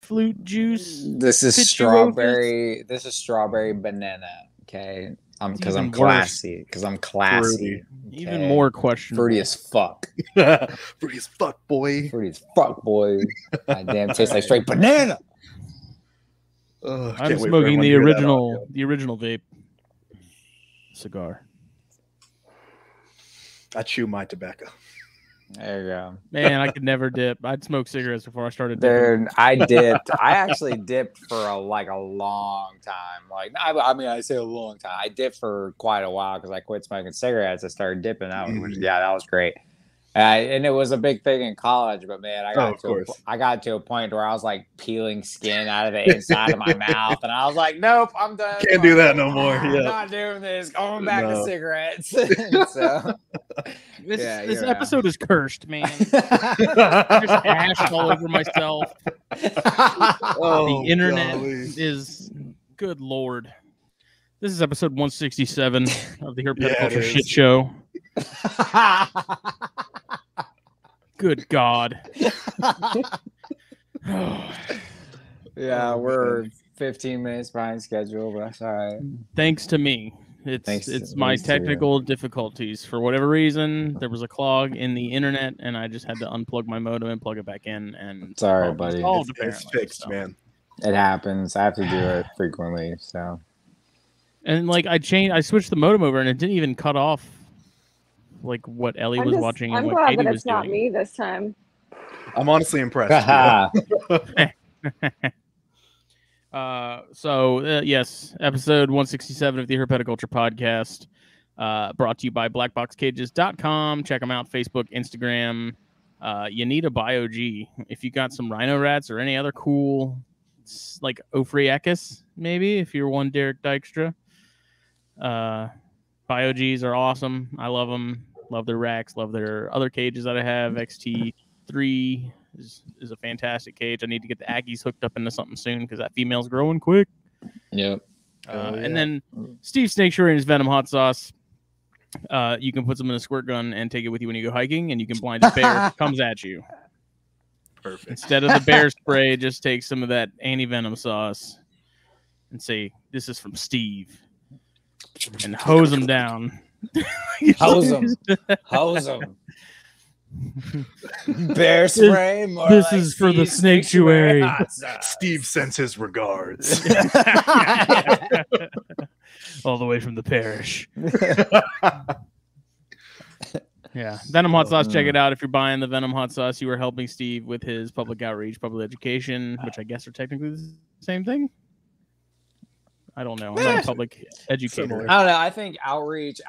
grapefruit juice. This is strawberry. This is strawberry banana. Okay, because I'm classy. Because I'm classy. Okay? Even more questionable. Fruity as fuck. Fruity as fuck, boy. Fruity as fuck, boy. God damn, tastes like straight banana. I'm smoking the original vape cigar. I chew my tobacco. There you go. Man, I could never dip. I'd smoke cigarettes before I started dipping. Dude, I dipped. I actually dipped for a long time. Like, I mean, I say a long time. I dipped for quite a while because I quit smoking cigarettes. I started dipping. That was great. And it was a big thing in college, but man, I got to a point where I was like peeling skin out of the inside of my mouth, and I was like, "Nope, I'm done. Can't do that no more. I'm not doing this. Going back to cigarettes." So, this episode is cursed, man. I just ashed all over myself. The internet is good lord. This is episode 167 of the Herpetoculture Shit Show. Good God. Yeah, we're 15 minutes behind schedule, but that's all right. Thanks to me. It's my technical difficulties. For whatever reason, there was a clog in the internet, and I just had to unplug my modem and plug it back in. And it's all right, buddy. It's fixed, man. It happens. I have to do it frequently, so. And like I switched the modem over, and it didn't even cut off. Like what Ellie was watching and I'm what glad Katie that was it's not doing. me this time. I'm honestly impressed. Yes, episode 167 of the Herpetoculture Podcast, brought to you by BlackBoxCages.com. Check them out, Facebook, Instagram. You need a Bio-G. If you got some rhino rats or any other cool, like Ophryagus, maybe, if you're one Derek Dykstra. Bio-Gs are awesome. I love them. Love their racks. Love their other cages that I have. XT3 is a fantastic cage. I need to get the Aggies hooked up into something soon because that female's growing quick. Yep. And then Steve Snakeshore and his Venom Hot Sauce. You can put some in a squirt gun and take it with you when you go hiking, and you can blind a bear if it comes at you. Perfect. Instead of the bear spray, just take some of that anti-venom sauce and say, "This is from Steve." And hose them down. Hose them. Bear spray. This is for the sanctuary. Steve sends his regards. All the way from the parish. Yeah. Venom Hot Sauce. Check it out. If you're buying the Venom Hot Sauce, you are helping Steve with his public outreach, public education, which I guess are technically the same thing. I don't know. I'm not a public educator. I don't know. I think outreach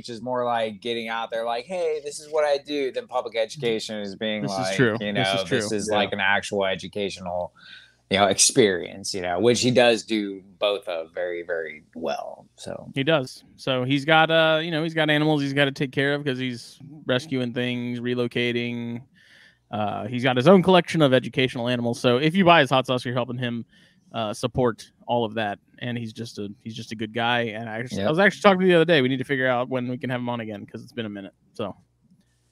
is more like getting out there like, hey, this is what I do, than public education is being this like, is true. This is like an actual educational, experience, which he does do both of very, very well. So he does. So he's got he's got animals he's got to take care of because he's rescuing things, relocating. He's got his own collection of educational animals. So if you buy his hot sauce, you're helping him support all of that. And he's just a good guy. And I was actually talking to him the other day. We need to figure out when we can have him on again because it's been a minute. So,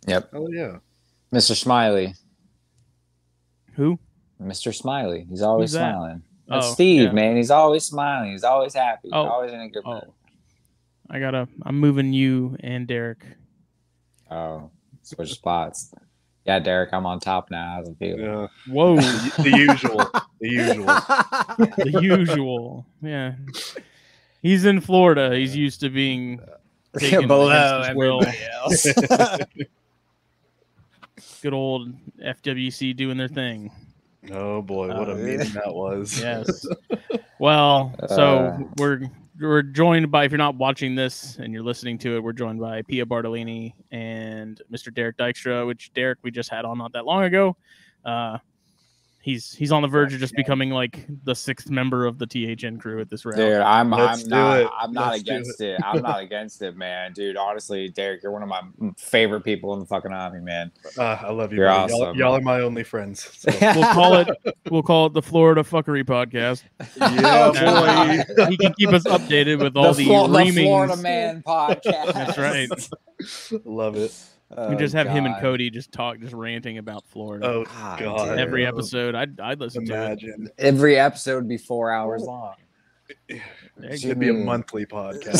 yep. Oh yeah, Mr. Smiley. Who? Mr. Smiley. He's always smiling. That's Steve, man. He's always smiling. He's always happy. He's always in a good mood. I'm moving you and Derek. Oh, switch spots. Yeah, Derek, I'm on top now. How's it feel? Yeah. Whoa. The usual. Yeah. He's in Florida. He's used to being taken below everybody else. Good old FWC doing their thing. Oh boy, what a meeting that was. Yes. Well, so we're joined by, if you're not watching this and you're listening to it, we're joined by Pia Bartolini and Mr. Derek Dykstra, which Derek we just had on not that long ago. He's on the verge of just becoming like the sixth member of the THN crew at this round. Dude, I'm not against it. I'm not against it, man. Dude, honestly, Derek, you're one of my favorite people in the fucking army, man. I love you. You're awesome. Y'all are my only friends. So. We'll call it the Florida Fuckery Podcast. Yeah, boy. He can keep us updated with all the Florida Man Podcast. That's right. Love it. We just have him and God. Cody just ranting about Florida. Oh God, God! dude. Every episode, I'd listen to it. Imagine Every episode would be 4 hours long. it should be a monthly podcast.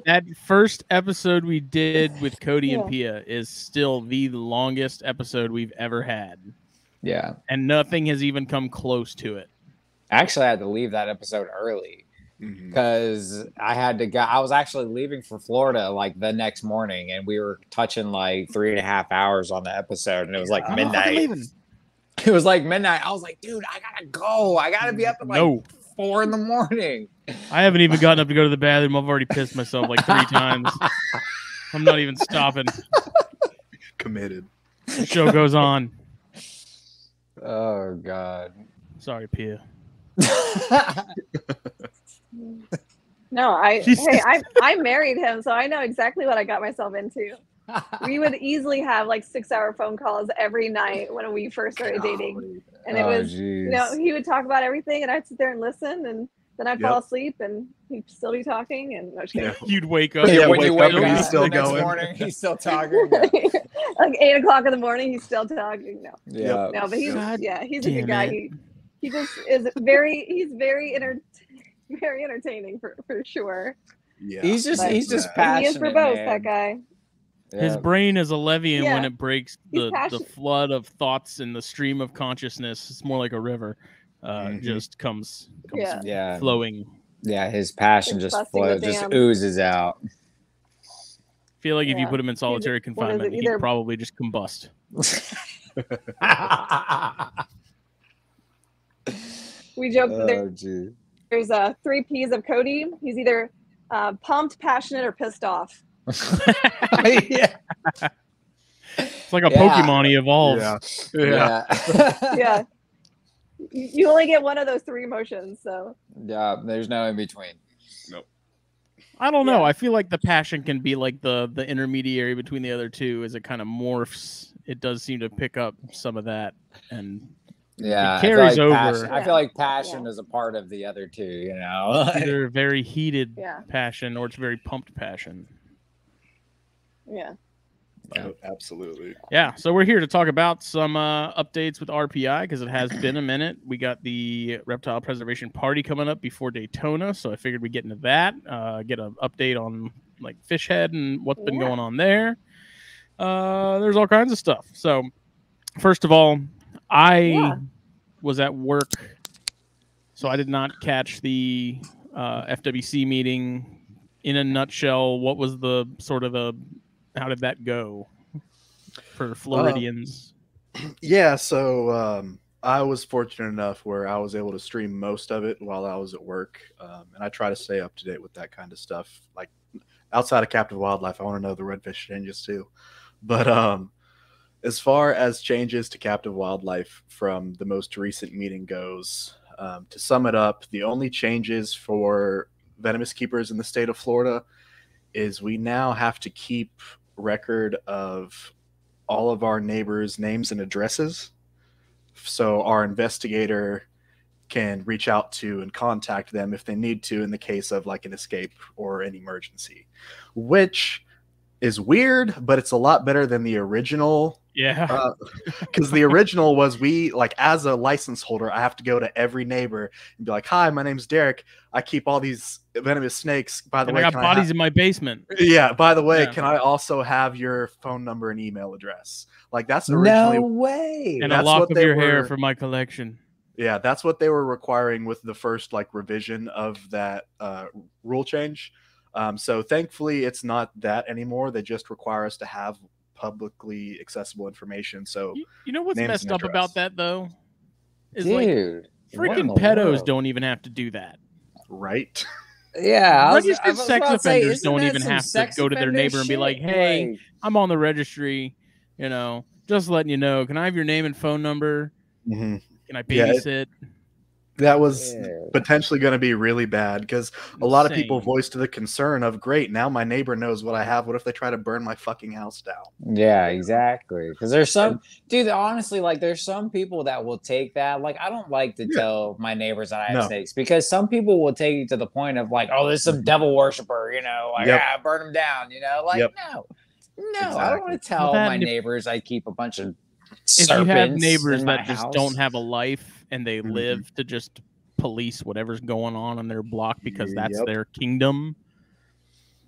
That first episode we did with Cody and Pia is still the longest episode we've ever had. Yeah. And nothing has even come close to it. Actually, I had to leave that episode early because I was actually leaving for Florida like the next morning, and we were touching like 3.5 hours on the episode, and it was like midnight. It was like midnight. I was like, dude, I gotta go. I gotta be up at like 4 in the morning. I haven't even gotten up to go to the bathroom. I've already pissed myself like 3 times. I'm not even stopping. Committed. The show goes on. Oh God. Sorry, Pia. No, I married him, so I know exactly what I got myself into. We would easily have like 6-hour phone calls every night when we first started dating, and it was he would talk about everything, and I'd sit there and listen, and then I'd fall asleep, and he'd still be talking, and no, you'd wake up. Yeah, when you wake up, he's still the next going. morning, he's still talking. Like 8 o'clock in the morning, he's still talking. No, Yeah, no, but he's a good guy. He just is very entertaining for sure. Yeah, he's just passionate. He is verbose, man. that guy. Yeah. His brain is a levian when it breaks the flood of thoughts and the stream of consciousness. It's more like a river. Just comes flowing. Yeah, his passion just oozes out. I feel like if you put him in solitary confinement, he'd probably just combust. We joke that there's 3 P's of Cody. He's either pumped, passionate, or pissed off. Yeah. It's like a Pokemon he evolves. Yeah. You only get one of those 3 emotions, so. Yeah, there's no in between. Nope. I don't know. I feel like the passion can be like the intermediary between the other two as it kind of morphs. It does seem to pick up some of that and it carries over. I feel like passion is a part of the other two, you know. It's either very heated passion or it's very pumped passion. Yeah. Oh, absolutely. Yeah, so we're here to talk about some updates with RPI because it has been a minute. We got the Reptile Preservation Party coming up before Daytona, so I figured we'd get into that, get an update on like Fish Head and what's been going on there. There's all kinds of stuff. So first of all, I was at work, so I did not catch the FWC meeting. In a nutshell, what was the sort of how did that go for Floridians? So I was fortunate enough where I was able to stream most of it while I was at work, and I try to stay up to date with that kind of stuff. Like outside of captive wildlife, I want to know the redfish changes too. But as far as changes to captive wildlife from the most recent meeting goes, to sum it up, the only changes for venomous keepers in the state of Florida is we now have to keep record of all of our neighbors' names and addresses, so our investigator can reach out to and contact them if they need to in the case of like an escape or an emergency, which is weird, but it's a lot better than the original. Yeah, because the original was as a license holder, I have to go to every neighbor and be like, "Hi, my name's Derek. I keep all these venomous snakes. By the way, I got bodies in my basement. Yeah. By the way, can I also have your phone number and email address?" Like that's originally no way. And a lock of your hair for my collection. Yeah, that's what they were requiring with the first revision of that rule change. So thankfully, it's not that anymore. They just require us to have publicly accessible information. So you know what's messed up about that though? Is freaking pedos world? Don't even have to do that. Right? Yeah. Registered sex offenders don't even have to go to their neighbor and be like, "Hey, I'm on the registry, just letting you know. Can I have your name and phone number? Mm-hmm. Can I babysit?" That was potentially going to be really bad because a lot of people voiced the concern of, great, now my neighbor knows what I have. What if they try to burn my fucking house down? Yeah, exactly. Because there's some, dude, honestly, there's some people that will take that. I don't like to tell my neighbors that I have snakes because some people will take it to the point of oh, there's some devil worshiper, burn them down, No. No, I don't want to tell my neighbors I keep a bunch of serpents. If you have neighbors in my that just house. don't have a life and they live to just police whatever's going on their block because that's their kingdom,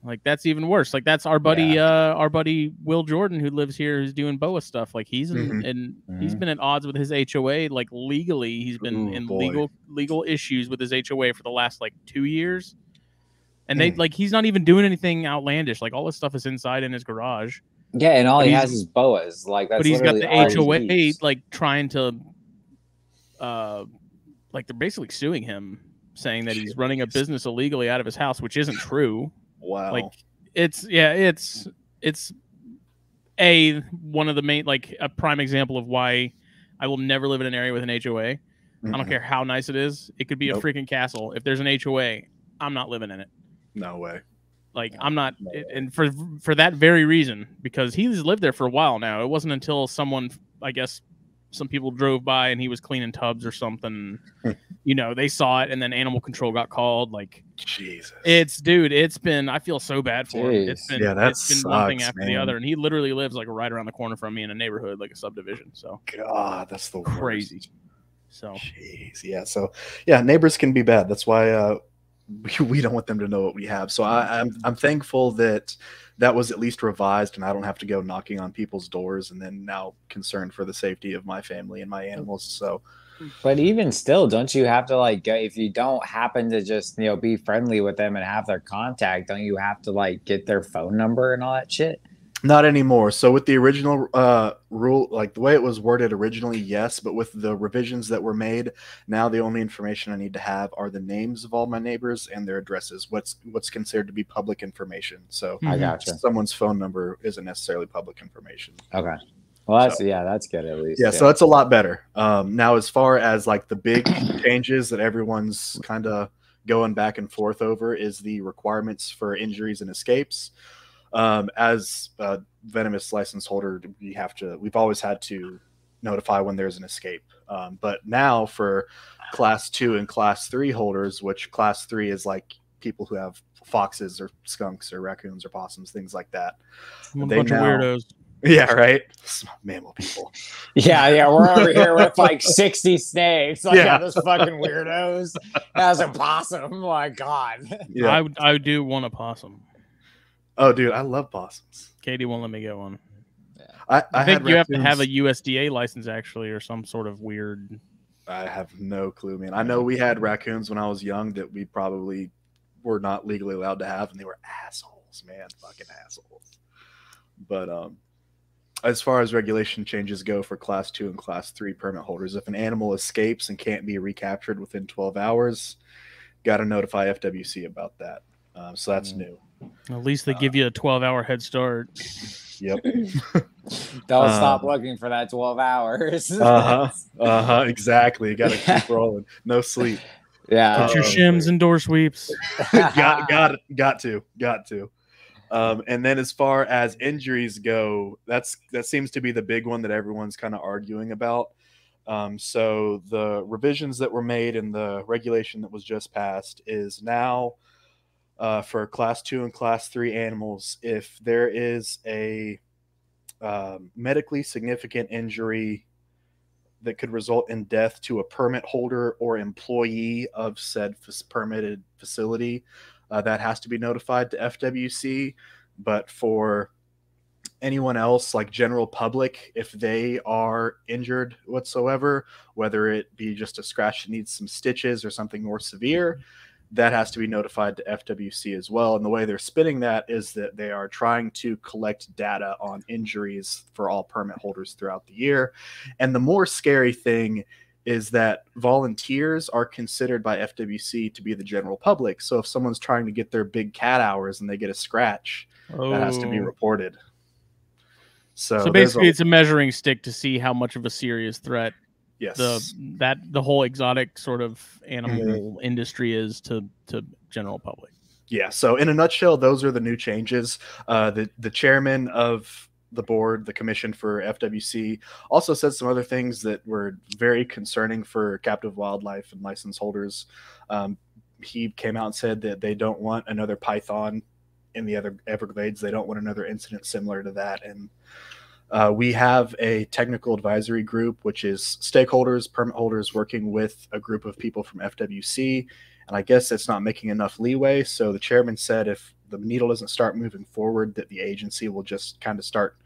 like that's even worse. Like that's our buddy Will Jordan, who lives here, who's doing BOA stuff. Like he's in he's been at odds with his HOA. Like legally, he's been in legal issues with his HOA for the last like 2 years. And they like he's not even doing anything outlandish. Like all this stuff is inside in his garage. Yeah, and all he has is boas. Like that's but he's got the HOA like trying to like they're basically suing him, saying that he's running a business illegally out of his house, which isn't true. Wow. Like it's one of the main, like a prime example of why I will never live in an area with an HOA. I don't care how nice it is. It could be a freaking castle. If there's an HOA, I'm not living in it. No way. Like I'm not, and for that very reason, because he's lived there for a while now. It wasn't until someone, I guess, some people drove by and he was cleaning tubs or something. You know, they saw it, and then animal control got called. Like, Jesus, it's been. I feel so bad for him. It's been one thing after the other, and he literally lives like right around the corner from me in a neighborhood, like a subdivision. So, God, that's the crazy. Worst. So, jeez, yeah. So, yeah, neighbors can be bad. That's why we don't want them to know what we have. So I'm thankful that was at least revised, and I don't have to go knocking on people's doors and then now concerned for the safety of my family and my animals. So, but even still, don't you have to like go, if you don't happen to just be friendly with them and have their contact, don't you have to like get their phone number and all that shit? Not anymore. So with the original rule, like the way it was worded originally, yes, but with the revisions that were made, now the only information I need to have are the names of all my neighbors and their addresses. What's considered to be public information. So I gotcha. Someone's phone number isn't necessarily public information. Okay. Well, that's good at least. Yeah, so that's a lot better. Now, as far as like the big changes that everyone's kind of going back and forth over is the requirements for injuries and escapes. As a venomous license holder, we've always had to notify when there's an escape. But now for class 2 and class 3 holders, which class 3 is like people who have foxes or skunks or raccoons or possums, things like that. A bunch of weirdos. Yeah, right. Mammal people. Yeah, we're over here with like 60 snakes. Like, those fucking weirdos. As a possum, my God. Yeah, I do want a possum. Oh, dude, I love possums. Katie won't let me get one. Yeah. I think you have to have a USDA license, actually, or some sort of weird. I have no clue, man. I know we had raccoons when I was young that we probably were not legally allowed to have, and they were assholes, man. Fucking assholes. But as far as regulation changes go for class 2 and class 3 permit holders, if an animal escapes and can't be recaptured within 12 hours, got to notify FWC about that. So that's new. At least they give you a 12-hour head start. Yep. Don't stop looking for that 12 hours. Exactly. You got to keep rolling. No sleep. Yeah. Put your shims and door sweeps. got to. And then as far as injuries go, that seems to be the big one that everyone's kind of arguing about. So the revisions that were made in the regulation that was just passed is now for class 2 and class 3 animals, if there is a medically significant injury that could result in death to a permit holder or employee of said permitted facility, that has to be notified to FWC. But for anyone else, like general public, if they are injured whatsoever, whether it be just a scratch that needs some stitches or something more severe, that has to be notified to FWC as well. And the way they're spinning that is that they are trying to collect data on injuries for all permit holders throughout the year. And the more scary thing is that volunteers are considered by FWC to be the general public. So if someone's trying to get their big cat hours and they get a scratch, that has to be reported. So basically it's a measuring stick to see how much of a serious threat the whole exotic sort of animal industry is to general public. Yeah. So in a nutshell, those are the new changes. The chairman of the board, the commission for FWC, also said some other things that were very concerning for captive wildlife and license holders. He came out and said that they don't want another python in the other Everglades. They don't want another incident similar to that. And we have a technical advisory group, which is stakeholders, permit holders working with a group of people from FWC. And I guess it's not making enough leeway. So the chairman said if the needle doesn't start moving forward, that the agency will just kind of start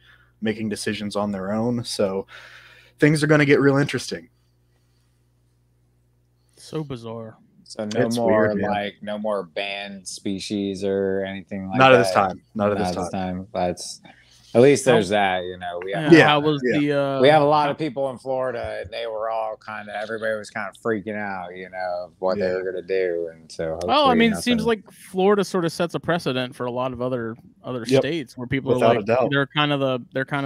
making decisions on their own. So things are going to get real interesting. So bizarre. So no more banned species or anything like not that. At this time. Not at this time. That's at least there's that, you know. We have, we have a lot of people in Florida, and they were all everybody was kind of freaking out, you know, of what they were going to do, and so. Well, I mean, it seems like Florida sort of sets a precedent for a lot of other states where people are like they're kind of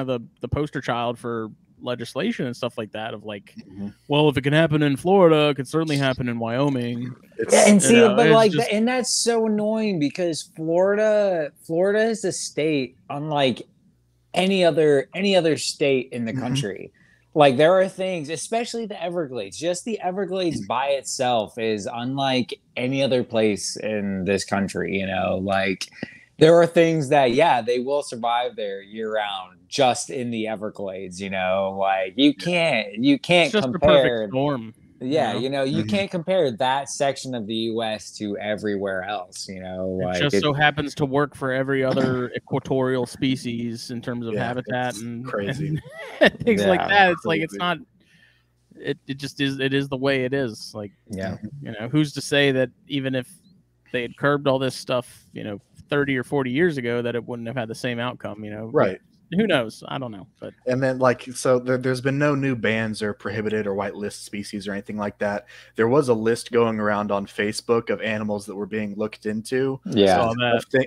the poster child for legislation and stuff like that of like, well, if it can happen in Florida, it could certainly happen in Wyoming. And that's so annoying because Florida is a state unlike any other state in the country. Like there are things, especially the Everglades, just the Everglades by itself is unlike any other place in this country, you know, like there are things that, they will survive there year round just in the Everglades, you know, like you can't it's just compare. A perfect storm. Yeah, you know, you can't compare that section of the U.S. to everywhere else, you know. Like it just so happens to work for every other equatorial species in terms of habitat and crazy and things like that. It's like it's not. It just is. It is the way it is. Like you know, who's to say that even if they had curbed all this stuff, you know, 30 or 40 years ago, that it wouldn't have had the same outcome, you know? Right. Who knows? I don't know. But and then there's been no new bans or prohibited or white list species or anything like that. There was a list going around on Facebook of animals that were being looked into.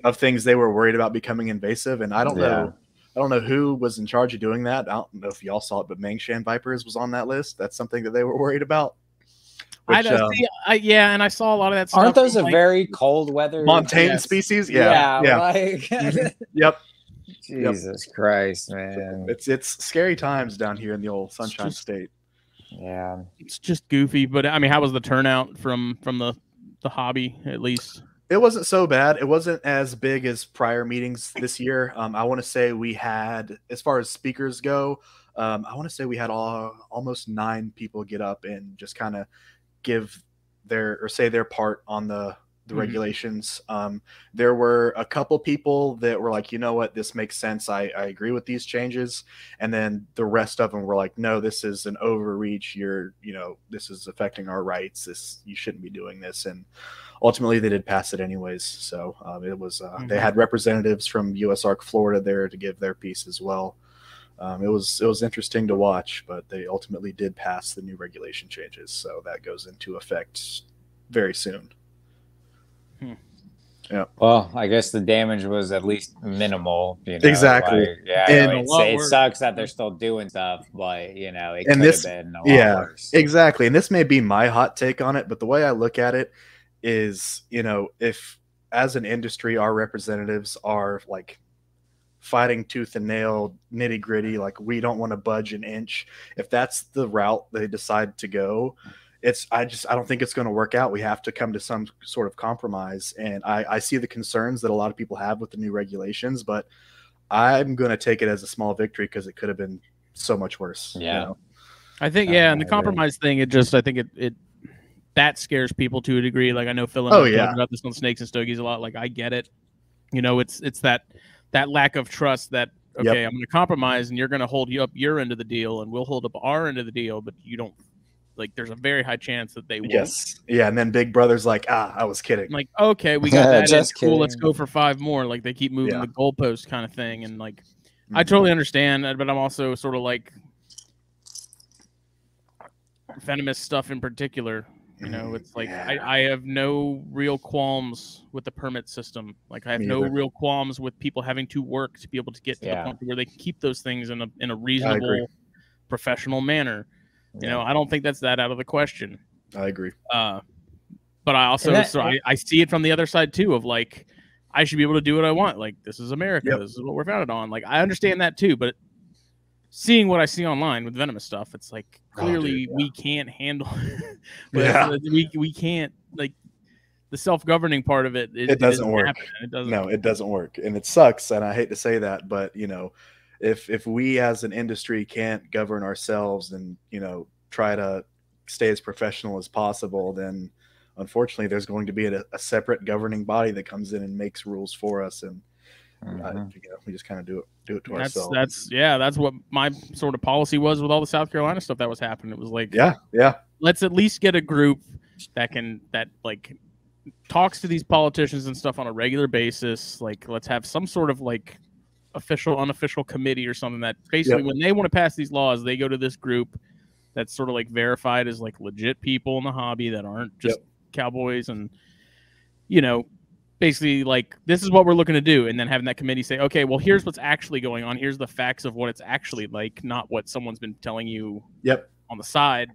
Of things they were worried about becoming invasive. And I don't know who was in charge of doing that. I don't know if y'all saw it, but Mangshan vipers was on that list. That's something that they were worried about. Which, and I saw a lot of that stuff. Aren't those very cold weather montane species? Yeah. Like Yep. Jesus Christ, man. It's scary times down here in the old Sunshine State. Yeah. It's just goofy, but I mean, how was the turnout from the hobby at least? It wasn't so bad. It wasn't as big as prior meetings this year. I want to say we had, as far as speakers go, I want to say we had almost 9 people get up and just kind of give say their part on the regulations. There were a couple people that were like, you know what, this makes sense. I agree with these changes. And then the rest of them were like, no, this is an overreach. This is affecting our rights. You shouldn't be doing this. And ultimately they did pass it anyways. So it was, they had representatives from USARK Florida there to give their piece as well. It was interesting to watch, but they ultimately did pass the new regulation changes. So that goes into effect very soon. Yeah. Well, I guess the damage was at least minimal. You know? Exactly. It sucks that they're still doing stuff, but you know, it could have been a lot worse. Exactly. And this may be my hot take on it, but the way I look at it is, you know, if as an industry our representatives are like fighting tooth and nail, nitty gritty, like we don't want to budge an inch. If that's the route they decide to go, I don't think it's going to work out. We have to come to some sort of compromise. And I see the concerns that a lot of people have with the new regulations, but I'm going to take it as a small victory because it could have been so much worse. Yeah. You know? I think, and the compromise thing, I think it that scares people to a degree. Like I know Phil and I talked about this on Snakes and Stogies a lot. Like I get it. You know, it's that lack of trust that, okay, I'm going to compromise and you're going to hold up your end of the deal and we'll hold up our end of the deal, but you don't. Like, there's a very high chance that they will. Yes. Yeah. And then Big Brother's like, I was kidding. I'm like, okay, we got that. Just cool. Let's go for 5 more. Like, they keep moving the goalpost kind of thing. And, like, I totally understand that, but I'm also sort of like venomous stuff in particular. You know, it's like I have no real qualms with the permit system. Like, I have no real qualms with people having to work to be able to get to the point where they can keep those things in a reasonable, professional manner. You know, I don't think that's that out of the question. I agree. But I also I see it from the other side too, of like I should be able to do what I want. Like this is America. This is what we're founded on. Like I understand that too, but seeing what I see online with venomous stuff, it's like clearly we can't handle. We can't, like the self-governing part of it, it doesn't work. Happen. It doesn't. No, it doesn't work, and it sucks. And I hate to say that, but if we as an industry can't govern ourselves and try to stay as professional as possible, then unfortunately there's going to be a separate governing body that comes in and makes rules for us, and we just kind of do it to ourselves. That's what my sort of policy was with all the South Carolina stuff that was happening. It was like, let's at least get a group that talks to these politicians and stuff on a regular basis. Like, let's have some sort of like official, unofficial committee or something that basically when they want to pass these laws, they go to this group that's sort of like verified as like legit people in the hobby that aren't just cowboys, and basically like, this is what we're looking to do, and then having that committee say, okay, well, here's what's actually going on, here's the facts of what it's actually like, not what someone's been telling you on the side.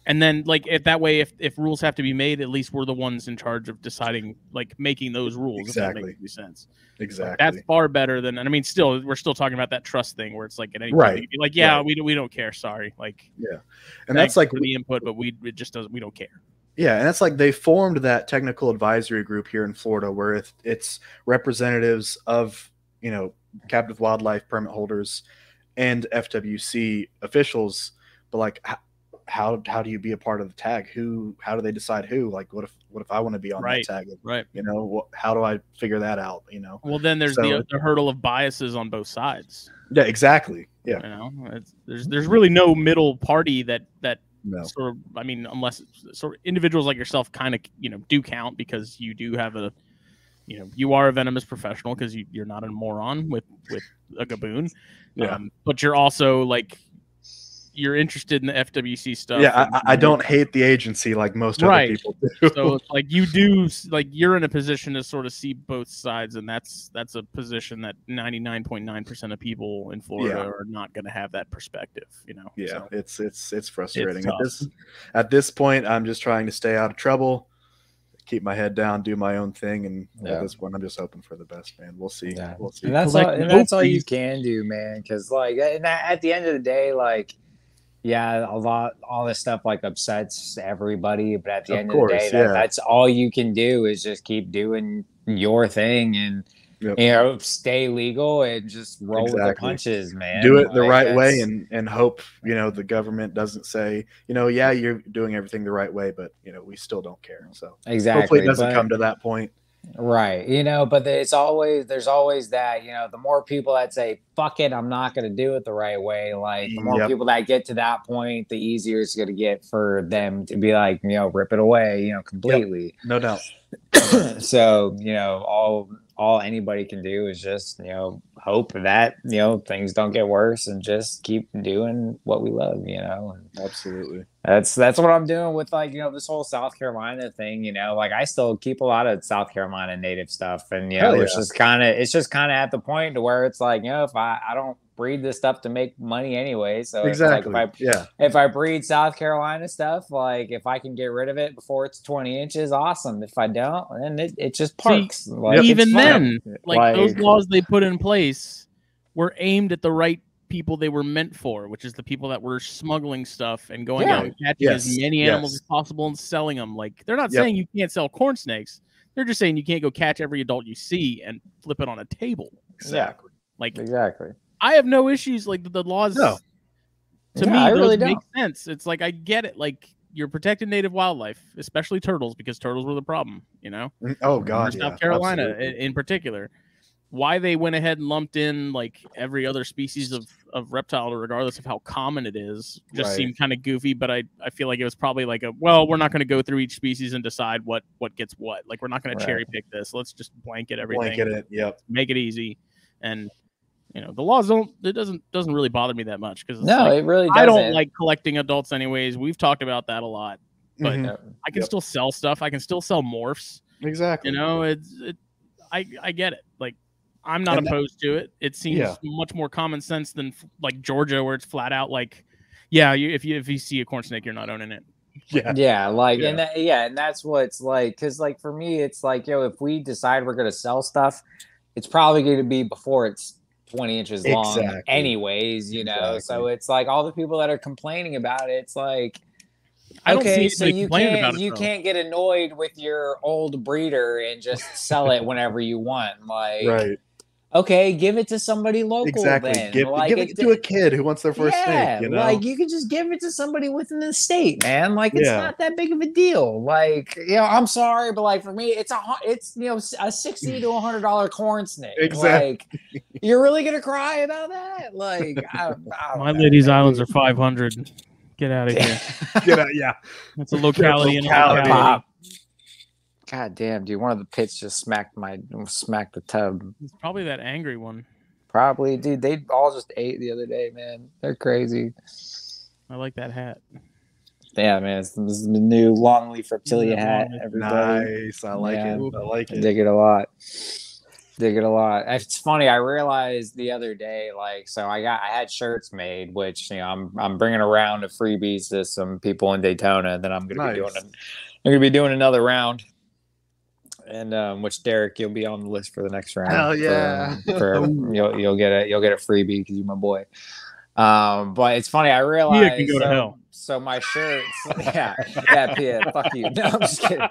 And then like, if that way, if rules have to be made, at least we're the ones in charge of deciding, like, making those rules. Exactly. If that makes any sense. Exactly. Like, that's far better than, and I mean, we're still talking about that trust thing where it's like, at any right. point, you'd be like, we don't care. Sorry. Like, and that's like the input, but we don't care. Yeah. And that's like, they formed that technical advisory group here in Florida where it's representatives of, captive wildlife permit holders and FWC officials, but like, how do you be a part of the tag? How do they decide who? Like, what if I want to be on that tag? Right. How do I figure that out? Well, then there's the hurdle of biases on both sides. Yeah, exactly. Yeah. There's really no middle party that no. sort of, I mean, unless sort of individuals like yourself kind of, do count because you do have you are a venomous professional because you're not a moron with a gaboon. Yeah. But you're also like, you're interested in the FWC stuff. Yeah, I don't hate the agency like most other people do. So it's like you're in a position to sort of see both sides, and that's a position that 99.9% of people in Florida are not going to have that perspective. Yeah, so it's frustrating. It's at this point, I'm just trying to stay out of trouble, keep my head down, do my own thing, and at this point, I'm just hoping for the best, man. We'll see. Yeah. We'll see. And that's all you can do, man. Because like, at the end of the day, like. Yeah, all this stuff like upsets everybody, but at the end of the day, that's all you can do is just keep doing your thing and stay legal and just roll with the punches, man. Do it the right way and hope the government doesn't say you're doing everything the right way, but we still don't care. So hopefully it doesn't come to that point. Right. But there's always that, the more people that say, fuck it, I'm not going to do it the right way. Like the more people that get to that point, the easier it's going to get for them to be like, rip it away, completely. Yep. No doubt. So, all anybody can do is just, hope that, things don't get worse and just keep doing what we love, Absolutely. That's what I'm doing with like, this whole South Carolina thing, like I still keep a lot of South Carolina native stuff and, it's just kind of at the point to where it's like, if I don't breed this stuff to make money anyway. So exactly. If I breed South Carolina stuff, like if I can get rid of it before it's 20 inches, awesome. If I don't, then it just parks. See, like, even then, like those laws they put in place were aimed at the right people they were meant for, which is the people that were smuggling stuff and going out and catching as many animals as possible and selling them. Like they're not saying you can't sell corn snakes. They're just saying you can't go catch every adult you see and flip it on a table. Exactly. Exactly. I have no issues. Like the laws, to me, I really those make sense. It's like I get it. Like you're protecting native wildlife, especially turtles, because turtles were the problem. Oh God, South Carolina in particular. Why they went ahead and lumped in like every other species of reptile, regardless of how common it is, just seemed kind of goofy. But I feel like it was probably like we're not going to go through each species and decide what gets what. Like we're not going to cherry pick this. Let's just blanket everything. Make it easy. And the laws doesn't really bother me that much because it really doesn't. I don't like collecting adults anyways. We've talked about that a lot, but I can still sell stuff. I can still sell morphs. Exactly. I get it. Like I'm not opposed to it. It seems much more common sense than like Georgia, where it's flat out like, if you see a corn snake, you're not owning it. And that's what it's like. Because like for me, it's like if we decide we're gonna sell stuff, it's probably going to be before it's 20 inches long anyways, So it's like all the people that are complaining about it, it's like I don't Okay, see so anybody you complaining can't about it, you though. can't get annoyed with your old breeder and just sell it whenever you want. Like, Right. okay, give it to somebody local Exactly. then. Give Like it to a kid who wants their first snake. You know, like you could just give it to somebody within the state, man. Like it's Yeah. not that big of a deal. Like, you know, I'm sorry, but like for me, it's you know, a $60 to $100 corn snake. Exactly. Like, you're really gonna cry about that? Like, I don't My know, Lady's maybe. Islands are 500. Get out of here. Get out, yeah. That's a locality in a Locality. locality. God damn, dude! One of the pits just smacked the tub. It's probably that angry one. Probably, dude. They all just ate the other day, man. They're crazy. I like that hat. Yeah, man. This is the new long leaf reptilia hat. Everybody. Nice. I like Yeah. it. I like I it. dig it a lot. Dig it a lot. It's funny. I realized the other day, like, so I had shirts made, which, you know, I'm bringing around of freebies to some people in Daytona. And then I'm gonna be doing another round. And which Derek, you'll be on the list for the next round. Hell yeah! You'll get a freebie because you're my boy. But it's funny. I realized. Pia can go to hell. So my shirts, yeah, Pia, fuck you. No, I'm just kidding.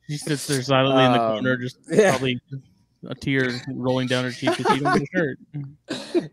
She sits there silently in the corner, just probably a tear rolling down her cheek because you don't get a shirt.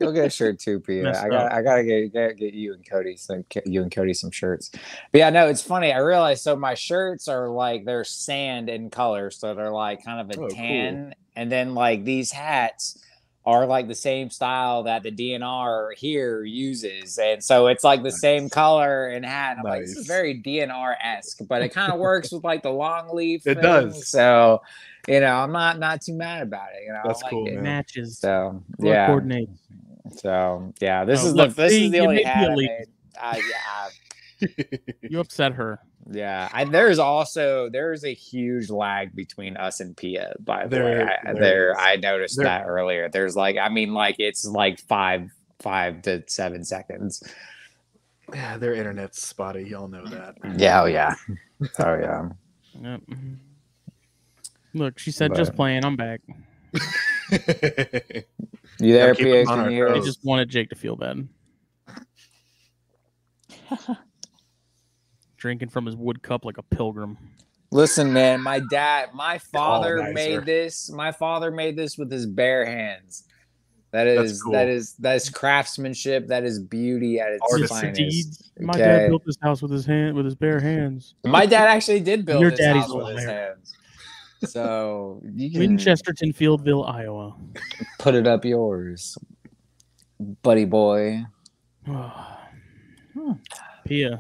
You'll get a shirt too, Pia. I gotta get you and Cody some shirts. But yeah, no, it's funny. I realized so my shirts are like they're sand in color, so they're like kind of a tan, cool. And then like these hats are like the same style that the DNR here uses, and so it's like the same color and hat. And I'm like, this is very DNR-esque, but it kind of works with like the long leaf. It does. So, you know, I'm not too mad about it. You know, that's cool. It matches. So yeah, coordinate. So yeah, this is the only hat I made. You upset her. Yeah, there's a huge lag between us and Pia. By the way, I noticed that earlier. There's like, I mean, like it's like 5 to 7 seconds. Yeah, their internet's spotty. Y'all know that. Yeah, oh yeah. Yep. Look, she said, just playing. I'm back. You there, Pia? Can you hear I us? just wanted Jake to feel bad. Drinking from his wood cup like a pilgrim. Listen, man, my father made this. My father made this with his bare hands. That is cool. that is craftsmanship. That is beauty at its finest. My dad built this house with his bare hands. My dad actually did build this daddy's house with his hands. So you can Winchesterton, Fieldville, Iowa. Put it up yours, buddy boy. Pia,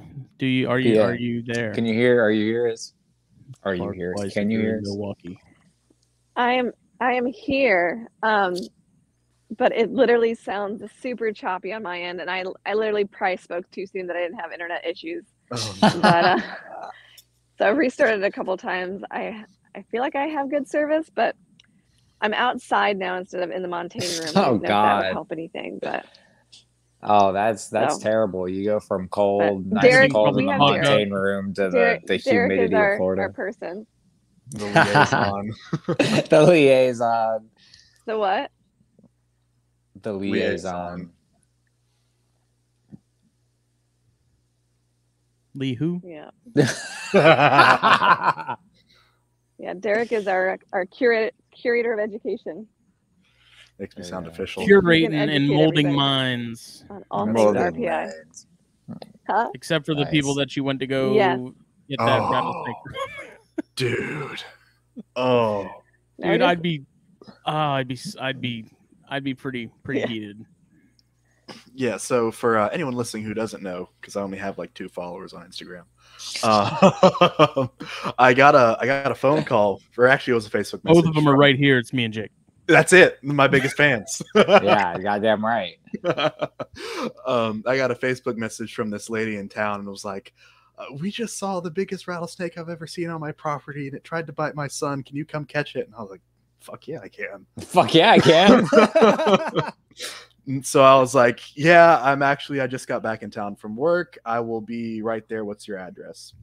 are you there? Can you hear? Are you here? Are you here? Can you hear? Milwaukee. I am here. But it literally sounds super choppy on my end, and I literally probably spoke too soon that I didn't have internet issues. Oh, no. But so I've restarted a couple times. I feel like I have good service, but I'm outside now instead of in the Montaigne room. Oh, I don't know God. if that would help anything, but that's terrible. You go from cold, nice Derek, and cold in the Montaigne room to the humidity of Florida. Our person. The liaison. The liaison. The what? The liaison. Lee who? Yeah. Yeah, Derek is our curator of education. Makes me sound official. Curating and molding minds. On all things RPI. Huh? Except for the people that you went to go get that rattlesnake. Dude. Dude, I'd be pretty heated. Yeah, so for anyone listening who doesn't know, because I only have like 2 followers on Instagram, I got a phone call, or actually it was a Facebook message. Both of them are right here. It's me and Jake. That's it. My biggest fans. Yeah, goddamn right. I got a Facebook message from this lady in town, and it was like, we just saw the biggest rattlesnake I've ever seen on my property, and it tried to bite my son. Can you come catch it? And I was like, fuck yeah, I can. Fuck yeah, I can. So I was like, yeah, I just got back in town from work. I will be right there. What's your address?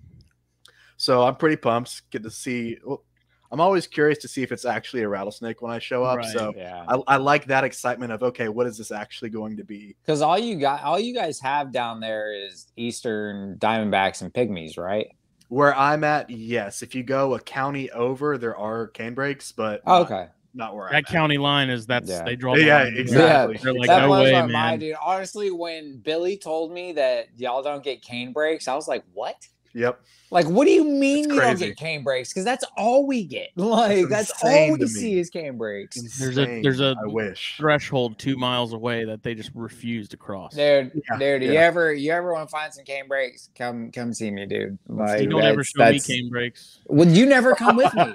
So I'm pretty pumped. Get to see. Well, I'm always curious to see if it's actually a rattlesnake when I show up. Right, So yeah. I like that excitement of, okay, what is this actually going to be? Because all you guys have down there is eastern diamondbacks and pygmies, right? Where I'm at, yes. If you go a county over, there are canebrakes, but Okay. not where I'm That at. county line is Yeah. they draw the Yeah, line. exactly. They're like, that no blows way, my man. mind, dude. Honestly, when Billy told me that y'all don't get cane breaks, I was like, what? Yep. Like, what do you mean It's you don't crazy. get cane breaks? Because that's all we get. Like, that's insane all we to see me. is cane breaks. Insane. There's a I wish. threshold 2 miles away that they just refuse to cross. Dude, Yeah, you ever want to find some cane breaks? Come see me, dude. Like, You don't ever show me cane breaks. Well, you never come with me.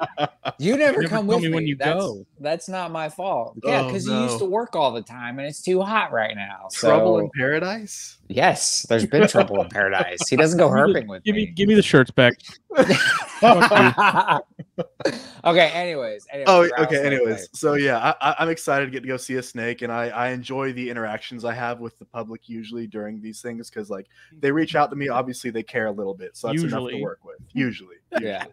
You never You never come tell with me me. when you go. That's not my fault. Yeah, Oh, because you used to work all the time and it's too hot right now. Trouble So, in paradise? yes, there's been trouble in paradise. He doesn't go herping with me. Give me the shirts back. Okay, anyways. Oh, rattlesnake okay. Anyways, thing. so yeah, I'm excited to get to go see a snake, and I enjoy the interactions I have with the public usually during these things because like they reach out to me. Obviously, they care a little bit, so that's enough to Usually. work with. Usually. Yeah.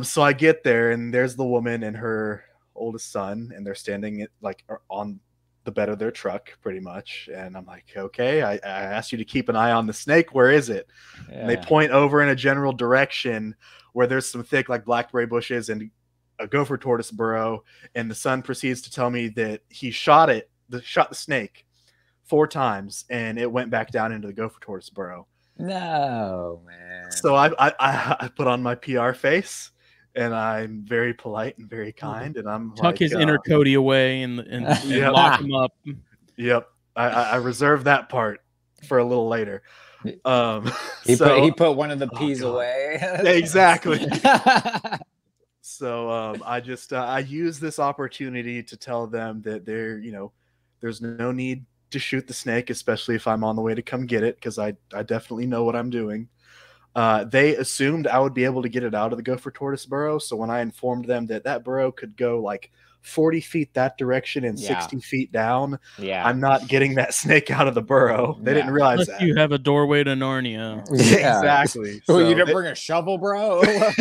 So I get there, and there's the woman and her oldest son, and they're standing like on the bed of their truck, pretty much. And I'm like, okay, I asked you to keep an eye on the snake. Where is it? Yeah. And they point over in a general direction where there's some thick like blackberry bushes and a gopher tortoise burrow. And the son proceeds to tell me that he shot the snake 4 times, and it went back down into the gopher tortoise burrow. No, man. So I put on my PR face, and I'm very polite and very kind, and I'm Tuck like, his inner Cody away and Yep. lock him up. Yep, I reserved that part for a little later. He put one of the peas God. away. Yeah, exactly. So I use this opportunity to tell them that there's no need to shoot the snake, especially if I'm on the way to come get it, because I definitely know what I'm doing. They assumed I would be able to get it out of the gopher tortoise burrow. So when I informed them that burrow could go like 40 feet that direction and 60 feet down, I'm not getting that snake out of the burrow. They didn't realize Unless that. you have a doorway to Narnia. Yeah. Exactly. So So you didn't bring a shovel, bro? What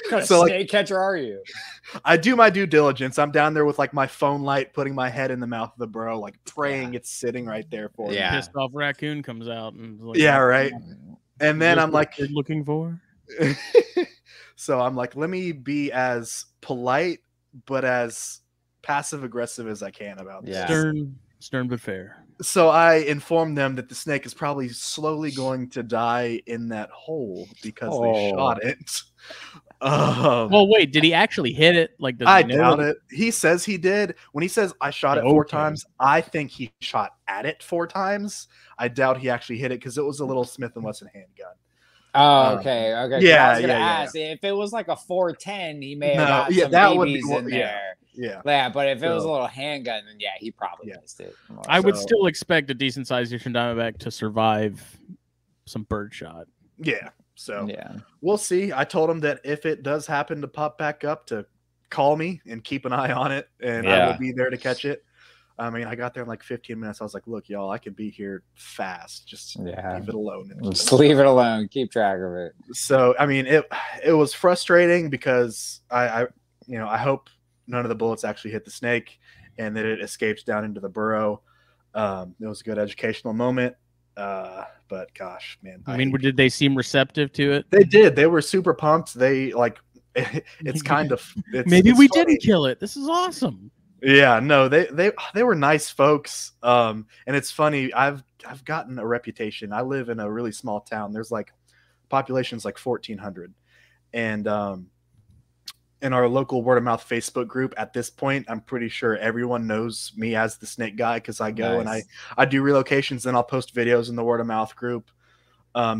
kind of snake catcher are you? I do my due diligence. I'm down there with like my phone light, putting my head in the mouth of the burrow, like praying it's sitting right there for me. Yeah. Pissed off raccoon comes out and is like, Yeah, right. And then I'm like, you're looking for. so I'm like, let me be as polite but as passive aggressive as I can about this. Yeah. Stern but fair. So I informed them that the snake is probably slowly going to die in that hole because they shot it. Well, wait, did he actually hit it? Like, does I he know doubt it. He says he did. When he says I shot it 4 times, I think he shot at it 4 times. I doubt he actually hit it because it was a little Smith & Wesson handgun. Oh, okay. Yeah, I was gonna ask if it was like a 410, he may have got some that would BBs be in there. Yeah. But if it was a little handgun, then he probably missed it. I would still expect a decent sized Eastern Diamondback to survive some bird shot. Yeah. So we'll see. I told him that if it does happen to pop back up, to call me and keep an eye on it, and I will be there to catch it. I mean, I got there in like 15 minutes. I was like, look, y'all, I could be here fast. Just leave it alone. Just leave it alone. Keep track of it. So, I mean, it was frustrating because I hope none of the bullets actually hit the snake and that it escapes down into the burrow. It was a good educational moment. But gosh, man. I mean, did they seem receptive to it? They did. They were super pumped. They like, it's kind of, maybe we didn't kill it. This is awesome. Yeah, no, they were nice folks. And it's funny. I've gotten a reputation. I live in a really small town. There's like population's like 1,400. And, in our local word of mouth Facebook group at this point, I'm pretty sure everyone knows me as the snake guy because I go and I do relocations and I'll post videos in the word of mouth group.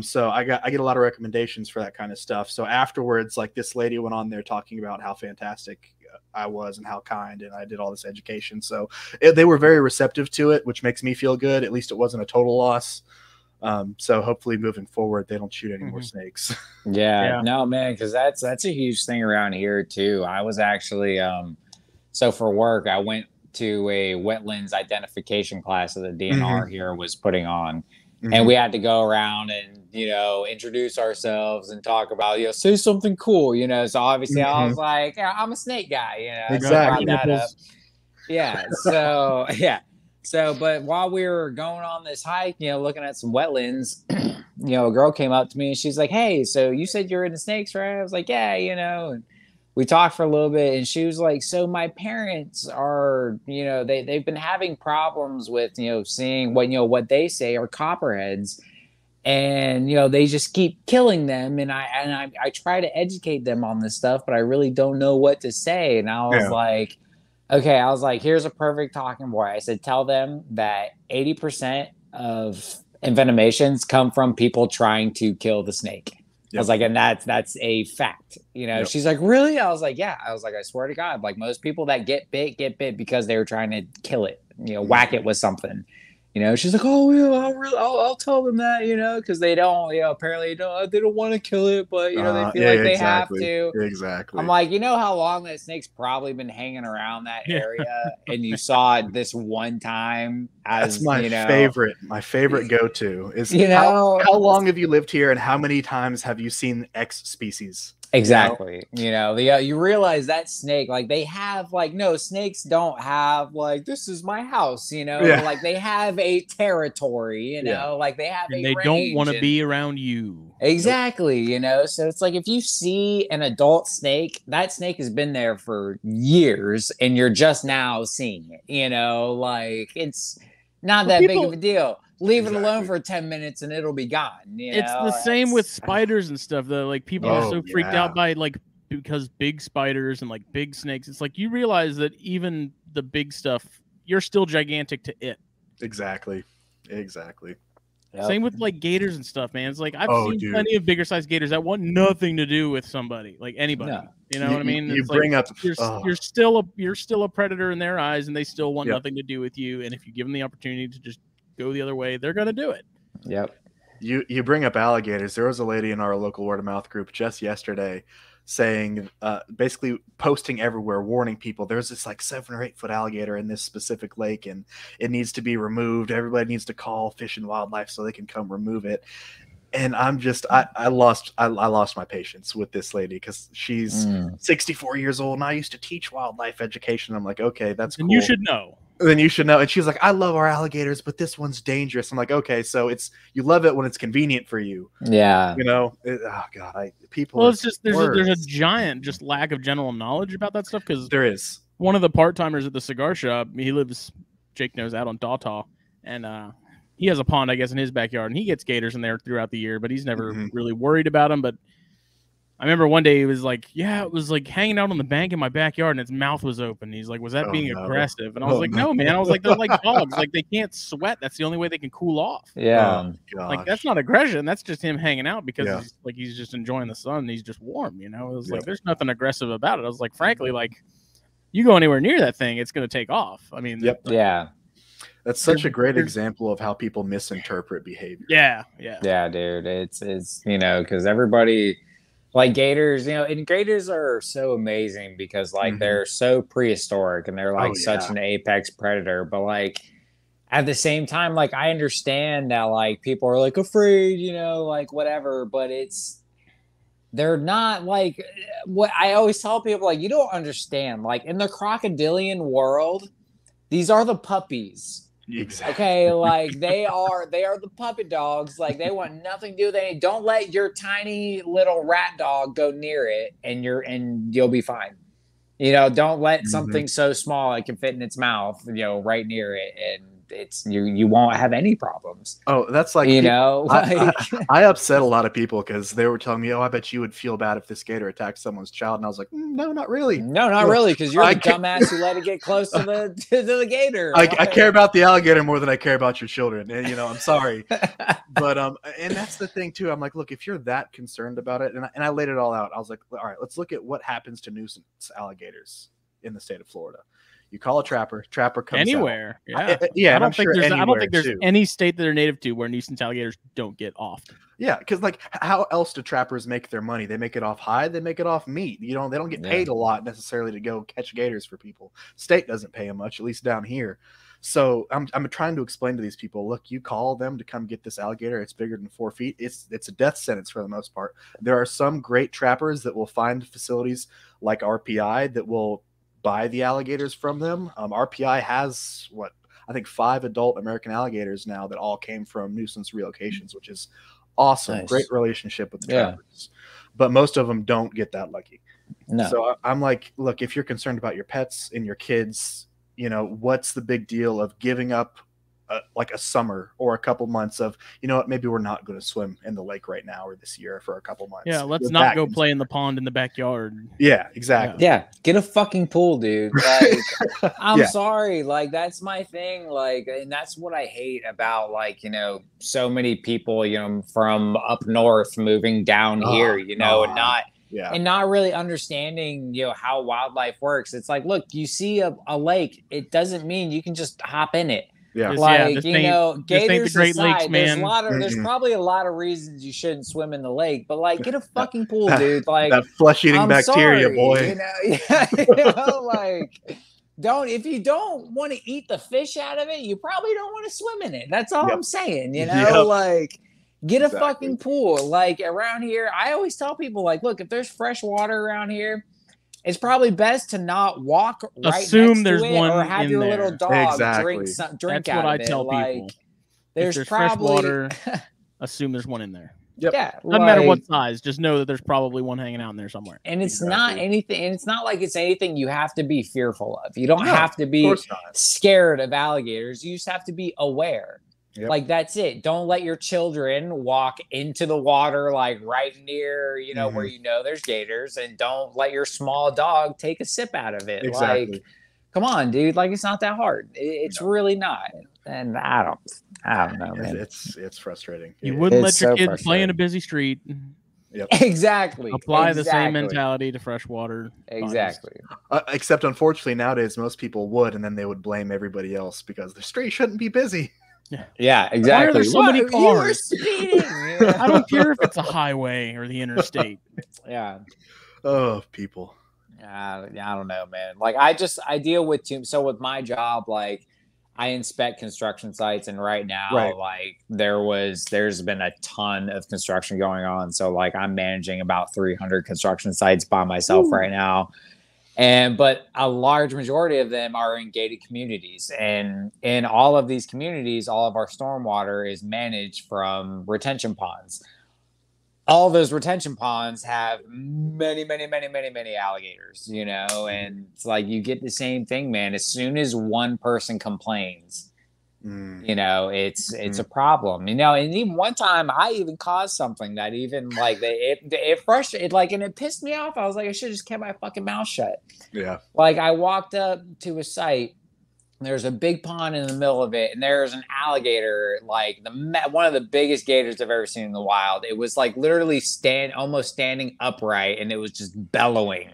So I get a lot of recommendations for that kind of stuff. So afterwards, like this lady went on there talking about how fantastic I was and how kind, and I did all this education. So they were very receptive to it, which makes me feel good. At least it wasn't a total loss. So hopefully moving forward, they don't shoot any more snakes. No, man, because that's a huge thing around here too. I was actually so for work, I went to a wetlands identification class that the DNR here was putting on, and we had to go around and, you know, introduce ourselves and talk about, you know, say something cool, you know. So obviously I was like, yeah, I'm a snake guy, you know. Exactly. So I brought that up. Yeah. So yeah. So, but while we were going on this hike, you know, looking at some wetlands, you know, a girl came up to me and she's like, "Hey, so you said you're into snakes, right?" I was like, "Yeah, you know." And we talked for a little bit, and she was like, "So my parents are, you know, they've been having problems with, you know, seeing what they say are copperheads, and you know, they just keep killing them, and I try to educate them on this stuff, but I really don't know what to say." And I was like, okay, I was like, here's a perfect talking point. I said, tell them that 80% of envenomations come from people trying to kill the snake. I was like, and that's a fact. You know, she's like, really? I was like, yeah. I was like, I swear to God, like most people that get bit because they were trying to kill it, you know, whack it with something. You know, she's like, oh, yeah, I'll tell them that, you know, because they don't, you know, apparently they don't want to kill it, but, you know, they feel like they have to. Exactly. I'm like, you know how long that snake's probably been hanging around that area, and you saw it this one time as, that's my you know, favorite go-to is, you know, how long have you lived here and how many times have you seen X species? Exactly. You know, you realize that snake, like they have like, no, snakes don't have like, this is my house, you know, like they have a territory, you know, like they have and a they range don't want to be around you. Exactly. You know, so it's like if you see an adult snake, that snake has been there for years and you're just now seeing it, you know, like it's not that big of a deal. Leave it alone for 10 minutes and it'll be gone. It's the same with spiders and stuff, though. Like people are so freaked out by like because big spiders and like big snakes. It's like you realize that even the big stuff, you're still gigantic to it. Exactly. Yep. Same with like gators and stuff, man. It's like I've seen plenty of bigger sized gators that want nothing to do with somebody, like anybody. No. You know what I mean? You bring up you're still a predator in their eyes, and they still want nothing to do with you. And if you give them the opportunity to just go the other way, they're gonna do it. Yep. You bring up alligators. There was a lady in our local word of mouth group just yesterday saying, basically posting everywhere, warning people there's this like 7 or 8 foot alligator in this specific lake and it needs to be removed. Everybody needs to call Fish and Wildlife so they can come remove it. And I'm just, I lost my patience with this lady because she's 64 years old and I used to teach wildlife education. I'm like, okay, that's cool. And you should know. Then you should know. And she's like, I love our alligators, but this one's dangerous. I'm like, okay, so you love it when it's convenient for you. Yeah. You know, oh God, people. Well, it's just there's a giant just lack of general knowledge about that stuff because there is one of the part timers at the cigar shop. He lives, Jake knows, out on Dawtaw, and he has a pond, I guess, in his backyard, and he gets gators in there throughout the year, but he's never really worried about them. But I remember one day he was like, yeah, it was like hanging out on the bank in my backyard and its mouth was open. He's like, was that being aggressive? And I was like, no, man. I was like, they're like dogs. Like they can't sweat. That's the only way they can cool off. Yeah. Like that's not aggression. That's just him hanging out because he's just enjoying the sun and he's just warm, you know? It was like, there's nothing aggressive about it. I was like, frankly, like you go anywhere near that thing, it's going to take off. I mean, that's such a great example of how people misinterpret behavior. Yeah, dude. It's you know, because everybody like gators, you know, and gators are so amazing because like they're so prehistoric and they're like such an apex predator. But like at the same time, like I understand that like people are like afraid, you know, like whatever, but they're not like what I always tell people, like, you don't understand. Like in the crocodilian world, these are the puppies. Exactly. Okay, like they are the puppy dogs. Like they want nothing to do with it. Don't let your tiny little rat dog go near it, and you'll be fine. You know, don't let something so small it can fit in its mouth, you know, right near it, and it's you won't have any problems. Oh, that's like, you know, like I upset a lot of people because they were telling me, oh, I bet you would feel bad if this gator attacked someone's child, and I was like, no, not really. No, not really, because you're the dumbass who let it get close to the gator. I care about the alligator more than I care about your children, and you know, I'm sorry, but and that's the thing too. I'm like, look, if you're that concerned about it, and I laid it all out. I was like, all right, let's look at what happens to nuisance alligators in the state of Florida. You call a trapper comes anywhere. Out. I don't think there's any state that they're native to where nuisance alligators don't get off. Yeah, because like how else do trappers make their money? They make it off hide, they make it off meat. You know, they don't get paid a lot necessarily to go catch gators for people. State doesn't pay them much, at least down here. So I'm trying to explain to these people, look, you call them to come get this alligator, it's bigger than 4 feet. It's a death sentence for the most part. There are some great trappers that will find facilities like RPI that will buy the alligators from them. RPI has I think 5 adult American alligators now that all came from nuisance relocations, which is awesome. Nice. Great relationship with the trappers. But most of them don't get that lucky. No. So I'm like, look, if you're concerned about your pets and your kids, you know, what's the big deal of giving up like a summer or a couple months of, you know what, maybe we're not going to swim in the lake right now or this year for a couple months. Yeah, let's not go play in the pond in the backyard. Yeah, exactly. Yeah, get a fucking pool, dude. Like, I'm sorry, like that's my thing. Like, and that's what I hate about, like, you know, so many people, you know, from up north moving down here, you know, and not really understanding, you know, how wildlife works. It's like, look, you see a lake, it doesn't mean you can just hop in it. Yeah, like, you know, gators the Great Lakes, man. There's probably a lot of reasons you shouldn't swim in the lake, but like, get a fucking pool, dude. Like that flesh-eating bacteria, boy. You know, you know, like, if you don't want to eat the fish out of it, you probably don't want to swim in it. That's all I'm saying. You know, like, get a fucking pool. Like around here, I always tell people, like, look, if there's fresh water around here, it's probably best to not walk right Assume next there's to it, one or have your little dog drink That's out what I of it. tell like, people. There's fresh probably water. Assume there's one in there. Yep. Yeah, doesn't matter what size. Just know that there's probably one hanging out in there somewhere. And it's not anything. And it's not like it's anything you have to be fearful of. You don't have to be scared of alligators. You just have to be aware. Yep. Like, that's it. Don't let your children walk into the water, like right near, you know, where you know there's gators, and don't let your small dog take a sip out of it. Exactly. Like, come on, dude. Like, it's not that hard. It's really not. And I don't know, man. It's frustrating. You wouldn't let your kids play in a busy street. Yep. Exactly. Apply the same mentality to freshwater. Exactly. Except, unfortunately, nowadays most people would, and then they would blame everybody else because the street shouldn't be busy. Yeah, exactly. Why are there so many cars? I don't care if it's a highway or the interstate. Yeah. Oh, people. I don't know, man. Like, I deal with so with my job, like, I inspect construction sites, and right now, like, there's been a ton of construction going on. So, like, I'm managing about 300 construction sites by myself right now. But a large majority of them are in gated communities, and in all of these communities, all of our stormwater is managed from retention ponds. All those retention ponds have many alligators, you know, and it's like, you get the same thing, man. As soon as one person complains, you know, it's a problem, you know. And even one time I even caused something that even, like, it frustrated, like, and it pissed me off. I was like, I should have just kept my fucking mouth shut. Yeah. Like, I walked up to a site, and there's a big pond in the middle of it, and there's an alligator, like one of the biggest gators I've ever seen in the wild. It was like literally almost standing upright, and it was just bellowing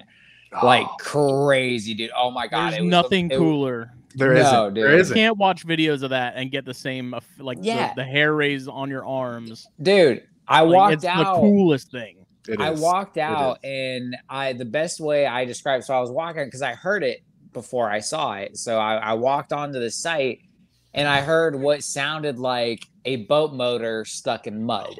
like crazy, dude. Oh my God. There's nothing cooler. There isn't. You can't watch videos of that and get the same, like, the hair raised on your arms. Dude, I walked out. It's the coolest thing. I walked out, and the best way I described, so I was walking because I heard it before I saw it. So I walked onto the site, and I heard what sounded like a boat motor stuck in mud.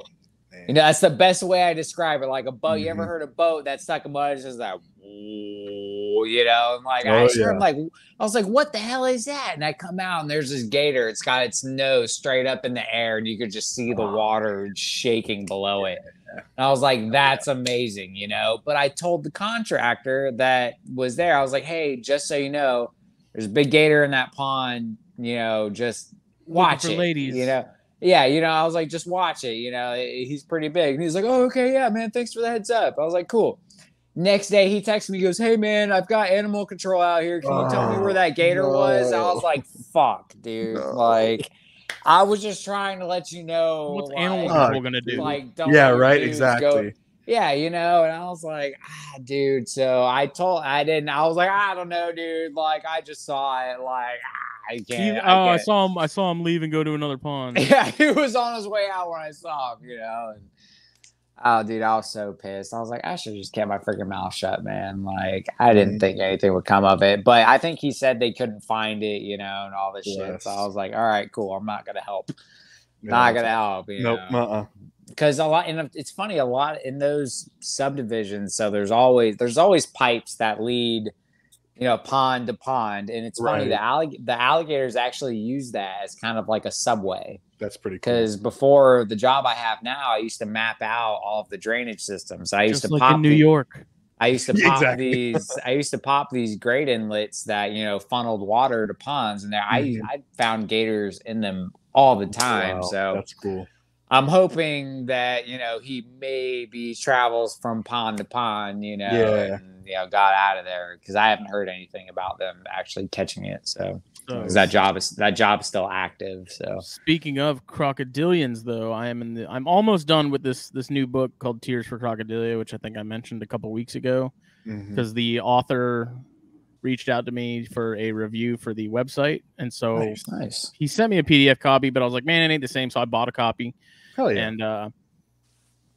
You know, that's the best way I describe it. Like a boat. You ever heard a boat that's stuck in mud? It's just like, you know, and like I was like, what the hell is that? And I come out, and there's this gator. It's got its nose straight up in the air, and you could just see the water shaking below it. And I was like, that's amazing, you know. But I told the contractor that was there, I was like, hey, just so you know, there's a big gator in that pond, you know, just watch it, ladies. You know. Yeah, you know, I was like, just watch it, you know, he's pretty big. And he's like, oh, okay, yeah, man, thanks for the heads up. I was like, cool. Next day, he texted me, he goes, hey, man, I've got animal control out here. Can you tell me where that gator was? I was like, fuck, dude. Like, I was just trying to let you know. What's animal control going to do? Like, don't exactly. Yeah, you know, and I was like, dude. So I was like, I don't know, dude. Like, I just saw it. Like, I can't. I saw him leave and go to another pond. Yeah, he was on his way out when I saw him, you know. And Oh, dude, I was so pissed. I was like, I should just kept my freaking mouth shut, man. Like, I didn't think anything would come of it. But I think he said they couldn't find it, you know, and all this shit. So I was like, all right, cool. I'm not gonna help. Not gonna help. You know? Because a lot, and it's funny, a lot in those subdivisions. So there's always pipes that lead, you know, pond to pond, and it's funny. The alligators actually use that as kind of like a subway. That's pretty cool. Because before the job I have now, I used to map out all of the drainage systems. I used Just to like pop in New York. I used to pop these. I used to pop these grate inlets that, you know, funneled water to ponds, and there I found gators in them all the time. Wow, so that's cool. I'm hoping that, you know, he maybe travels from pond to pond, you know, and, you know, got out of there, because I haven't heard anything about them actually catching it. So that job is still active. So speaking of crocodilians, though, I'm almost done with this new book called Tears for Crocodilia, which I think I mentioned a couple weeks ago, because the author reached out to me for a review for the website, and so he sent me a PDF copy, but I was like, man, it ain't the same, so I bought a copy. Hell yeah. And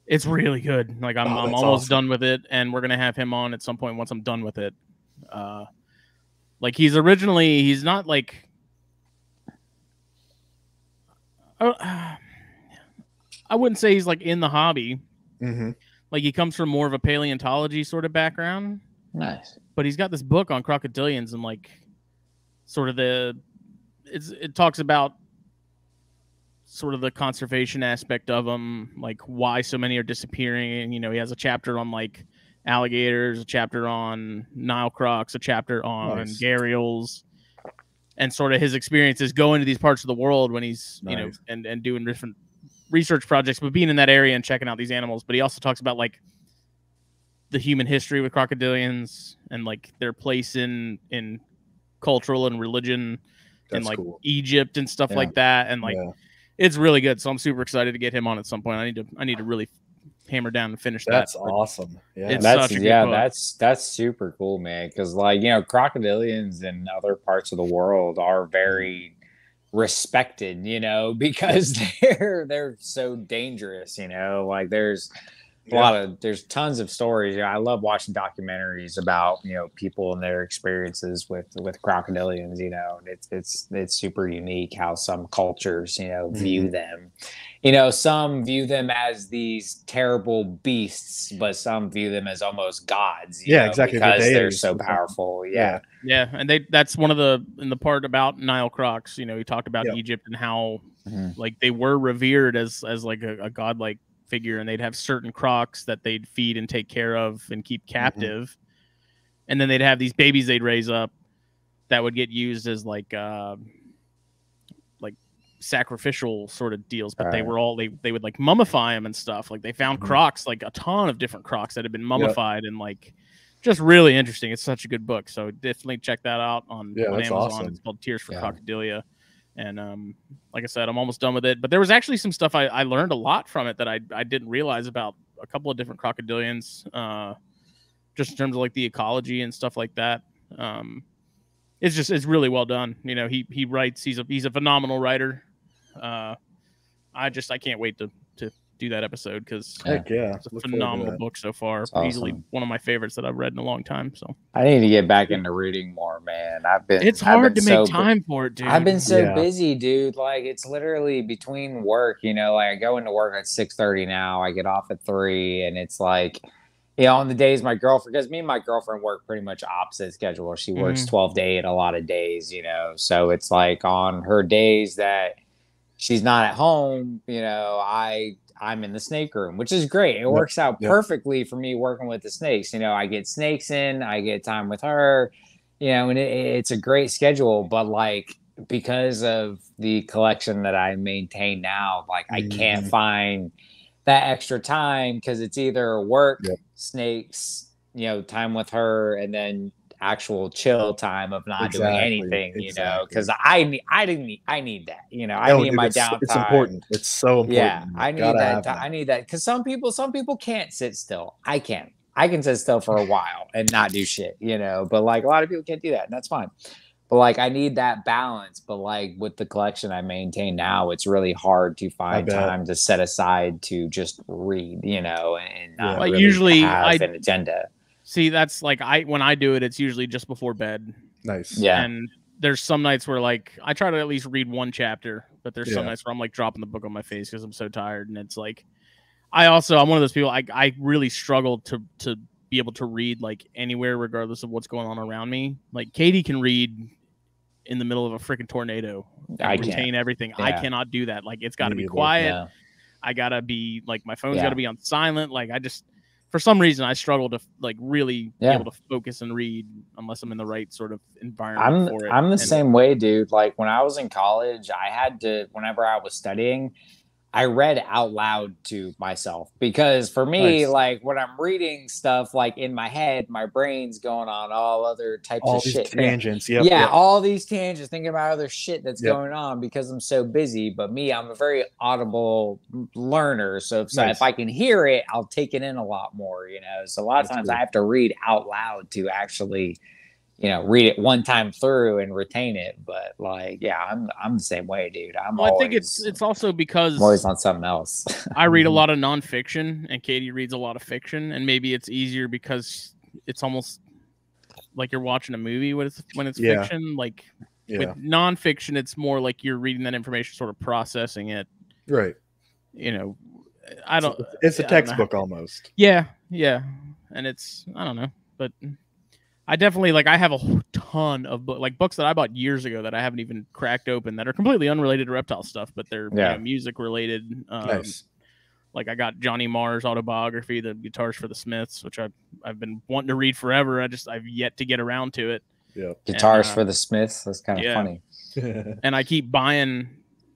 it's really good. Like I'm almost done with it, and we're gonna have him on at some point once I'm done with it. Like he's not like I wouldn't say he's like in the hobby. Like he comes from more of a paleontology sort of background. Nice. But he's got this book on crocodilians, and like sort of it talks about sort of the conservation aspect of them, like why so many are disappearing. And, you know, he has a chapter on like alligators, a chapter on Nile crocs, a chapter on gharials, and sort of his experiences going to these parts of the world when he's, you know, and doing different research projects, but being in that area and checking out these animals. But he also talks about like the human history with crocodilians and like their place in cultural and religion in like Egypt and stuff like that. And like, it's really good. So I'm super excited to get him on at some point. I need to really hammer down and finish that. That's awesome. Yeah, it's such a good book. That's super cool, man. Because like, you know, crocodilians in other parts of the world are very respected, you know, because they're so dangerous, you know. Like there's there's tons of stories. You know, I love watching documentaries about, you know, people and their experiences with crocodilians, you know. And it's super unique how some cultures, you know, view them. You know, some view them as these terrible beasts, but some view them as almost gods. You know, exactly. Because they're so powerful. Yeah. And that's one of in the part about Nile crocs, you know, he talked about Egypt and how like they were revered as like a godlike figure, and they'd have certain crocs that they'd feed and take care of and keep captive. And then they'd have these babies they'd raise up that would get used as like sacrificial sort of deals, but they were all they would like mummify them and stuff. Like they found crocs, like a ton of different crocs that had been mummified, and like just really interesting. It's such a good book, so definitely check that out on Amazon. Awesome. It's called Tears for Crocodilia. And like I said, I'm almost done with it, but there was actually some stuff I learned a lot from it that I didn't realize about a couple of different crocodilians, just in terms of like the ecology and stuff like that. It's really well done. You know, he writes, he's a phenomenal writer. I can't wait to do that episode, because it's a phenomenal book so far. It's easily one of my favorites that I've read in a long time. So I need to get back into reading more, man. It's hard to make time for it, dude. I've been so busy, dude. Like it's literally between work, you know, like I go into work at 6:30 now, I get off at 3, and it's like, you know, on the days my girlfriend, because me and my girlfriend work pretty much opposite schedule. She works 12 to 8 a lot of days, you know, so it's like on her days that she's not at home, you know, I'm in the snake room, which is great. It works out perfectly for me working with the snakes. You know, I get snakes in, I get time with her, you know, and it's a great schedule. But like, because of the collection that I maintain now, like I can't find that extra time, because it's either work, snakes, you know, time with her, and then actual chill time of not doing anything, you know, because I need that, you know. I need my downtime. It's important. It's so important. Yeah, I need that. I need that, because some people can't sit still. I can sit still for a while and not do shit, you know. But like a lot of people can't do that, and that's fine. But like I need that balance. But like with the collection I maintain now, it's really hard to find time to set aside to just read, you know, and not really usually have an agenda. See, that's like when I do it, it's usually just before bed. Nice. Yeah. And there's some nights where like I try to at least read one chapter, but there's some nights where I'm like dropping the book on my face because I'm so tired. And it's like I'm one of those people I really struggle to be able to read like anywhere regardless of what's going on around me. Like Katie can read in the middle of a freaking tornado. I retain everything. Yeah. I cannot do that. Like it's got to be quiet. Yeah. I gotta be like my phone's got to be on silent. Like I just for some reason I struggle to like really be able to focus and read unless I'm in the right sort of environment for it. I'm the same way, dude. Like when I was in college, I had to whenever I was studying, I read out loud to myself because for me, like when I'm reading stuff like in my head, my brain's going on all other types of shit. Tangents. All these tangents, thinking about other shit that's going on because I'm so busy. But me, I'm a very audible learner. So if I can hear it, I'll take it in a lot more, you know. So a lot of times I have to read out loud to actually, you know, read it one time through and retain it. But like, I'm the same way, dude. I think it's also because I'm always on something else. I read a lot of nonfiction and Katie reads a lot of fiction, and maybe it's easier because it's almost like you're watching a movie when it's fiction. Like with nonfiction, it's more like you're reading that information, sort of processing it. Right. You know, it's a textbook almost. Yeah. Yeah. And I don't know, but I definitely I have a ton of books that I bought years ago that I haven't even cracked open that are completely unrelated to reptile stuff, but they're you know, music related. Nice. Like I got Johnny Marr's autobiography, The Guitars for the Smiths, which I've been wanting to read forever. I've yet to get around to it. Yeah. Guitars for the Smiths. That's kind of funny. And I keep buying.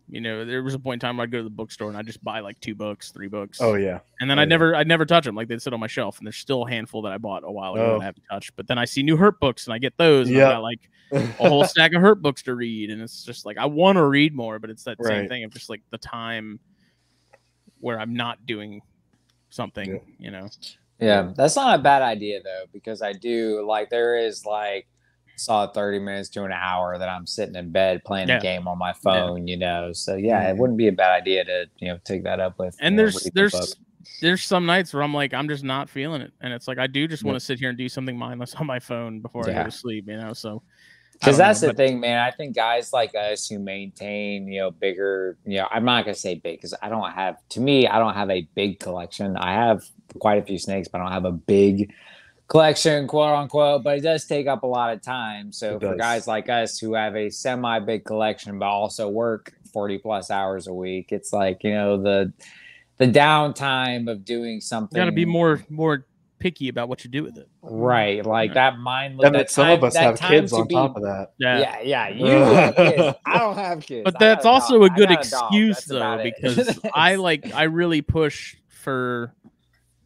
You know, there was a point in time where I'd go to the bookstore and I'd just buy like 2 books, 3 books. Oh yeah. And then I'd never touch them. Like they'd sit on my shelf, and there's still a handful that I bought a while ago that I haven't touched. But then I see new Hurt books and I get those. And I got like a whole stack of Hurt books to read. And it's just like I want to read more, but it's that same thing of just like the time where I'm not doing something, you know. Yeah, that's not a bad idea though, because I do like there is like saw 30 minutes to an hour that I'm sitting in bed playing a game on my phone, you know. So it wouldn't be a bad idea to, you know, take that up with. And there's some nights where I'm like, I'm just not feeling it. And it's like I do just want to sit here and do something mindless on my phone before I go to sleep, you know. So because that's the thing, man. I think guys like us who maintain, you know, bigger, you know, I'm not gonna say big because I don't have a big collection. I have quite a few snakes, but I don't have a big collection, quote unquote, but it does take up a lot of time. So for guys like us who have a semi big collection but also work 40 plus hours a week, it's like, you know, the downtime of doing something. You got to be more picky about what you do with it, right? Like that mindless. And some of us have kids on top of that. Yeah. You have kids. I don't have kids, but that's also a good excuse though, because I really push for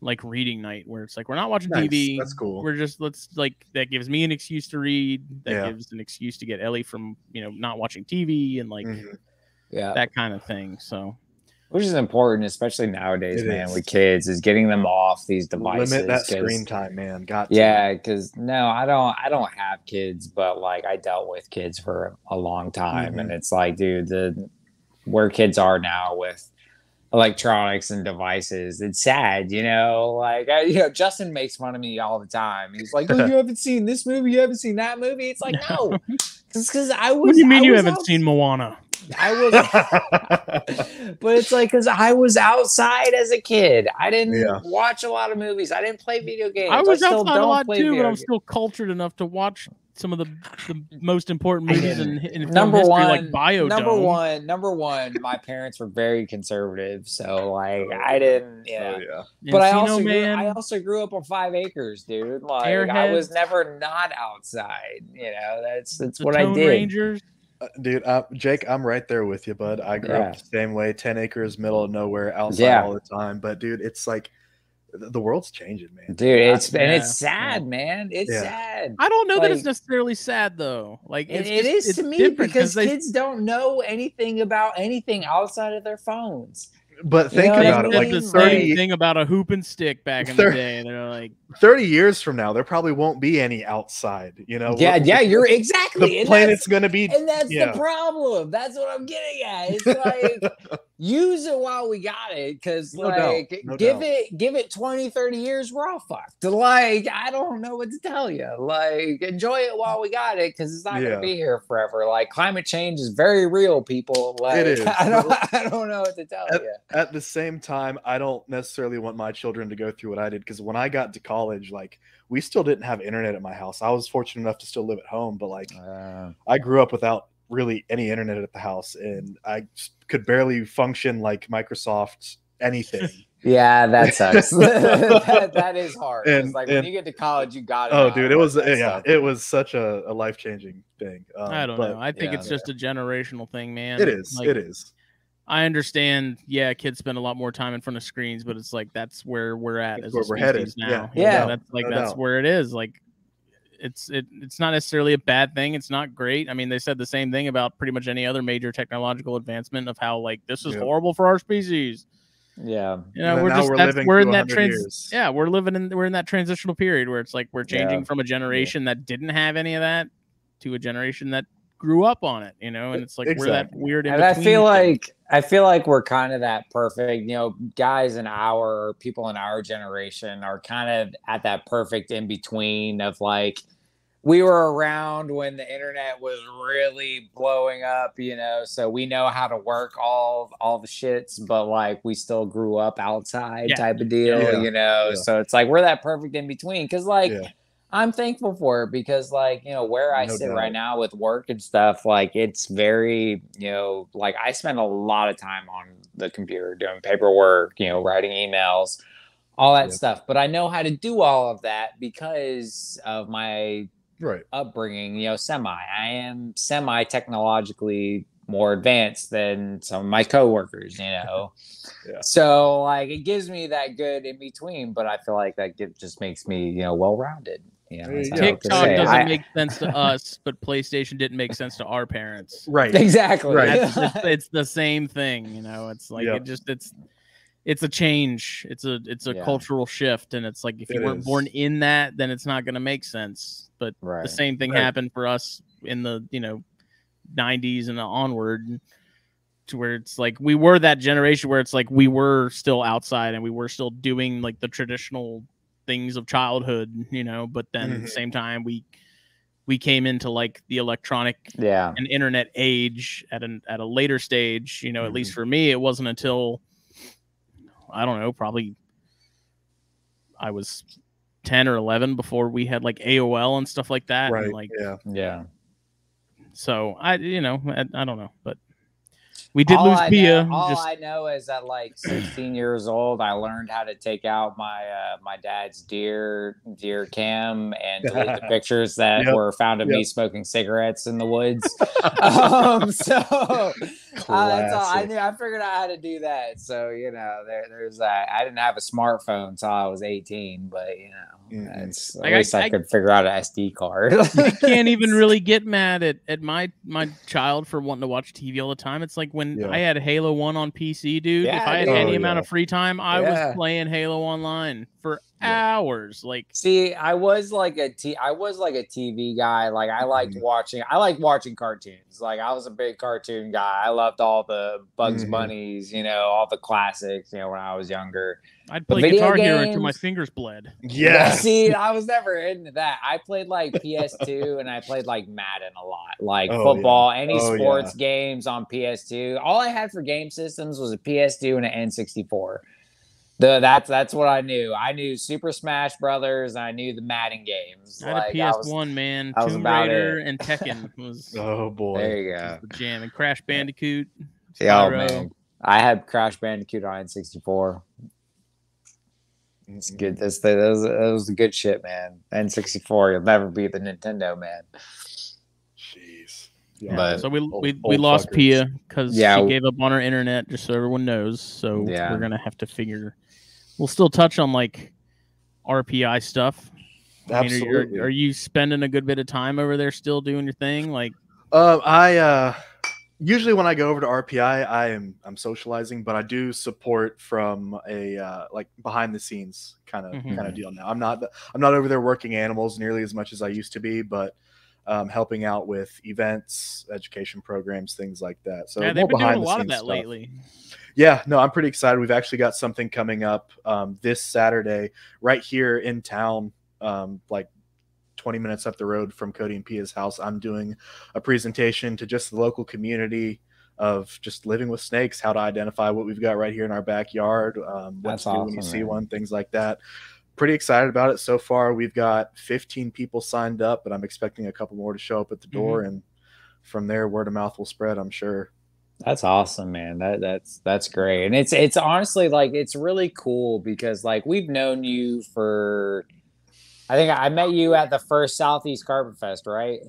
like reading night where it's like we're not watching TV. That's cool. We're just that gives me an excuse to read. That gives an excuse to get Ellie from, you know, not watching TV and like that kind of thing. So which is important, especially nowadays, with kids, is getting them off these devices. Limit that screen time, man. Because I don't have kids, but like I dealt with kids for a long time, and it's like, dude, where kids are now with electronics and devices, it's sad, you know. Like Justin makes fun of me all the time. He's like, "Oh, you haven't seen this movie? You haven't seen that movie?" It's like, no, because I was. What do you mean you haven't seen Moana? I was, but it's like because I was outside as a kid. I didn't watch a lot of movies. I didn't play video games. I was outside a lot too, but I'm still cultured enough to watch some of the most important movies in film history, like Biodome. Number one, my parents were very conservative, so like I didn't, But I also grew up on 5 acres, dude. Like Airheads. I was never not outside. You know, that's what I Tone did. Rangers. Dude, Jake, I'm right there with you, bud. I grew up the same way, 10 acres, middle of nowhere, outside all the time. But dude, it's like the world's changing, man. Dude, it's sad, man. It's sad. I don't know that it's necessarily sad though. Like it is to me because kids don't know anything about anything outside of their phones. But think about it, like the 30 same thing about a hoop and stick back in the day. They're like 30 years from now, there probably won't be any outside. You know, Yeah, you're exactly. The planet's going to be, and that's the problem. That's what I'm getting at. It's like use it while we got it, because give it 20, 30 years, we're all fucked. Like, I don't know what to tell you. Like, enjoy it while we got it, because it's not going to be here forever. Like, climate change is very real, people. Like, it is. I don't know what to tell you. At the same time, I don't necessarily want my children to go through what I did, because when I got to college, like, we still didn't have internet at my house. I was fortunate enough to still live at home, but like, I grew up without really any internet at the house, and I could barely function like Microsoft anything. Yeah, that sucks. that is hard. And, like when you get to college, you got it. Oh, dude, it was such a life-changing thing. I don't know. I think it's just a generational thing, man. It is. Like, it is. I understand. Yeah, kids spend a lot more time in front of screens, but it's like that's where we're at as where we're headed now. Yeah, that's like that's where it is. Like, it's not necessarily a bad thing. It's not great. I mean, they said the same thing about pretty much any other major technological advancement of how like this is horrible for our species. Yeah, you know, we're in that we're in that transitional period where it's like we're changing from a generation that didn't have any of that to a generation that grew up on it, you know, and it's like we're that weird. And I feel like we're kind of that perfect, you know, guys in our people in our generation are kind of at that perfect in between of like, we were around when the internet was really blowing up, you know, so we know how to work all the shits, but like we still grew up outside type of deal, you know, so it's like we're that perfect in between, because like I'm thankful for it, because like, you know, where I sit right now with work and stuff, like it's very, you know, like I spend a lot of time on the computer doing paperwork, you know, writing emails, all that stuff, but I know how to do all of that because of my upbringing, you know, I am semi technologically more advanced than some of my coworkers, you know. So like it gives me that good in between, but I feel like that just makes me, you know, well-rounded. You know, TikTok doesn't make sense to us, but PlayStation didn't make sense to our parents. Right. Exactly. Right. It's the same thing, you know. It's like it's a change. It's a cultural shift, and it's like if you weren't born in that, then it's not going to make sense. But the same thing happened for us in the 90s and onward, to where it's like we were that generation where it's like we were still outside and we were still doing like the traditional things of childhood, you know. But then at the same time we came into like the electronic and internet age at a later stage, you know. At least for me, it wasn't until I don't know, probably I was 10 or 11 before we had like AOL and stuff like that. Right. And like, So I don't know, but we did lose Pia. All I know is that like 16 years old, I learned how to take out my my dad's deer cam and delete the pictures that were found of me smoking cigarettes in the woods. So that's all I knew. I figured out how to do that. So you know, there's that. I didn't have a smartphone until I was 18, but you know, it's at least I could figure out an SD card. I can't even really get mad at my child for wanting to watch TV all the time. It's like when I had Halo 1 on PC, dude. If I had any amount of free time, I was playing Halo Online for hours. Like, see, I was like a TV guy. Like I liked watching cartoons. Like I was a big cartoon guy. I loved all the Bugs Bunnies, you know, all the classics, you know, when I was younger. I'd play Guitar Hero until my fingers bled. Yeah. See, I was never into that. I played like PS2 and I played like Madden a lot. Like football, any sports games on PS2. All I had for game systems was a PS2 and an N64. That's what I knew. I knew Super Smash Brothers. And I knew the Madden games. I had a PS1, man. Tomb Raider and Tekken was. Oh boy, there you go. The jam, and Crash Bandicoot. Oh man, I had Crash Bandicoot on N64. It's good. That was the good shit, man. N64, you'll never be the Nintendo, man. Jeez. Yeah. But so we lost Pia because she gave up on her internet, just so everyone knows. So we're gonna have to figure. We'll still touch on like RPI stuff. Absolutely. I mean, are you spending a good bit of time over there still doing your thing? Like, Usually when I go over to RPI, I'm socializing, but I do support from a like behind the scenes kind of deal now. I'm not over there working animals nearly as much as I used to be, but helping out with events, education programs, things like that. So yeah, they've been doing a lot of that lately. Yeah, no, I'm pretty excited. We've actually got something coming up this Saturday right here in town, like 20 minutes up the road from Cody and Pia's house. I'm doing a presentation to just the local community of just living with snakes, how to identify what we've got right here in our backyard, what to do when you see one, things like that. Pretty excited about it so far. We've got 15 people signed up, but I'm expecting a couple more to show up at the door, and from there, word of mouth will spread, I'm sure. That's awesome, man. That's great. And it's honestly like, it's really cool because like we've known you for, I think I met you at the first Southeast Carpet Fest, right?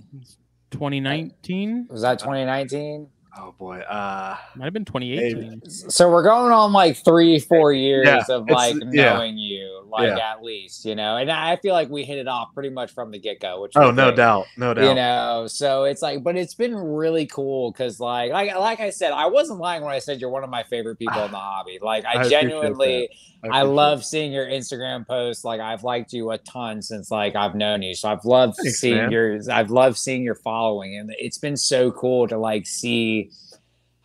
2019? Was that 2019? Oh boy, might have been 2018. So we're going on like 3-4 years of like knowing you, like at least, you know. And I feel like we hit it off pretty much from the get-go. Which no doubt. You know, so it's like, but it's been really cool because like I said, I wasn't lying when I said you're one of my favorite people in the hobby. Like I genuinely, I love seeing your Instagram posts. Like I've liked you a ton since like I've known you, so I've loved seeing your following, and it's been so cool to like see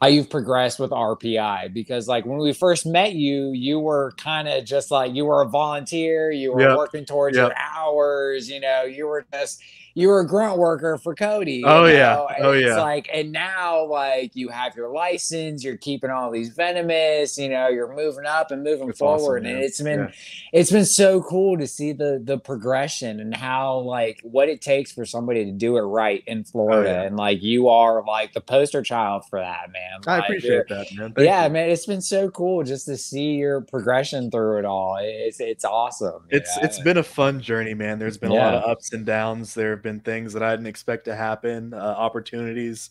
how you've progressed with RPI, because like when we first met you, you were kind of just like, you were a volunteer, you were working towards your hours, you know, you were a grunt worker for Cody. It's like, and now like you have your license, you're keeping all these venomous, you know, you're moving up and moving forward. Awesome, and it's been so cool to see the progression and how like what it takes for somebody to do it right in Florida. And like you are like the poster child for that, man. I appreciate that, man. Thank you. Man, it's been so cool just to see your progression through it all. It's awesome. It's been a fun journey, man. There's been a lot of ups and downs. There have been things that I didn't expect to happen, opportunities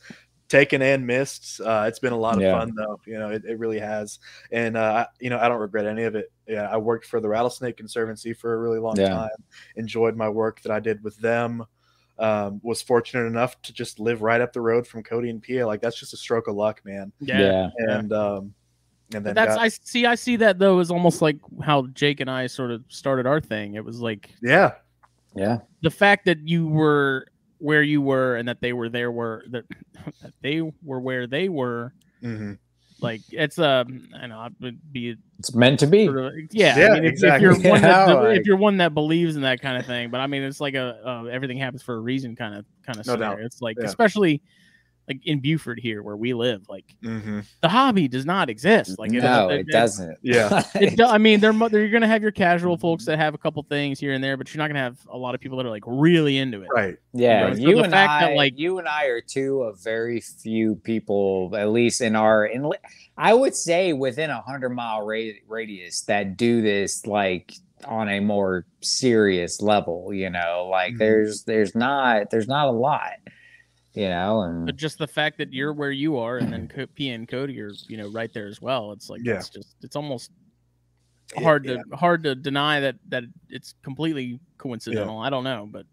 taken and missed. It's been a lot of fun though. You know, it really has. And I don't regret any of it. Yeah, I worked for the Rattlesnake Conservancy for a really long time. Enjoyed my work that I did with them. Was fortunate enough to just live right up the road from Cody and Pia. Like that's just a stroke of luck, man. And then I see that though as almost like how Jake and I sort of started our thing. It was like the fact that you were where you were and that they were there that they were where they were. Like it's I know it would be, it's meant to be. Sort of, I mean, exactly. if you're one that believes in that kind of thing, but I mean it's like a everything happens for a reason kind of scenario. It's like especially like in Buford here where we live, like the hobby does not exist. Like it doesn't. I mean, you're gonna have your casual folks that have a couple things here and there, but you're not gonna have a lot of people that are like really into it. Right. Yeah. Right? You and I are two of very few people, at least I would say within 100-mile radius, that do this like on a more serious level. You know, like there's not a lot. You know, but just the fact that you're where you are, and then Pia and Cody are, you know, right there as well. It's like it's almost hard to deny that it's completely coincidental. I don't know, but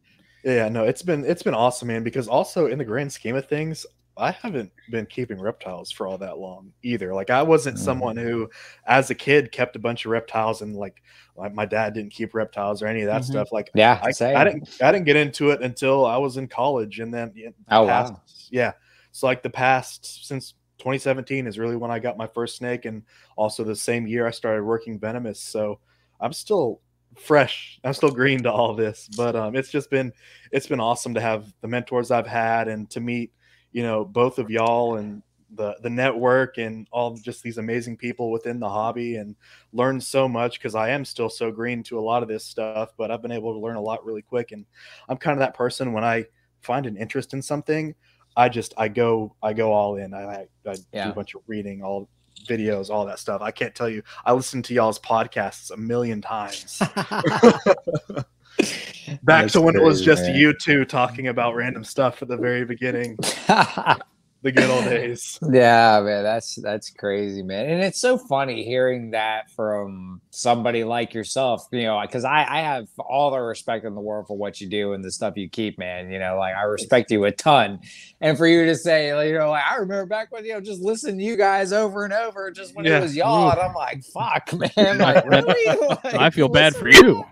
no, it's been awesome, man. Because also in the grand scheme of things, I haven't been keeping reptiles for all that long either. Like I wasn't someone who, as a kid, kept a bunch of reptiles, and like my dad didn't keep reptiles or any of that stuff. Like I didn't get into it until I was in college, and then so like the past since 2017 is really when I got my first snake, and also the same year I started working venomous. So I'm still fresh, I'm still green to all this, but it's been awesome to have the mentors I've had and to meet, you know, both of y'all and the network and all just these amazing people within the hobby, and learn so much, because I am still so green to a lot of this stuff, but I've been able to learn a lot really quick. And I'm kind of that person, when I find an interest in something, I go all in. I do a bunch of reading, all videos, all that stuff. I can't tell you, I listened to y'all's podcasts a million times. Back to when it was just you two talking about random stuff at the very beginning. The good old days. Yeah, man, that's crazy, man. And it's so funny hearing that from somebody like yourself, you know, because I have all the respect in the world for what you do and the stuff you keep, man. You know, like I respect you a ton. And for you to say, like, you know, like, I remember back when, you know, just listening to you guys over and over, just when it was y'all, and I'm like, fuck, man. Like, really? Like, I feel bad for you.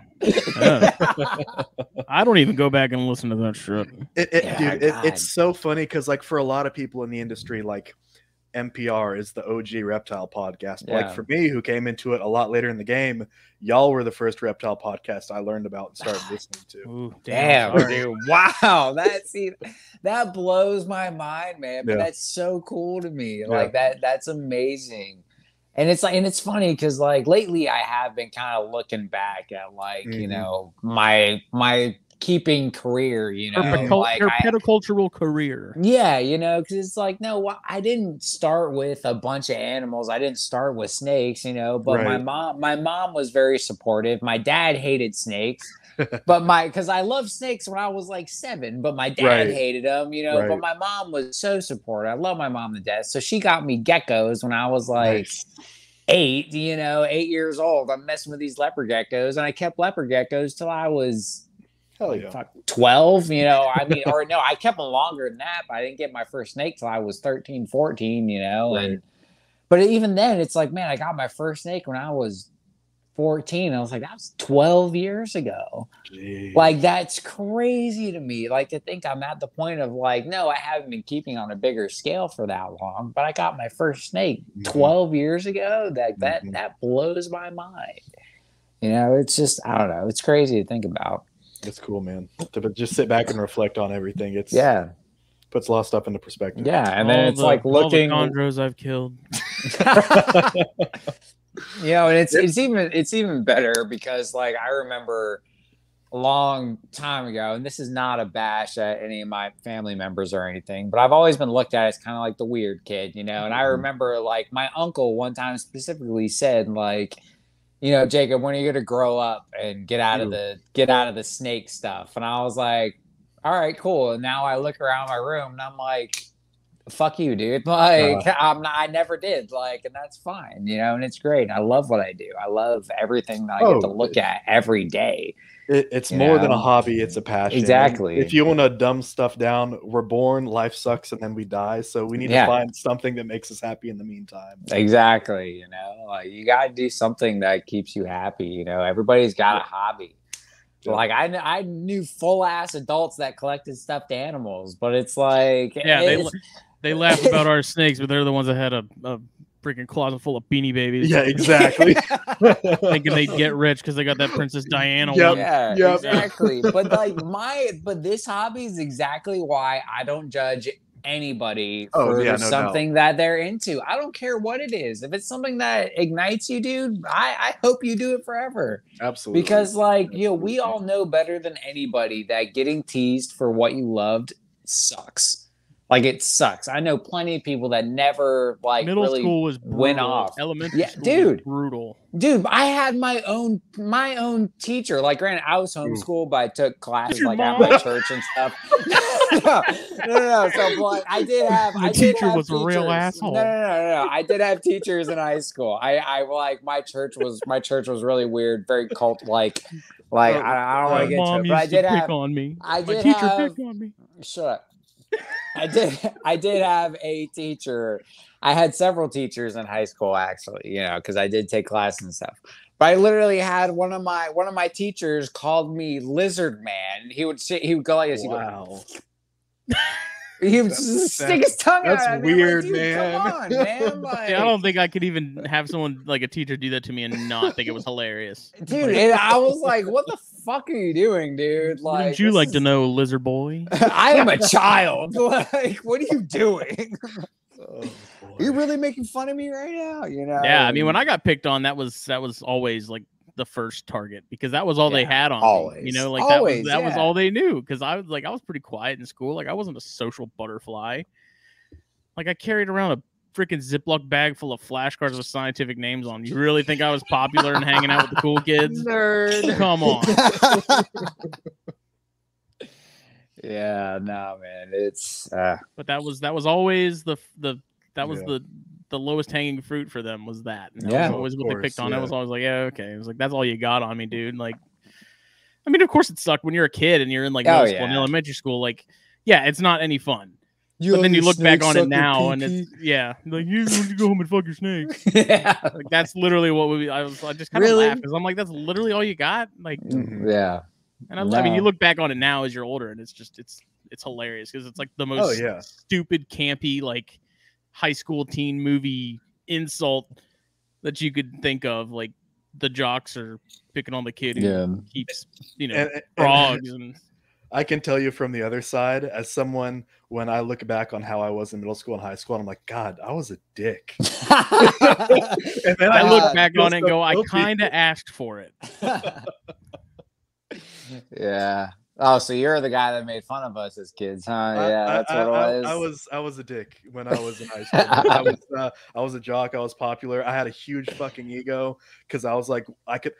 I don't even go back and listen to that shit. It's so funny because, like, for a lot of people in the industry, like, NPR is the OG reptile podcast. But, like, for me, who came into it a lot later in the game, y'all were the first reptile podcast I learned about and started listening to. Ooh, damn, dude! Wow, that blows my mind, man. But that's so cool to me. Like that's amazing. And it's like, and it's funny because like lately I have been kind of looking back at like, you know, my keeping career, you know, like herpetocultural career. Yeah, you know, because it's like, no, I didn't start with a bunch of animals. I didn't start with snakes, you know, but my mom was very supportive. My dad hated snakes. But because I loved snakes when I was like 7, but my dad hated them, you know, but my mom was so supportive. I love my mom to death. So she got me geckos when I was like 8, you know, 8 years old. I'm messing with these leopard geckos, and I kept leopard geckos till I was 12, you know, I mean, or no, I kept them longer than that, but I didn't get my first snake till I was 13, 14, you know, but even then it's like, man, I got my first snake when I was 14. I was like, that was 12 years ago. Jeez. Like, that's crazy to me. Like, to think I'm at the point of like, no, I haven't been keeping on a bigger scale for that long, but I got my first snake 12 years ago. That blows my mind. You know, it's just, I don't know. It's crazy to think about. It's cool, man. To just sit back and reflect on everything. It's puts a lot of stuff into perspective. Yeah, and then it's like looking all the chondros I've killed. You know, and it's even better because like I remember a long time ago, and this is not a bash at any of my family members or anything, but I've always been looked at as kind of like the weird kid, you know. And I remember like my uncle one time specifically said like, you know, Jacob, when are you gonna grow up and get out of the snake stuff? And I was like, all right, cool. And now I look around my room and I'm like, fuck you, dude. Like, I never did. Like, and that's fine, you know, and it's great. I love what I do. I love everything that I get to look at every day. It's more than a hobby. It's a passion. Exactly. And if you want to dumb stuff down, we're born, life sucks, and then we die. So we need to find something that makes us happy in the meantime. Exactly. You know, like you got to do something that keeps you happy. You know, everybody's got a hobby. Yeah. Like I knew full ass adults that collected stuffed animals, but it's like, they laugh about our snakes, but they're the ones that had a freaking closet full of Beanie Babies. Yeah, exactly. Thinking they'd get rich because they got that Princess Diana one. Yeah, exactly. But like this hobby is exactly why I don't judge anybody for something that they're into. I don't care what it is. If it's something that ignites you, dude, I hope you do it forever. Absolutely. Because like, you know, we all know better than anybody that getting teased for what you loved sucks. Like, it sucks. I know plenty of people that never like middle really school was brutal. Went off. Elementary school was brutal. Dude, I had my own teacher. Like, granted, I was homeschooled, but I took classes like at my church and stuff. No. So like, I did have the teacher was a real asshole. No. I did have teachers in high school. I like my church was really weird, very cult like. Like I don't want to get to it, but I did have on me. My teacher picked on me. Shut up. I did have a teacher. I had several teachers in high school, actually, you know, because I did take classes and stuff. But I literally had one of my teachers called me Lizard Man. He would go like this. Wow. He would stick his tongue out. That's weird, like, man. Come on, man. Like, I don't think I could even have someone like a teacher do that to me and not think it was hilarious. Dude, and I was like, what the fuck are you doing, dude? Like, wouldn't you like to know, Lizard Boy? I am a child. Like, what are you doing? You're really making fun of me right now, you know? Yeah, I mean, when I got picked on, that was always like the first target because that was all they had on me. You know, like that was all they knew because I was pretty quiet in school. Like, I wasn't a social butterfly. Like, I carried around a freaking Ziploc bag full of flashcards with scientific names on. You really think I was popular and hanging out with the cool kids? Nerd. Come on. Yeah, no, man, it's. But that was always the lowest hanging fruit for them was that. And that was Yeah. always what they picked on. Yeah. It was always like, yeah, okay. It was like, that's all you got on me, dude. Like, I mean, of course it sucked when you're a kid and you're in like middle school and elementary school. Like, yeah, it's not any fun. But then you look back on it now and it's like you go home and fuck your snake. Yeah, like that's literally what I just kind of laughed because I'm like, that's literally all you got. Like, yeah. And I mean, you look back on it now as you're older, and it's just it's hilarious because it's like the most stupid, campy, like high school teen movie insult that you could think of. Like the jocks are picking on the kid who keeps, frogs and. I can tell you from the other side, as someone, when I look back on how I was in middle school and high school, I'm like, God, I was a dick. And then I look back on it and go, I kind of asked for it. Yeah. Oh, so you're the guy that made fun of us as kids, huh? Yeah, that's what it was. I was a dick when I was in high school. I was a jock. I was popular. I had a huge fucking ego because I was like, I can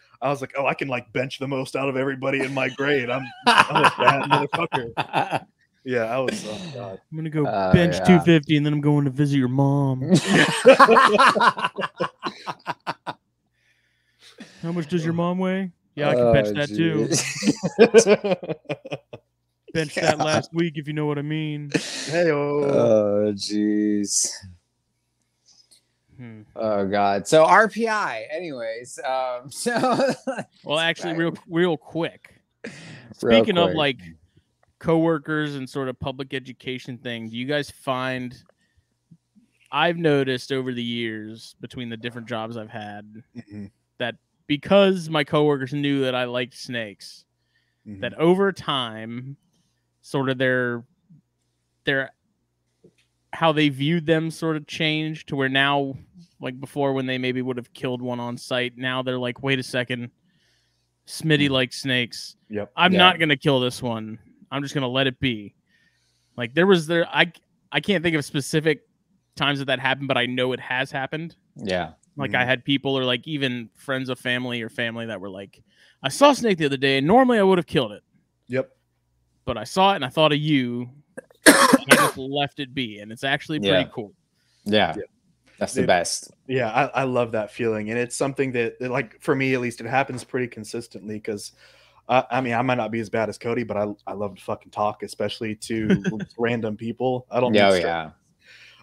like bench the most out of everybody in my grade. I'm a bad motherfucker. Yeah, I was. Oh God. I'm gonna go bench 250, and then I'm going to visit your mom. How much does your mom weigh? Yeah, I can bench that too. Bench that last week, if you know what I mean. Hey, oh, jeez. Oh God. So RPI, anyways. Well, actually, real quick. Speaking of like coworkers and sort of public education thing, do you guys find? I've noticed over the years between the different jobs I've had that. Because my coworkers knew that I liked snakes, that over time, sort of their how they viewed them sort of changed to where now, like before when they maybe would have killed one on site, now they're like, wait a second, Smitty likes snakes. Yep. I'm not going to kill this one. I'm just going to let it be. Like I can't think of specific times that happened, but I know it has happened. Yeah. Like I had people or like even friends of family or family that were like, I saw a snake the other day and normally I would have killed it. Yep. But I saw it and I thought of you and I just left it be. And it's actually pretty cool. Yeah. That's the best. Yeah. I love that feeling. And it's something that like for me, at least it happens pretty consistently because I mean, I might not be as bad as Cody, but I love to fucking talk, especially to random people. I don't know.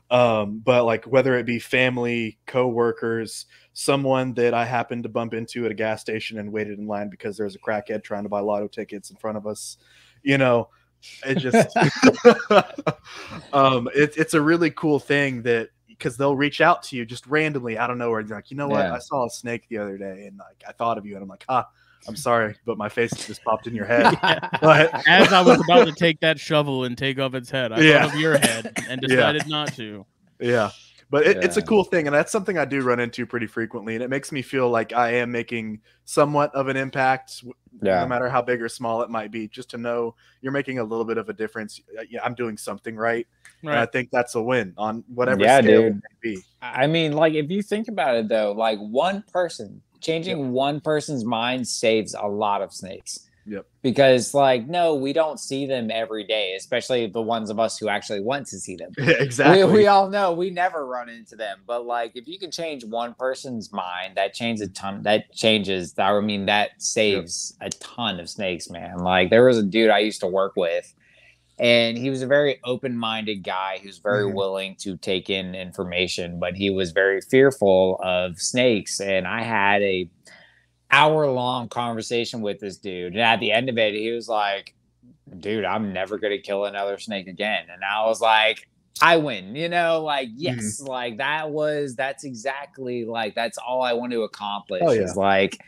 But like whether it be family, co-workers, someone that I happened to bump into at a gas station and waited in line because there's a crackhead trying to buy lotto tickets in front of us, it just it's a really cool thing that because they'll reach out to you just randomly out of nowhere. They're like, you know what? I saw a snake the other day and like I thought of you and I'm like, I'm sorry, but my face just popped in your head. But as I was about to take that shovel and take off its head, I thought of your head and decided not to. Yeah. But it's a cool thing, and that's something I do run into pretty frequently, and it makes me feel like I am making somewhat of an impact, no matter how big or small it might be, just to know you're making a little bit of a difference. I'm doing something right. And I think that's a win on whatever scale it may be. I mean, like, if you think about it, though, like one person, changing one person's mind saves a lot of snakes. Yep. Because, like, no, we don't see them every day, especially the ones of us who actually want to see them. Exactly. We all know we never run into them. But, like, if you can change one person's mind, that changes a ton. That saves a ton of snakes, man. Like, there was a dude I used to work with, and he was a very open-minded guy who's very willing to take in information, but he was very fearful of snakes. And I had a hour-long conversation with this dude, and at the end of it he was like, dude, I'm never gonna kill another snake again. And I was like, I win, like, yes, like that's exactly, like, that's all I want to accomplish is like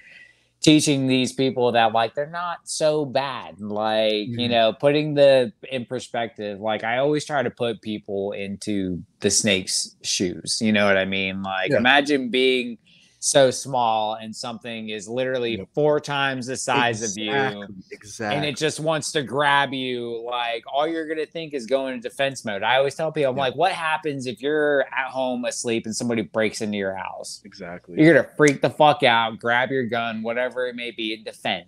teaching these people that, like, they're not so bad, like, putting in perspective. Like, I always try to put people into the snake's shoes, you know what I mean? Like, imagine being so small and something is literally 4 times the size of you, and it just wants to grab you. Like, all you're gonna think is going into defense mode. I always tell people, I'm like, what happens if you're at home asleep and somebody breaks into your house? Exactly. You're gonna freak the fuck out, grab your gun, whatever it may be, and defend.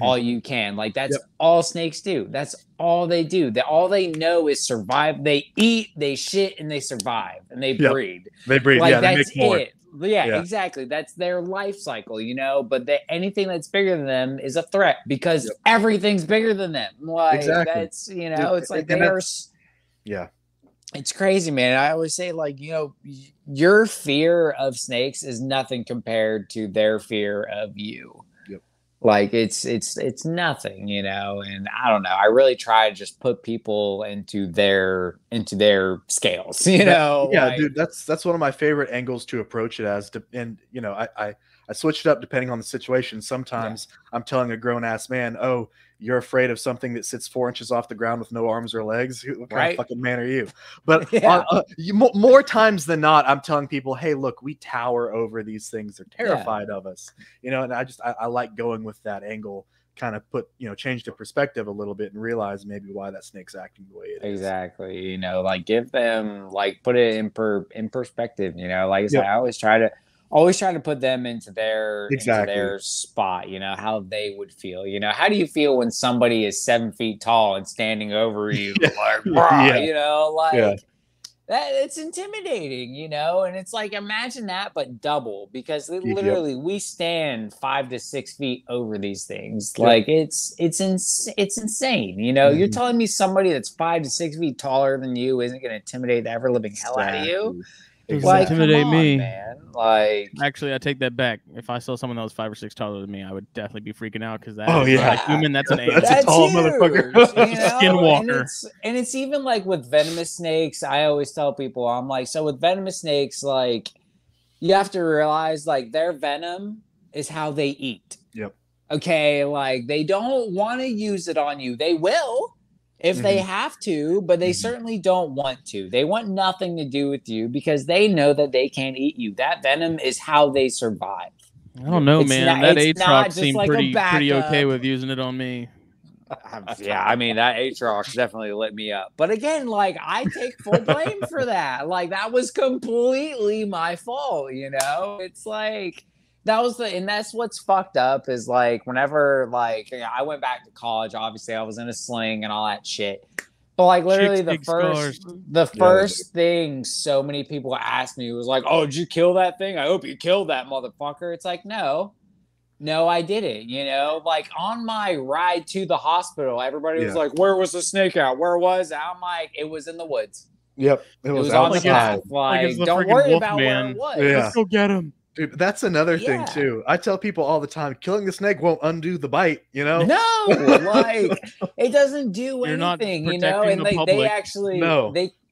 all you can. Like that's all snakes do. That's all they do. All they know is survive. They eat, they shit, and they survive, and they breed. They breed. Like yeah, that's they make more. it. Yeah, exactly. That's their life cycle, you know. But anything that's bigger than them is a threat because everything's bigger than them. Like that's it's like they are. Yeah. It's crazy, man. I always say, like, your fear of snakes is nothing compared to their fear of you. Yep. Like it's nothing, and I don't know. I really try to just put people into their scales, Yeah, like, dude, that's one of my favorite angles to approach it as. And I switched it up depending on the situation. Sometimes I'm telling a grown ass man, "Oh, you're afraid of something that sits 4 inches off the ground with no arms or legs? What kind of fucking man are you?" But more times than not, I'm telling people, "Hey, look, we tower over these things. They're terrified of us." And I like going with that angle, kind of change the perspective a little bit and realize maybe why that snake's acting the way it is. Exactly. Like give them, like, put it in perspective, like I said, I always try to put them into their spot, how they would feel. How do you feel when somebody is 7 feet tall and standing over you, like, that? It's intimidating, and it's like, imagine that, but double, because literally we stand 5 to 6 feet over these things. Like it's insane. You're telling me somebody that's 5 to 6 feet taller than you isn't going to intimidate the ever living hell out of you? Like, intimidate me, man. Like, actually, I take that back. If I saw someone that was 5 or 6 taller than me, I would definitely be freaking out, because that's a human. That's an alien. That's a tall motherfucker. Skinwalker. And it's even like with venomous snakes. I always tell people, I'm like, so with venomous snakes, like, you have to realize, like, their venom is how they eat. Yep. Okay, like, they don't want to use it on you. They will, if they have to, but they certainly don't want to. They want nothing to do with you because they know that they can't eat you. That venom is how they survive. I don't know, man. That Aatrox seemed like pretty okay with using it on me. Yeah, I mean, that Aatrox definitely lit me up. But again, like, I take full blame for that. Like, that was completely my fault, It's like, and that's what's fucked up is, like, whenever, like, I went back to college, obviously I was in a sling and all that shit. But, like, literally the first thing so many people asked me was like, "Oh, did you kill that thing? I hope you killed that motherfucker." It's like, no, I didn't, like, on my ride to the hospital, everybody was like, "Where was the snake at? Where was it?" I'm like, "It was in the woods." Yep. It was on the path. Like, don't worry about where it was. Yeah. Let's go get him. Dude, that's another thing too. I tell people all the time, killing the snake won't undo the bite, No, like, it doesn't do anything, and they actually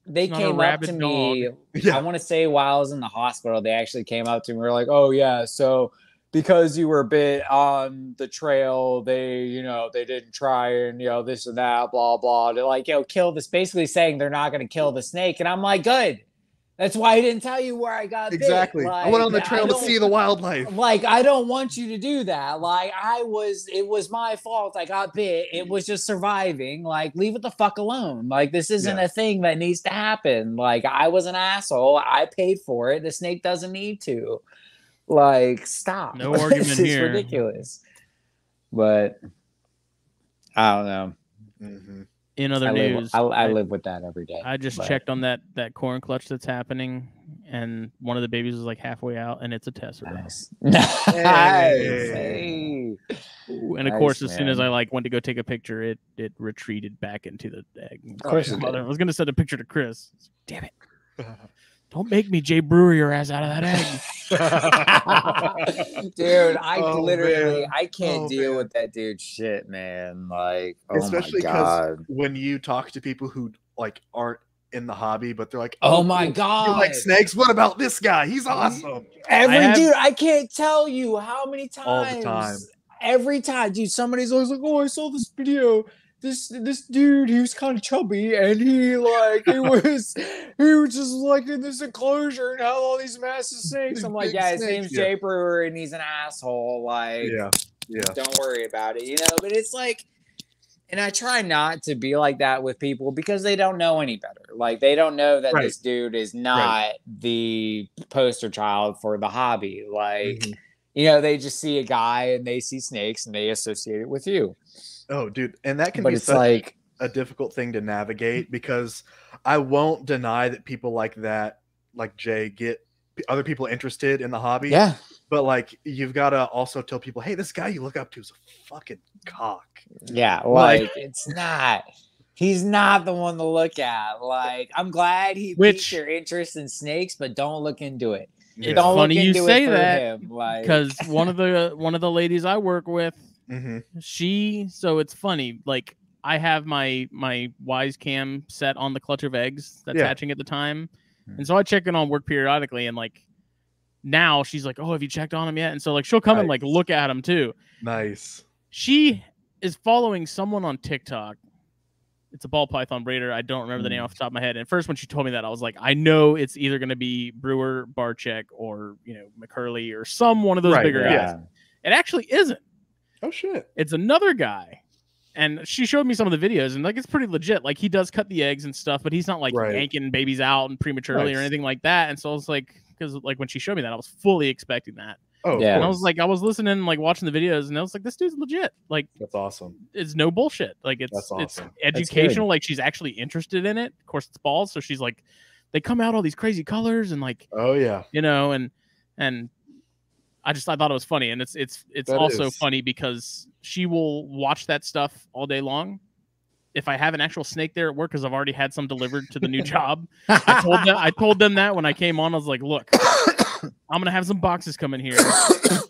they came up to me. I want to say while I was in the hospital, they actually came up to me and were like, "Oh yeah, so because you were bit on the trail, they didn't try and this and that, blah blah." They're like, kill this, basically saying they're not going to kill the snake, and I'm like, good. That's why I didn't tell you where I got bit. Exactly. Like, I went on the trail to see the wildlife. Like, I don't want you to do that. Like, it was my fault. I got bit. It was just surviving. Like, leave it the fuck alone. Like, this isn't a thing that needs to happen. Like, I was an asshole. I paid for it. The snake doesn't need to. Like, stop. No argument this here. It's ridiculous. But I don't know. Mm-hmm. In other news, I live with that every day. I just checked on that corn clutch that's happening, and one of the babies is like halfway out, and it's a tessera. Nice. Hey. And of course, as soon as I went to go take a picture, it retreated back into the egg. Of course, I was gonna send a picture to Chris. Damn it! Don't make me Jay Brewer your ass out of that egg. Dude, I can't deal with that dude's shit, man. Like, especially because when you talk to people who aren't in the hobby, but they're like, "Oh my god, you like snakes? What about this guy? He's awesome." Dude, I can't tell you how many times. All the time. Every time, dude, somebody's always like, "Oh, I saw this video. This dude, he was kind of chubby, and he was just like in this enclosure and had all these massive snakes." I'm like, "Yeah, his name's Jay Brewer, and he's an asshole." Like, don't worry about it, But it's like, and I try not to be like that with people because they don't know any better. Like, they don't know that this dude is not the poster child for the hobby. Like. they just see a guy and they see snakes and they associate it with you. Oh, dude, and that can But be it's such like a difficult thing to navigate, because I won't deny that people like that, like Jay, get other people interested in the hobby. yeah. But like, you've got to also tell people, hey, this guy you look up to is a fucking cock. Yeah, like it's not. He's not the one to look at. Like, I'm glad he piqued your interest in snakes, but don't look into it. It's Don't funny look you into say it for that, him, like, because one of the ladies I work with, so it's funny. Like, I have my Wise Cam set on the clutch of eggs that's hatching at the time, and so I check in on work periodically, and like now she's like, "Oh, have you checked on him yet?" And so like she'll come and like look at him too. Nice. She is following someone on TikTok. It's a ball python breeder. I don't remember the name off the top of my head. And first, when she told me that, I was like, I know it's either going to be Brewer, Barczyk, or McCurley, or one of those bigger guys. It actually isn't. Oh shit! It's another guy. And she showed me some of the videos, and like it's pretty legit. Like, he does cut the eggs and stuff, but he's not like yanking babies out and prematurely or anything like that. And so I was like, because like when she showed me that, I was fully expecting that. Oh yeah. And I was like, I was listening and like watching the videos, and I was like, this dude's legit. Like, that's awesome. It's no bullshit. Like, it's educational. Like, she's actually interested in it. Of course, it's balls, so she's like, they come out all these crazy colors and like, oh yeah, and I thought it was funny, and it's also funny because she will watch that stuff all day long. If I have an actual snake there at work, because I've already had some delivered to the new job, I told them that when I came on, I was like, look, I'm gonna have some boxes come in here.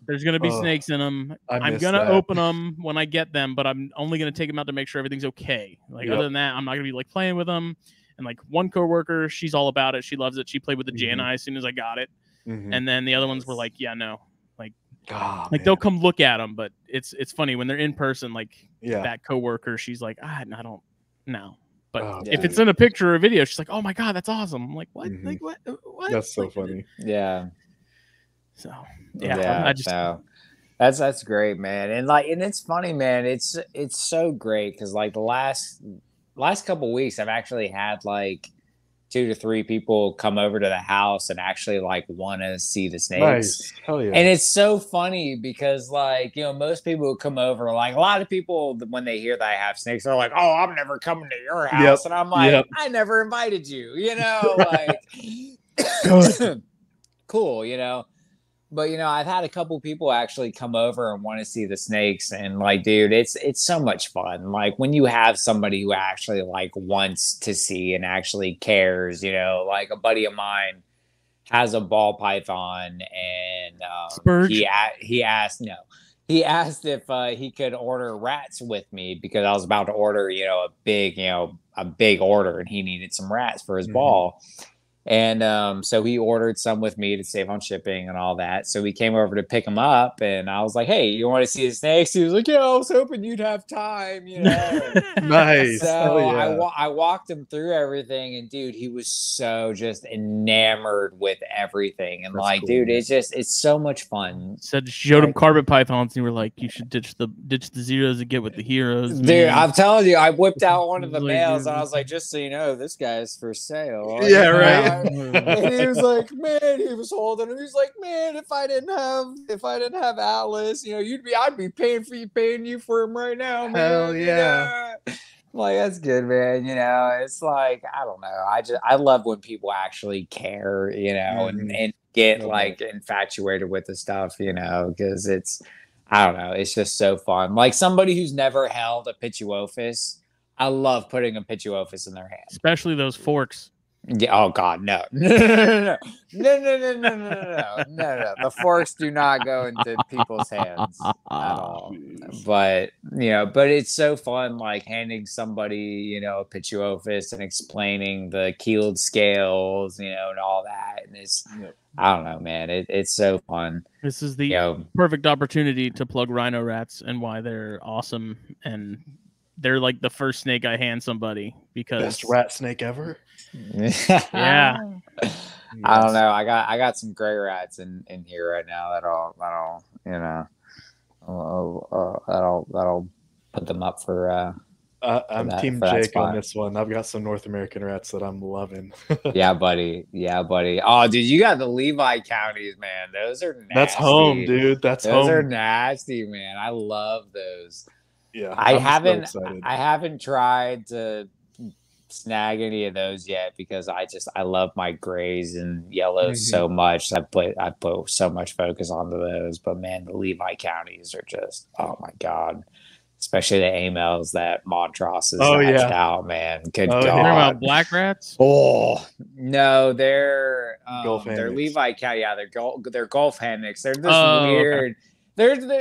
There's gonna be snakes in them. I'm gonna open them when I get them, but I'm only gonna take them out to make sure everything's okay. Like, other than that, I'm not gonna be like playing with them. And like one coworker, she's all about it. She loves it. She played with the Janai as soon as I got it. And then the other ones were like, yeah, no. Like they'll come look at them, but it's funny when they're in person. Like that coworker, she's like, I don't know. But if it's in a picture or a video, she's like, oh my God, that's awesome. I'm like, what? Like what? That's so funny. Yeah. So I just that's great, man. And like, and it's funny, man. It's so great because like the last couple weeks, I've actually had like 2 to 3 people come over to the house and actually like want to see the snakes. Nice. Hell yeah. And it's so funny because like, most people who come over, like a lot of people, when they hear that I have snakes, they're like, oh, I'm never coming to your house. And I'm like, I never invited you, like cool, But I've had a couple people actually come over and want to see the snakes, and like, dude, it's so much fun. Like when you have somebody who actually like wants to see and actually cares, like a buddy of mine has a ball python, and he asked if he could order rats with me because I was about to order, a big order, and he needed some rats for his ball. And so he ordered some with me to save on shipping and all that. So we came over to pick him up, and I was like, hey, you want to see the snakes? He was like, yeah, I was hoping you'd have time, Nice. So I walked him through everything, and dude, he was so just enamored with everything. And that's cool, dude, it's so much fun. Showed him carpet pythons, and you were like, you should ditch the zeros and get with the heroes. Dude, I'm telling you, I whipped out one of the males, and I was like, just so you know, this guy's for sale. Yeah, right. And he was like, man, he was holding him. He's like, man, if I didn't have Atlas, I'd be paying you for him right now, man. Hell yeah. I'm like, that's good, man. It's like, I don't know. I love when people actually care, and get like infatuated with the stuff, because I don't know. It's just so fun. Like somebody who's never held a Pituophis, I love putting a Pituophis in their hand. Especially those forks. Yeah. Oh God, no. No. The forks do not go into people's hands at all. But but it's so fun, like handing somebody, a Pituophis and explaining the keeled scales, and all that. And it's, I don't know, man. It's so fun. This is the perfect opportunity to plug rhino rats and why they're awesome, and they're like the first snake I hand somebody because best rat snake ever. Yeah. I don't know. I got some gray rats in here right now that'll put them up for I'm Team Jake on this one. I've got some North American rats that I'm loving. Yeah, buddy. Oh, dude, you got the Levi counties, man. Those are nasty. That's home, dude. Those are nasty, man. I love those. Yeah, I haven't tried to snag any of those yet because I love my grays and yellows so much. I put so much focus onto those, but man, the Levi counties are just, oh my God. Especially the AMLs that Montross has hatched out, man. Good God. You're talking about black rats? Oh no, they're they're Levi cow. Yeah, they're Gulf hammocks. They're this weird. Okay.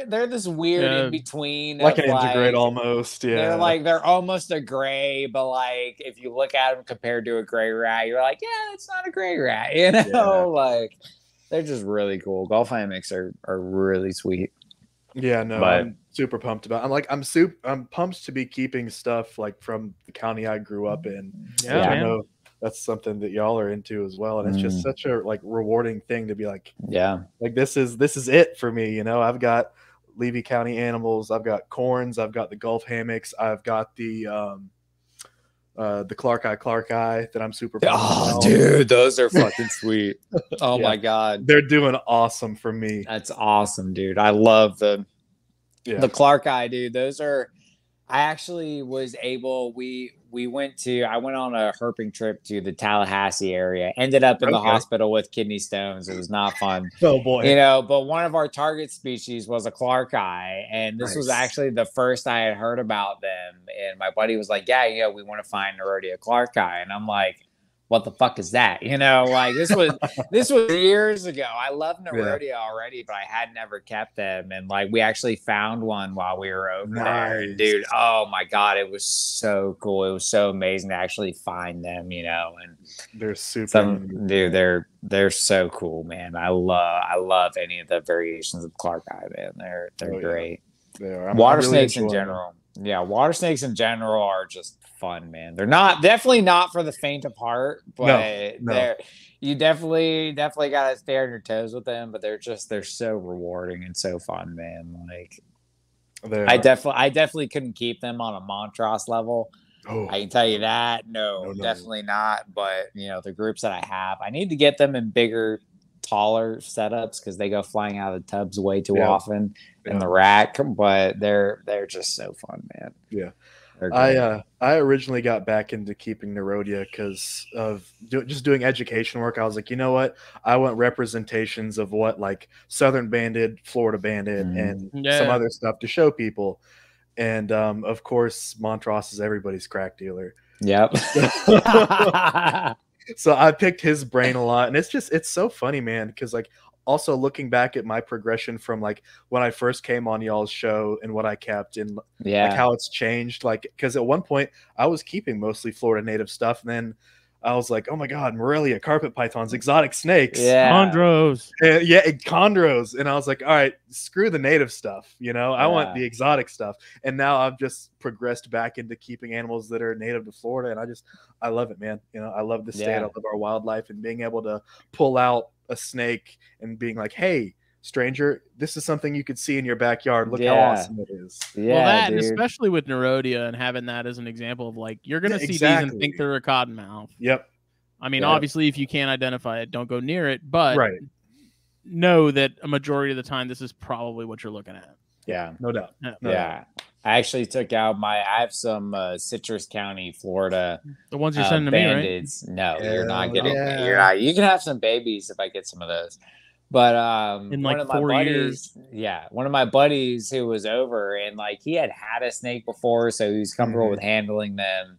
They're this weird in between, like an integrate almost. Yeah, they're almost a gray, but like if you look at them compared to a gray rat, you're like, yeah, it's not a gray rat. You know, like they're just really cool. Gulf hammocks are really sweet. Yeah, no, I'm super pumped about. I'm pumped to be keeping stuff like from the county I grew up in. Yeah, I know that's something that y'all are into as well, and it's just such a like rewarding thing to be like, like this is it for me. You know, I've got Levy County animals, I've got corns, I've got the Gulf hammocks, I've got the Clark Eye that I'm super pumped about. Dude, those are fucking sweet. Oh my God, they're doing awesome for me. That's awesome, dude. I love the Clark Eye, dude. Those are. I actually was able. I went on a herping trip to the Tallahassee area. Ended up in the hospital with kidney stones. It was not fun. Oh boy, you know. But one of our target species was a Clark Eye, and this was actually the first I had heard about them. And my buddy was like, "Yeah, we want to find Nerodia Clark Eye," and I'm like, what the fuck is that? You know, like this was years ago. I love Nerodia already, but I had never kept them. And like we actually found one while we were over there. And dude, oh my God, it was so cool. It was so amazing to actually find them, you know. And they're super they're so cool, man. I love any of the variations of Clark Eye, man. They're great. They are. Water snakes in general. Yeah, water snakes in general are just fun, man. They're definitely not for the faint of heart, but you definitely gotta stay on your toes with them. But they're so rewarding and so fun, man. Like I definitely couldn't keep them on a Montross level. Oh, I can tell you that. No, definitely not. But you know, the groups that I have, I need to get them in bigger, taller setups because they go flying out of the tubs way too often in the rack. But they're just so fun, man. Yeah. I originally got back into keeping Nerodia because of just doing education work. I was like, you know what? I want representations of what like Southern Banded, Florida Banded, and some other stuff to show people. And of course, Montross is everybody's crack dealer. Yep. So I picked his brain a lot, and it's so funny, man, because like also looking back at my progression from like when I first came on y'all's show and what I kept and like how it's changed, like because at one point I was keeping mostly Florida native stuff, and then I was like, oh my God, Morelia, carpet pythons, exotic snakes, chondros, chondros, and I was like, all right, screw the native stuff, you know, I want the exotic stuff. And now I've just progressed back into keeping animals that are native to Florida, and I love it, man. You know, I love the state, I love our wildlife, and being able to pull out a snake and being like, hey, stranger, this is something you could see in your backyard. Look how awesome it is. Yeah, well, and especially with Nerodia and having that as an example of like, you're going to see these and think they're a cottonmouth. Yep. I mean, obviously, if you can't identify it, don't go near it. But know that a majority of the time, this is probably what you're looking at. Yeah, no doubt. No doubt. I actually took out I have some Citrus County, Florida. The ones you're sending to me, right? No, you're not getting. You're not. You can have some babies if I get some of those. But in like one of my 4 years, one of my buddies who was over and like he had a snake before, so he was comfortable with handling them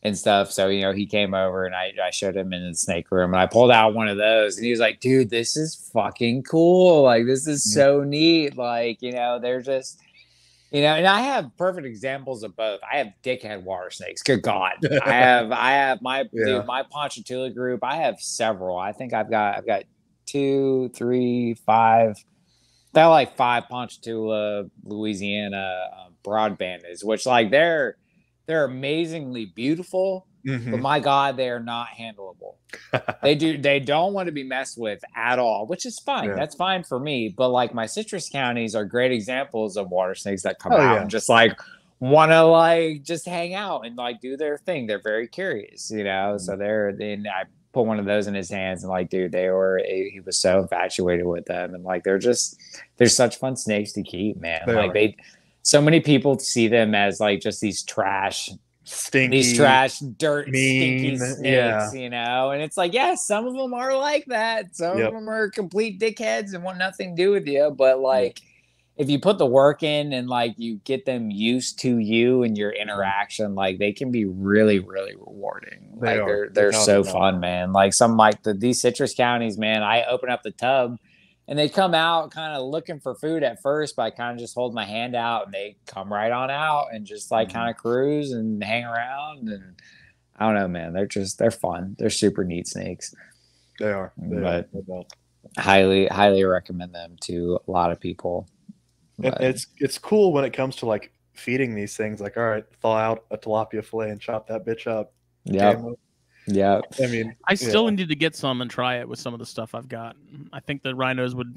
and stuff. So you know, he came over and I showed him in the snake room, and I pulled out one of those, and he was like, "Dude, this is fucking cool! Like this is so neat! Like you know, they're just." You know, and I have perfect examples of both. I have dickhead water snakes. Good God, I have my my Ponchatoula group. I have several. I think I've got 2, 3, 5. They're like 5 Ponchatoula, Louisiana broadbanders, which like they're amazingly beautiful. But my God, they are not handleable. They don't want to be messed with at all, which is fine. That's fine for me. But like my Citrus counties are great examples of water snakes that come out and just like want to like just hang out and like do their thing. They're very curious, you know. So then I put one of those in his hands and like, dude, he was so infatuated with them, and like they're such fun snakes to keep, man. So many people see them as like just these trash, stinky, dirt, stinky snakes, you know. And it's like, yeah, some of them are like that. Some of them are complete dickheads and want nothing to do with you. But like, if you put the work in and like you get them used to you and your interaction, like they can be really, really rewarding. They're so fun, man. Like these citrus counties, man. I open up the tub. And they come out kind of looking for food at first, but I kind of just hold my hand out and they come right on out and just like kind of cruise and hang around. And I don't know, man, they're fun. They're super neat snakes. They are. Highly, highly recommend them to a lot of people. It's cool when it comes to like feeding these things. Like, all right, thaw out a tilapia fillet and chop that bitch up. Yeah, I mean, I still need to get some and try it with some of the stuff I've got. I think the rhinos would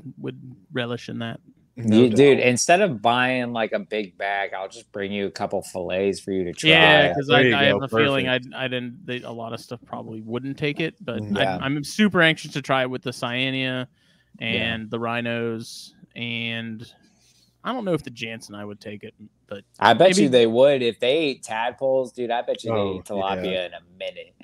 relish in that. Dude, instead of buying like a big bag, I'll just bring you a couple fillets for you to try. Yeah, because I have a feeling a lot of stuff probably wouldn't take it, but I'm super anxious to try it with the cyanea and the rhinos, and I don't know if the Jansen I would take it, but I bet you they would if they ate tadpoles, dude. I bet you they ate tilapia in a minute.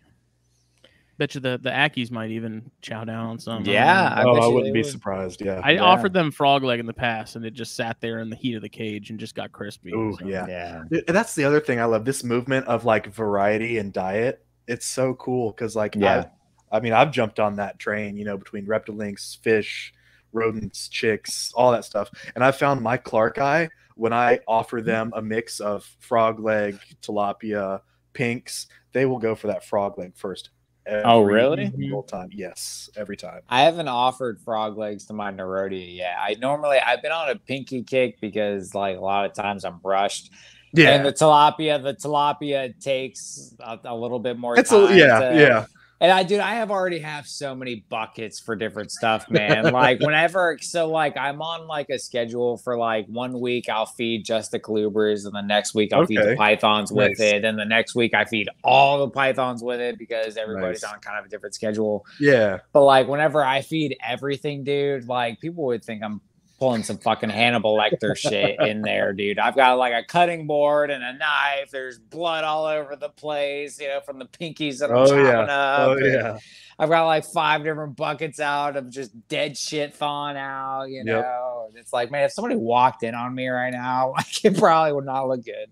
Bet you the Ackies might even chow down on some. Yeah, I wouldn't be surprised. Yeah, I offered them frog leg in the past, and it just sat there in the heat of the cage and just got crispy. Ooh, yeah. And that's the other thing I love. This movement of like variety and diet. It's so cool because like I've jumped on that train. You know, between reptilinks, fish, rodents, chicks, all that stuff, and I found my Clark eye when I offer them a mix of frog leg, tilapia, pinks. They will go for that frog leg first. Really? Time. Yes, every time. I haven't offered frog legs to my Nerodia yet. I've been on a pinky kick because like a lot of times I'm rushed. Yeah. And the tilapia takes a little bit more time. And I already have so many buckets for different stuff, man. Like I'm on like a schedule for like 1 week I'll feed just the colubrids, and the next week I'll feed the pythons with it, and the next week I feed all the pythons with it because everybody's on kind of a different schedule. Yeah. But like whenever I feed everything, dude, like people would think I'm pulling some fucking Hannibal Lecter shit in there, dude. I've got like a cutting board and a knife. There's blood all over the place, you know, from the pinkies that I'm chopping up. I've got like 5 different buckets out of just dead shit thawing out, you know. It's like, man, if somebody walked in on me right now, like, it probably would not look good.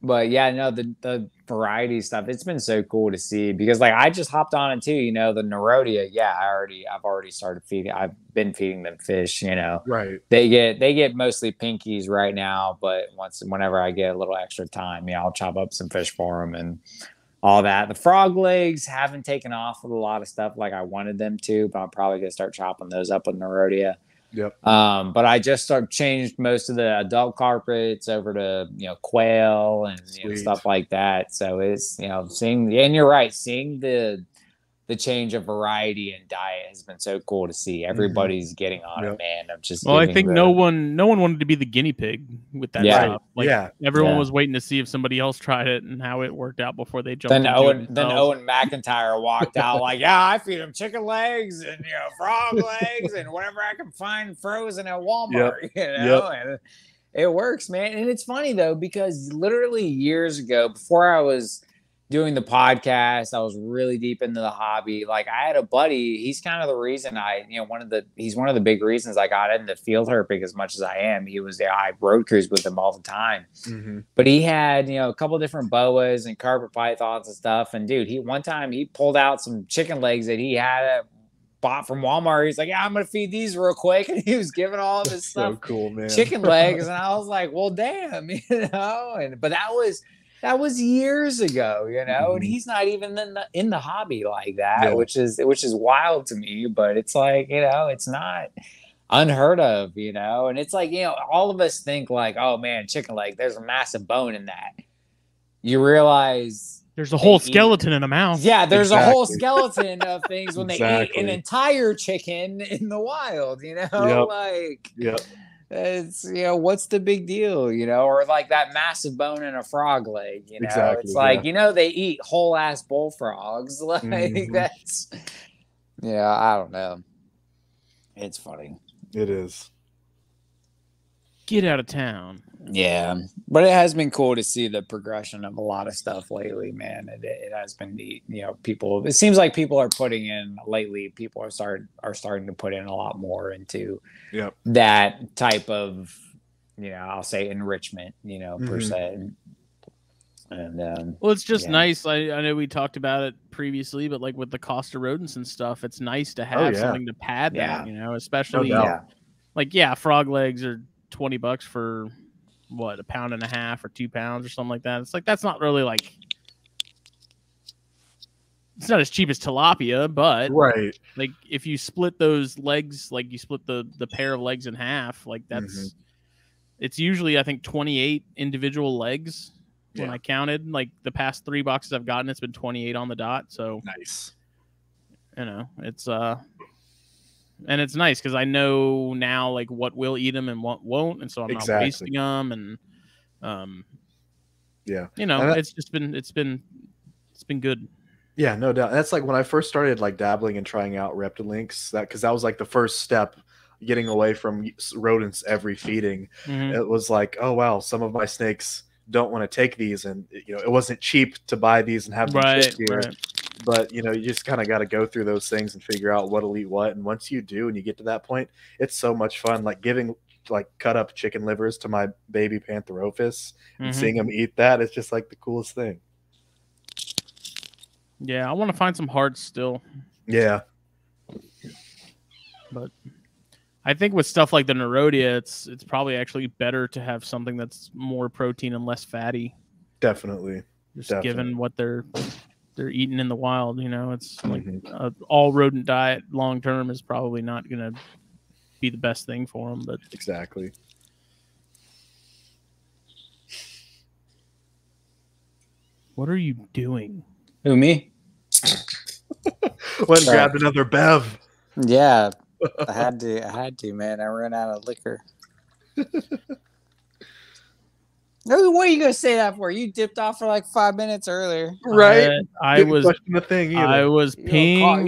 But yeah, no, the variety stuff, it's been so cool to see because like I just hopped on it too, you know, the Nerodia. Yeah, I've already started feeding. I've been feeding them fish, you know. Right. They get mostly pinkies right now, but whenever I get a little extra time, I'll chop up some fish for them and all that. The frog legs haven't taken off with a lot of stuff like I wanted them to, but I'm probably gonna start chopping those up with Nerodia. Yep. But I just changed most of the adult carpets over to, you know, quail and stuff like that. So it's, you know, and you're right, seeing the change of variety and diet has been so cool to see. Everybody's getting on it, man. I'm just I think no one wanted to be the guinea pig with that stuff. Like, everyone was waiting to see if somebody else tried it and how it worked out before they jumped. Then Owen McIntyre walked out like, I feed them chicken legs and frog legs and whatever I can find frozen at Walmart. And it works, man. And it's funny though because literally years ago, before I was doing the podcast, I was really deep into the hobby. Like I had a buddy, he's kind of the reason he's one of the big reasons I got into field herping as much as I am. He was there. I road cruise with him all the time, but he had, a couple different boas and carpet pythons and stuff. And dude, one time he pulled out some chicken legs that he had bought from Walmart. He's like, I'm going to feed these real quick. And he was giving all of his stuff, so cool, man. Chicken legs. And I was like, well, damn, but that was years ago, and he's not even in the hobby like that, which is wild to me. But it's like, it's not unheard of, and it's like, all of us think like, oh man, chicken leg, there's a massive bone in that. You realize there's a whole skeleton in a mouth. Yeah, there's a whole skeleton of things when they eat an entire chicken in the wild, It's, what's the big deal, or like that massive bone in a frog leg, Exactly, it's like, yeah. they eat whole ass bullfrogs. Like that's, I don't know. It's funny. It is. Get out of town. Yeah, but it has been cool to see the progression of a lot of stuff lately, man. It has been neat. People. It seems like people are putting in lately. People are starting to put in a lot more into that type of, I'll say enrichment, per se. And well, it's just nice. I know we talked about it previously, but like with the cost of rodents and stuff, it's nice to have something to pad that. Especially like frog legs are $20 for what, 1.5 pounds or 2 pounds or something like that. It's like that's not really like, it's not as cheap as tilapia, but like if you split those legs, like you split the pair of legs in half, like that's it's usually I think 28 individual legs. When I counted, like the past 3 boxes I've gotten, it's been 28 on the dot. So nice. It's and it's nice because I know now like what will eat them and what won't, and so I'm not wasting them. And it's been good. Yeah, no doubt. That's like when I first started like dabbling and trying out Reptilinks, because that was like the first step, getting away from rodents every feeding. It was like, oh wow, some of my snakes don't want to take these, and it wasn't cheap to buy these and have them shipped here. But you just kind of got to go through those things and figure out what'll eat what. And once you do, and you get to that point, it's so much fun. Like giving like cut up chicken livers to my baby Pantherophis and seeing them eat that, it's just like the coolest thing. Yeah, I want to find some hearts still. Yeah, but I think with stuff like the Nerodia, it's probably actually better to have something that's more protein and less fatty. Definitely. Given what they're eating in the wild, it's like all rodent diet long term is probably not going to be the best thing for them. But exactly. What are you doing? Who, me? Went and grabbed another bev. Yeah. I had to, man. I ran out of liquor. What are you gonna say that for? You dipped off for like 5 minutes earlier, right? I was peeing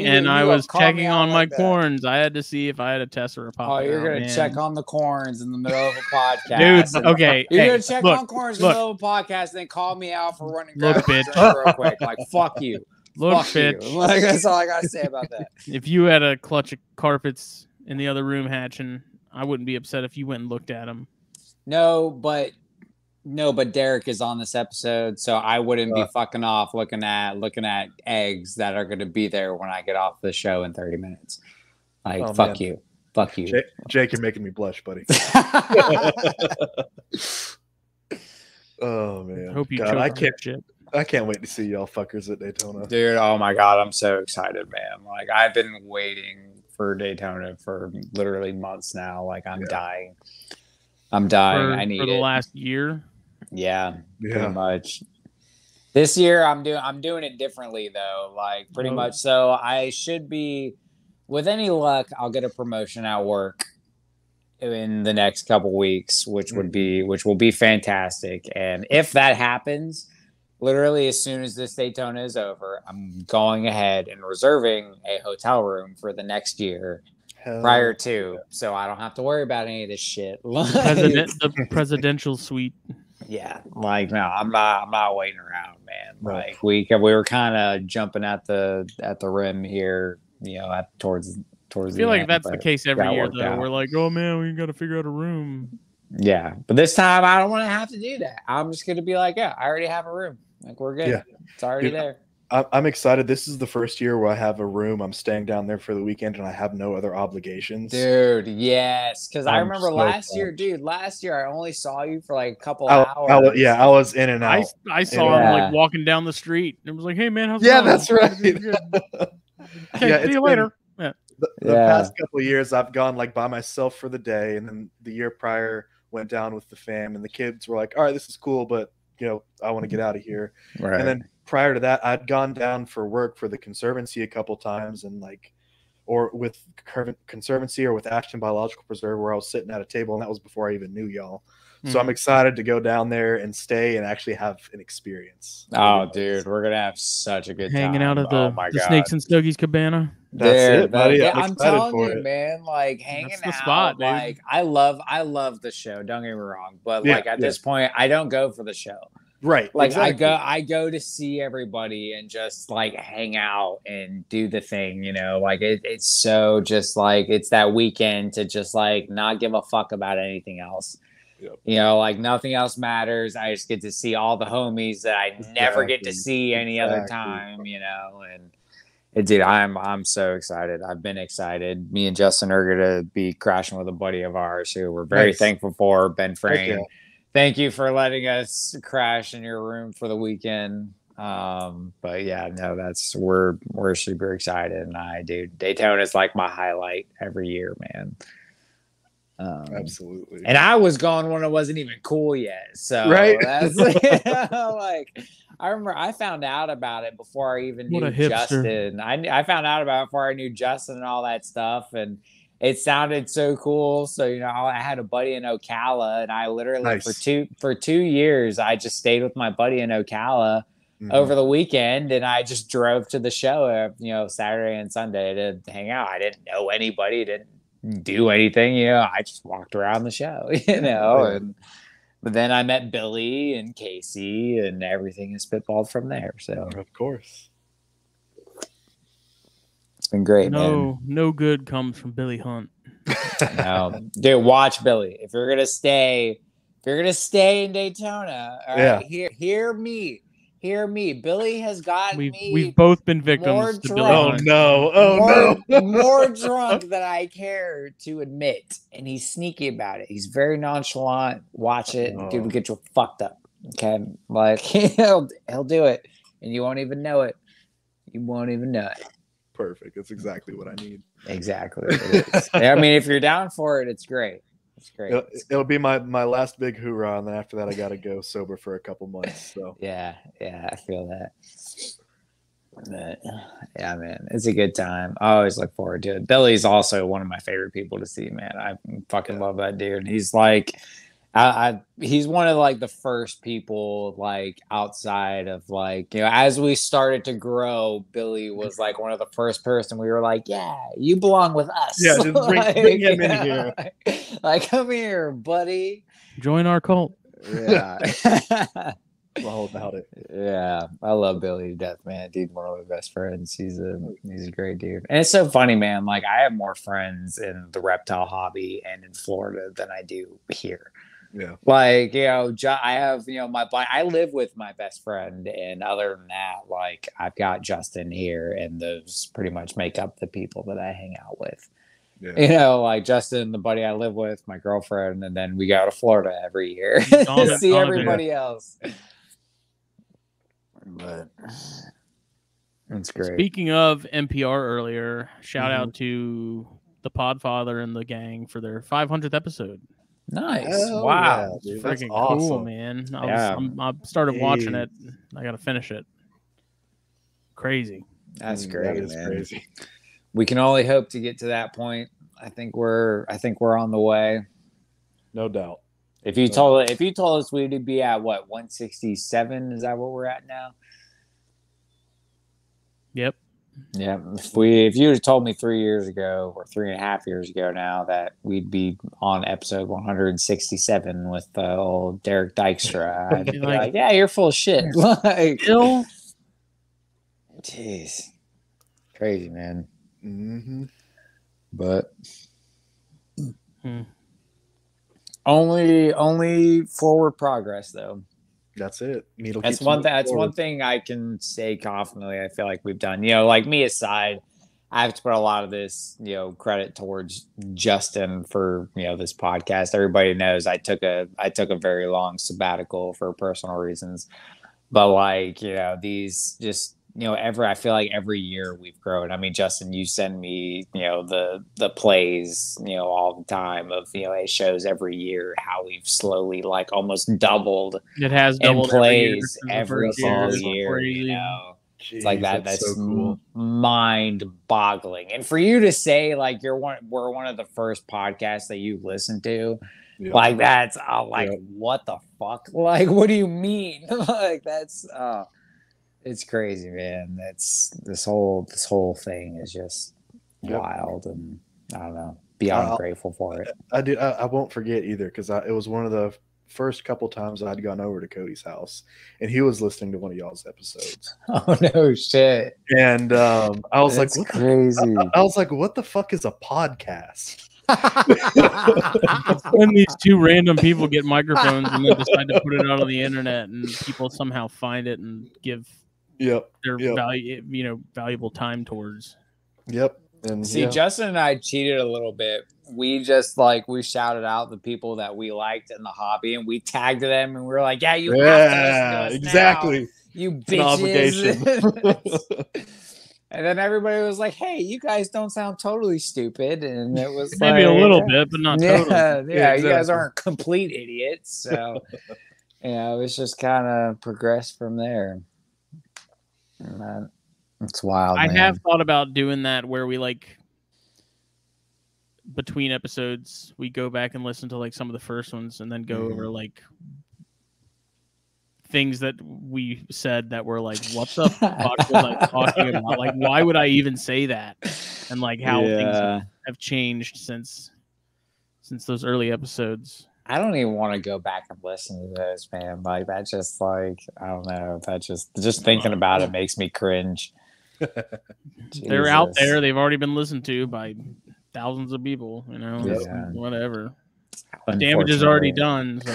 and I was checking on my corns. I had to see if I had a test or a pop. Oh, you're gonna check on the corns in the middle of a podcast, dude. Okay, you're gonna check on corns in the middle of a podcast, and then call me out for running grab a drink real quick. Like fuck you. Fuck bitch. You. Like that's all I gotta say about that. If you had a clutch of carpets in the other room hatching, I wouldn't be upset if you went and looked at them. No, but Derek is on this episode, so I wouldn't be fucking off looking at eggs that are gonna be there when I get off the show in 30 minutes. Like fuck you. Fuck you. Jake, you're making me blush, buddy. Oh man. Hope you I can't wait to see y'all fuckers at Daytona. Dude, oh my God, I'm so excited, man. Like, I've been waiting for Daytona for literally months now. Like, I'm dying. I need for the last year. Yeah, pretty much. This year, I'm doing it differently, though. Like, pretty much. So, I should be, with any luck, I'll get a promotion at work in the next couple weeks, which will be fantastic. And if that happens, literally as soon as this Daytona is over, I'm going ahead and reserving a hotel room for the next year prior to, so I don't have to worry about any of this shit. The presidential suite. Yeah, like no, I'm not waiting around, man. Like we were kind of jumping at the rim here, towards. I feel like that's the case every year, though. We're like, oh man, we got to figure out a room. Yeah, but this time I don't want to have to do that. I'm just gonna be like, yeah, I already have a room. Like we're good. Yeah. It's already there. I'm excited. This is the first year where I have a room. I'm staying down there for the weekend, and I have no other obligations. Dude, yes, because I remember last year, I only saw you for like a couple hours. I was in and out. I saw him like walking down the street. It was like, hey man, how's it going? That's right. Okay, see you later. The past couple of years, I've gone like by myself for the day, and then the year prior went down with the fam, and the kids were like, all right, this is cool, but I want to get out of here. Right. And then prior to that, I'd gone down for work for the Conservancy a couple times, and like or with Conservancy or with Ashton Biological Preserve, where I was sitting at a table, and that was before I even knew y'all. So I'm excited to go down there and stay and actually have an experience. Oh, dude, we're gonna have such a good hanging time. out at the Snakes and Stogies Cabana. That's it, buddy. I'm telling you, man, like hanging That's the out, spot, dude. like I love the show. Don't get me wrong, but like at this point, I don't go for the show. Right. Like exactly. I go to see everybody and just like hang out and do the thing, you know, like it's so just like it's that weekend to just like not give a fuck about anything else. Yep. You know, like nothing else matters. I just get to see all the homies that I never get to see any other time, you know, and dude, I'm so excited. I've been excited. Me and Justin are gonna be crashing with a buddy of ours who we're very thankful for, Ben Frame. Thank you for letting us crash in your room for the weekend. But yeah, no, we're super excited, and Daytona is like my highlight every year, man. Absolutely. And I was gone when it wasn't even cool yet. So that's like I remember I found out about it before I even knew Justin. I found out about it before I knew Justin and all that stuff, and it sounded so cool. So, you know, I had a buddy in Ocala, and I literally for 2 years I just stayed with my buddy in Ocala over the weekend, and I just drove to the show, you know, Saturday and Sunday to hang out. I didn't know anybody, didn't do anything, you know. I just walked around the show, you know, but then I met Billy and Casey, and everything is spitballed from there. So of course, it's been great, man. No good comes from Billy Hunt. No, dude, watch Billy. If you're gonna stay in Daytona, all right, hear me. Billy has gotten me. We've both been victims to Billy Hunt. More drunk than I care to admit, and he's sneaky about it. He's very nonchalant. Watch it, dude. Will get you fucked up. Okay, like he'll do it, and you won't even know it. You won't even know it. Perfect. That's exactly what I need. Exactly. I mean, if you're down for it, it's great. It's great. It'll be my last big hoorah, and then after that, I got to go sober for a couple months. So yeah, I feel that. But, yeah, man, it's a good time. I always look forward to it. Billy's also one of my favorite people to see, man. I fucking love that dude. He's like, he's one of like the first people like outside of like, you know, as we started to grow, Billy was like one of the first person we were like, yeah, you belong with us. Yeah, just bring him in here. Like, come here, buddy. Join our cult. Yeah. All about it. Yeah, I love Billy to death, man. Dude, one of my best friends. He's a great dude. And it's so funny, man. Like, I have more friends in the reptile hobby and in Florida than I do here. Yeah. Like, you know, I have, you know, I live with my best friend, and other than that, like, I've got Justin here, and those pretty much make up the people that I hang out with. Yeah. You know, like Justin, the buddy I live with, my girlfriend, and then we go to Florida every year to see everybody else. But it's great. Speaking of NPR earlier, shout out to the Podfather and the gang for their 500th episode. Nice. Wow. Yeah, dude, freaking awesome. Cool, man. I started watching it. I got to finish it. Crazy. That's great. That is man. Crazy. We can only hope to get to that point. I think we're on the way. No doubt. If you told us we'd be at what, 167, is that what we're at now? Yep. Yeah. If you had told me 3 years ago or 3.5 years ago now that we'd be on episode 167 with old Derek Dykstra, I'd be like, yeah, you're full of shit. Like, jeez, crazy, man. Mm-hmm. But only forward progress, though. That's it. That's one thing I can say confidently. I feel like we've done. You know, like me aside, I have to put a lot of this, you know, credit towards Justin for, you know, this podcast. Everybody knows I took a very long sabbatical for personal reasons, but like, you know, these just, you know, I feel like every year we've grown. I mean, Justin, you send me, you know, the plays, you know, all the time of, you know, it shows every year how we've slowly like almost doubled. It has doubled in plays every single year. You know? Jeez, It's like that's so cool. mind-boggling. And for you to say like we're one of the first podcasts that you listen to, Yep. like that's like Yep. what the fuck? Like what do you mean? Like that's it's crazy, man. That's this whole thing is just wild, and I don't know. Beyond grateful for it. I won't forget either because it was one of the first couple times I'd gone over to Cody's house, and he was listening to one of y'all's episodes. Oh no shit! And I was That's like, what crazy. I was like, what the fuck is a podcast? When these two random people get microphones and then decide to put it out on the internet, and people somehow find it and give their valuable time towards. Yep. And see, Justin and I cheated a little bit. We just we shouted out the people that we liked in the hobby, and we tagged them, and we were like, "Yeah, you have to listen to us exactly. now, you bitches." And then everybody was like, "Hey, you guys don't sound totally stupid," and it was maybe a little bit, but not totally. Yeah, exactly. You guys aren't complete idiots. So, it was just kind of progressed from there. And it's wild. I man. have thought about doing that where we between episodes we go back and listen to some of the first ones and then go over things that we said that were what the fuck was I talking about? Why would I even say that? And how things have changed since those early episodes. I don't even want to go back and listen to those, man. That just I don't know. That just thinking about it makes me cringe. They're out there. They've already been listened to by thousands of people. Whatever. The damage is already done. So.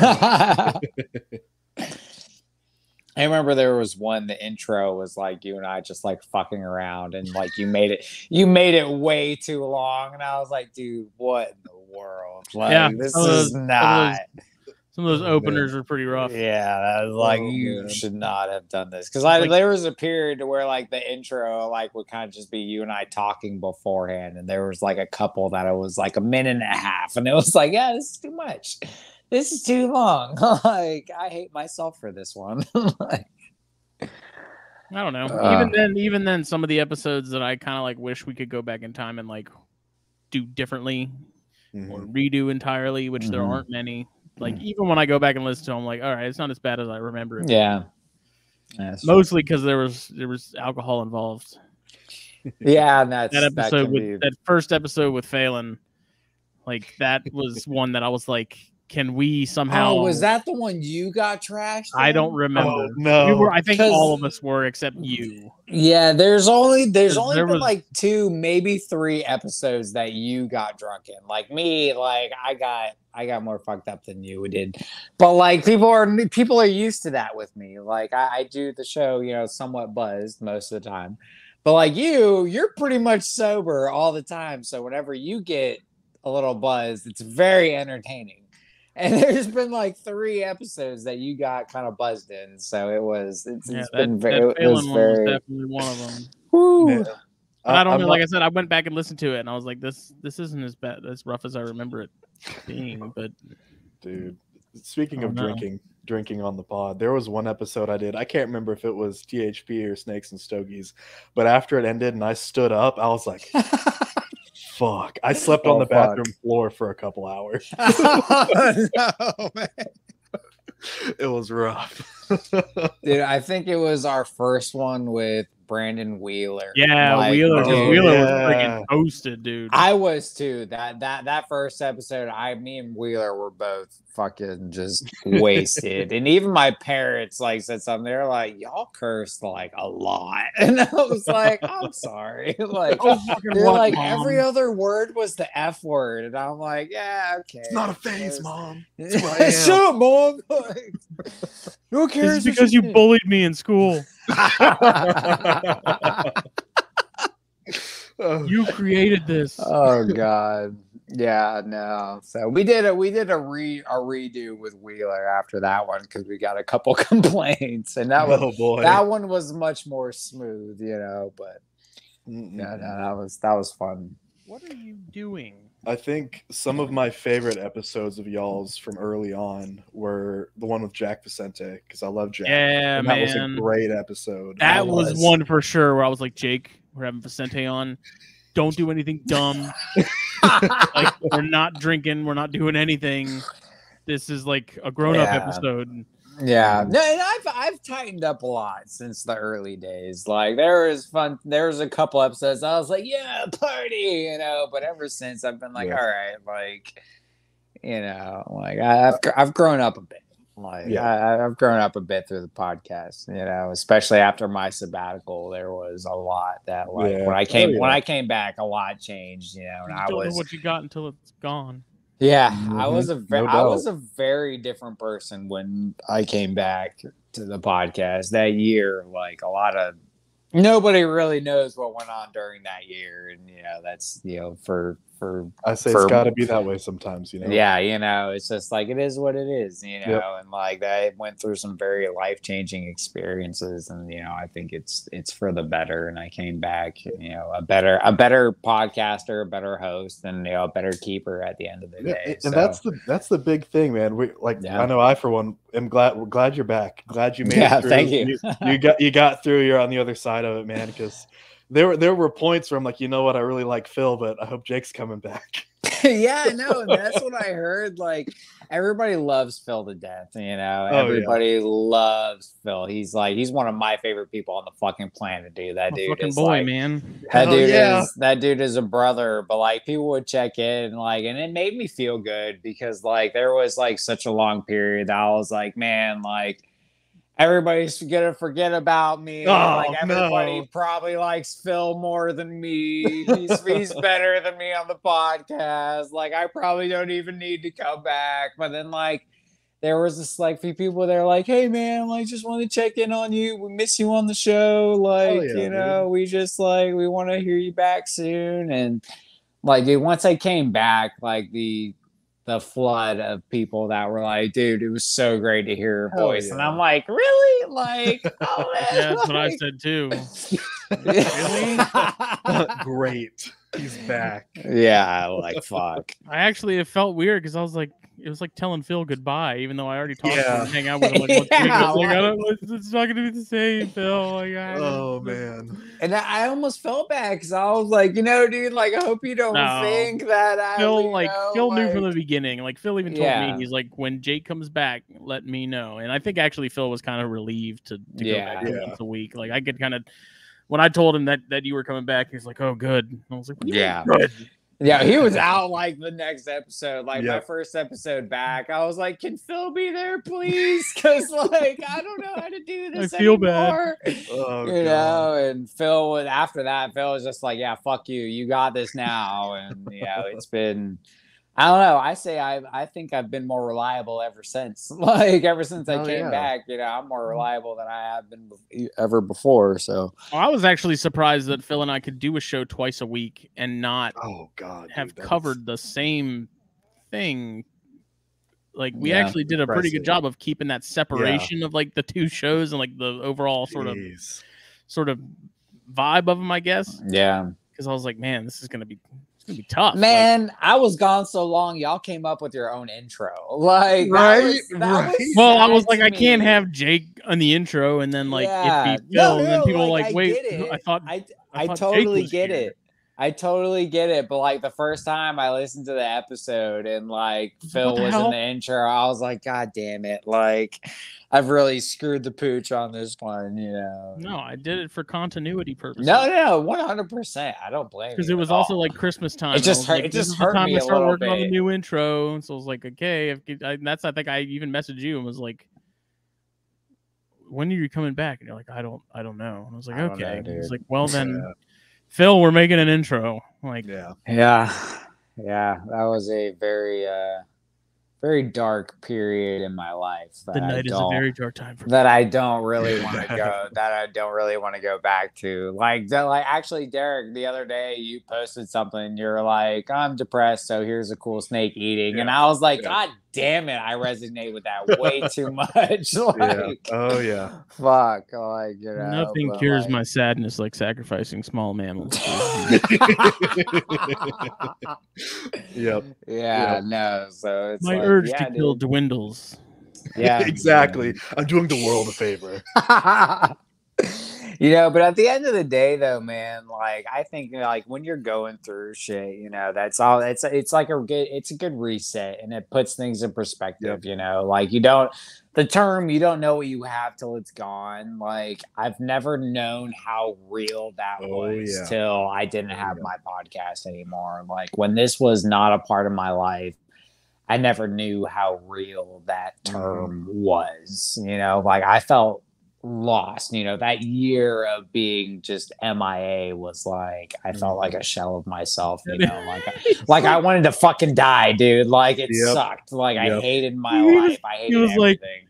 I remember there was one. The intro was you and I just fucking around, and you made it way too long, and I was like, dude, what in the world? This is not. Some of those openers are pretty rough. Yeah, that was you should not have done this because there was a period where the intro would kind of just be you and I talking beforehand, and there was a couple that it was a minute and a half, and it was yeah, this is too much. This is too long. I hate myself for this one. I don't know. Even then, some of the episodes that I kind of wish we could go back in time and do differently or redo entirely, which there aren't many. Even when I go back and listen to them, all right, it's not as bad as I remember it. Yeah. Mostly because there was alcohol involved. Yeah, and that first episode with Phelan, that was one that I was can we somehow? Oh, was that the one you got trashed? I don't remember. Oh, no, I think all of us were except you. Yeah, there's only been 2, maybe 3 episodes that you got drunk in. Me, I got more fucked up than you did. But people are used to that with me. I do the show, somewhat buzzed most of the time. But you're pretty much sober all the time. So whenever you get a little buzzed, it's very entertaining. And there's been 3 episodes that you got kind of buzzed in, so it's been very. It was definitely one of them. Woo. Yeah. I don't know. Like I said, I went back and listened to it, and I was like, "This isn't as bad, as rough as I remember it being." But, dude, speaking of drinking on the pod, there was one episode I did. I can't remember if it was THP or Snakes and Stogies, but after it ended and I stood up, I was like. Fuck! I slept on the bathroom floor for a couple hours. No, man. It was rough. Dude, I think it was our first one with Brandon Wheeler. Yeah, Wheeler was freaking toasted, dude. I was too. That first episode, me and Wheeler were both fucking just wasted. And even my parents said something. They're like, y'all cursed a lot. And I was like, I'm sorry. They're every other word was the F word. And I'm like, yeah, okay. It's not a phase, Mom. Shut up, Mom. Who cares? It's because you bullied me in school. You created this. Oh God. Yeah, no. So we did a redo with Wheeler after that one because we got a couple complaints, and that one was much more smooth, But that was fun. What are you doing? I think some of my favorite episodes of y'all's from early on were the one with Jack Vicente, because I love Jack. Yeah, and that was a great episode. That was one for sure where I was like, Jake, we're having Vicente on. Don't do anything dumb. Like, we're not drinking. We're not doing anything. This is like a grown-up episode. Yeah, no, and I've tightened up a lot since the early days. Like, there was a couple episodes I was like, yeah, party, you know. But ever since, I've been like, all right, like, you know, like I've grown up a bit. Like, I've grown up a bit through the podcast, you know, especially after my sabbatical. There was a lot that, like, when I came back, a lot changed, you know. And I don't know what you got until it's gone. Yeah, I was a very different person when I came back to the podcast that year. Like, nobody really knows what went on during that year, and you know that's for I say it's got to be that way sometimes, you know. Yeah, you know, it's just like it is what it is, you know, and like I went through some very life-changing experiences, and you know, I think it's for the better. And I came back, you know, a better podcaster, a better host, and you know, a better keeper at the end of the day. And that's the big thing, man. I know I for one am glad you're back. Glad you made it through. Thank you. You got through. You're on the other side of it, man, because there were points where I'm like, you know what, I really like Phil, but I hope Jake's coming back. Yeah, no, that's what I heard. Like, everybody loves Phil to death, you know. Everybody loves Phil. He's one of my favorite people on the fucking planet, dude. That dude is boy, man. That dude is a brother. But like, people would check in, like, and it made me feel good because like there was like such a long period that I was like, man, like, everybody's gonna forget about me. Everybody probably likes Phil more than me. He's better than me on the podcast. Like, I probably don't even need to come back. But then like there was this like few people that are like, hey man, like just want to check in on you. We miss you on the show. Like, you know, we just like we want to hear you back soon. And like, dude, once I came back, like the flood of people that were like, dude, it was so great to hear your voice. And I'm like, really? Like, oh man. Yeah, that's what I said too. Really? Great. He's back. Yeah, like fuck. I actually it felt weird because I was like, it was like telling Phil goodbye, even though I already talked to him and hang out with him. Like, it's not gonna be the same, Phil. Like, man. And I almost felt bad because I was like, you know, dude, like I hope you don't think that Phil knew from the beginning. Like, Phil even told me, he's like, when Jake comes back, let me know. And I think actually Phil was kind of relieved to go back once a week. Like, I could kind of, when I told him that you were coming back, he was like, oh, good. And I was like, good. Yeah, he was out like the next episode, like my first episode back. I was like, "Can Phil be there, please?" Because like I don't know how to do this. I feel anymore. bad. You know. And Phil was after that. Phil was just like, "Yeah, fuck you. You got this now." And it's been. I don't know. I think I've been more reliable ever since. Like ever since I came back, you know, I'm more reliable than I have been ever before. So I was actually surprised that Phil and I could do a show twice a week and not have covered the same thing. Like we actually did a pretty good job of keeping that separation of like the two shows and like the overall sort of vibe of them, I guess. Yeah. Because I was like, man, this is gonna be tough, man. Like, I was gone so long, y'all came up with your own intro, like right. Well, I was like, I can't have Jake on the intro and then like it be Phil, and then people like, wait, I totally get it. I totally get it, but like the first time I listened to the episode and like Phil was in the intro, I was like, God damn it! Like I've really screwed the pooch on this one, you know. No, I did it for continuity purposes. No, 100%. I don't blame you. Because it was also like Christmas time. It just hurt. It just hurt me a little bit. Start working on the new intro, so I was like, okay. I think I even messaged you and was like, when are you coming back? And you're like, I don't know. And I was like, okay. I was like, well then. Phil, we're making an intro. Like, yeah. That was a very, very dark period in my life. The night is a very dark time for me. That I don't really want to go. That I don't really want to go back to. Like actually, Derek, the other day you posted something. You're like, I'm depressed, so here's a cool snake eating, and I was like, God damn it, I resonate with that way too much. Like, Oh yeah. fuck, like, you know. Nothing but, cures like, my sadness like sacrificing small mammals. Yep. Yeah, Yep. no. So it's My like, urge yeah, to kill dude. dwindles. Yeah, Exactly. I'm doing the world a favor. You know, but at the end of the day, though, man, like I think like when you're going through shit, you know, that's all. It's like it's a good reset, and it puts things in perspective. Yep. You know, like you don't know what you have till it's gone. Like I've never known how real that Oh, was yeah. till I didn't have yeah. my podcast anymore. Like when this was not a part of my life, I never knew how real that term was. You know, like I felt lost. You know, that year of being just MIA was like I felt like a shell of myself. You know, like I wanted to fucking die, dude. Like it Yep. sucked. Like I Yep. hated my He was- life. I he hated was like, everything.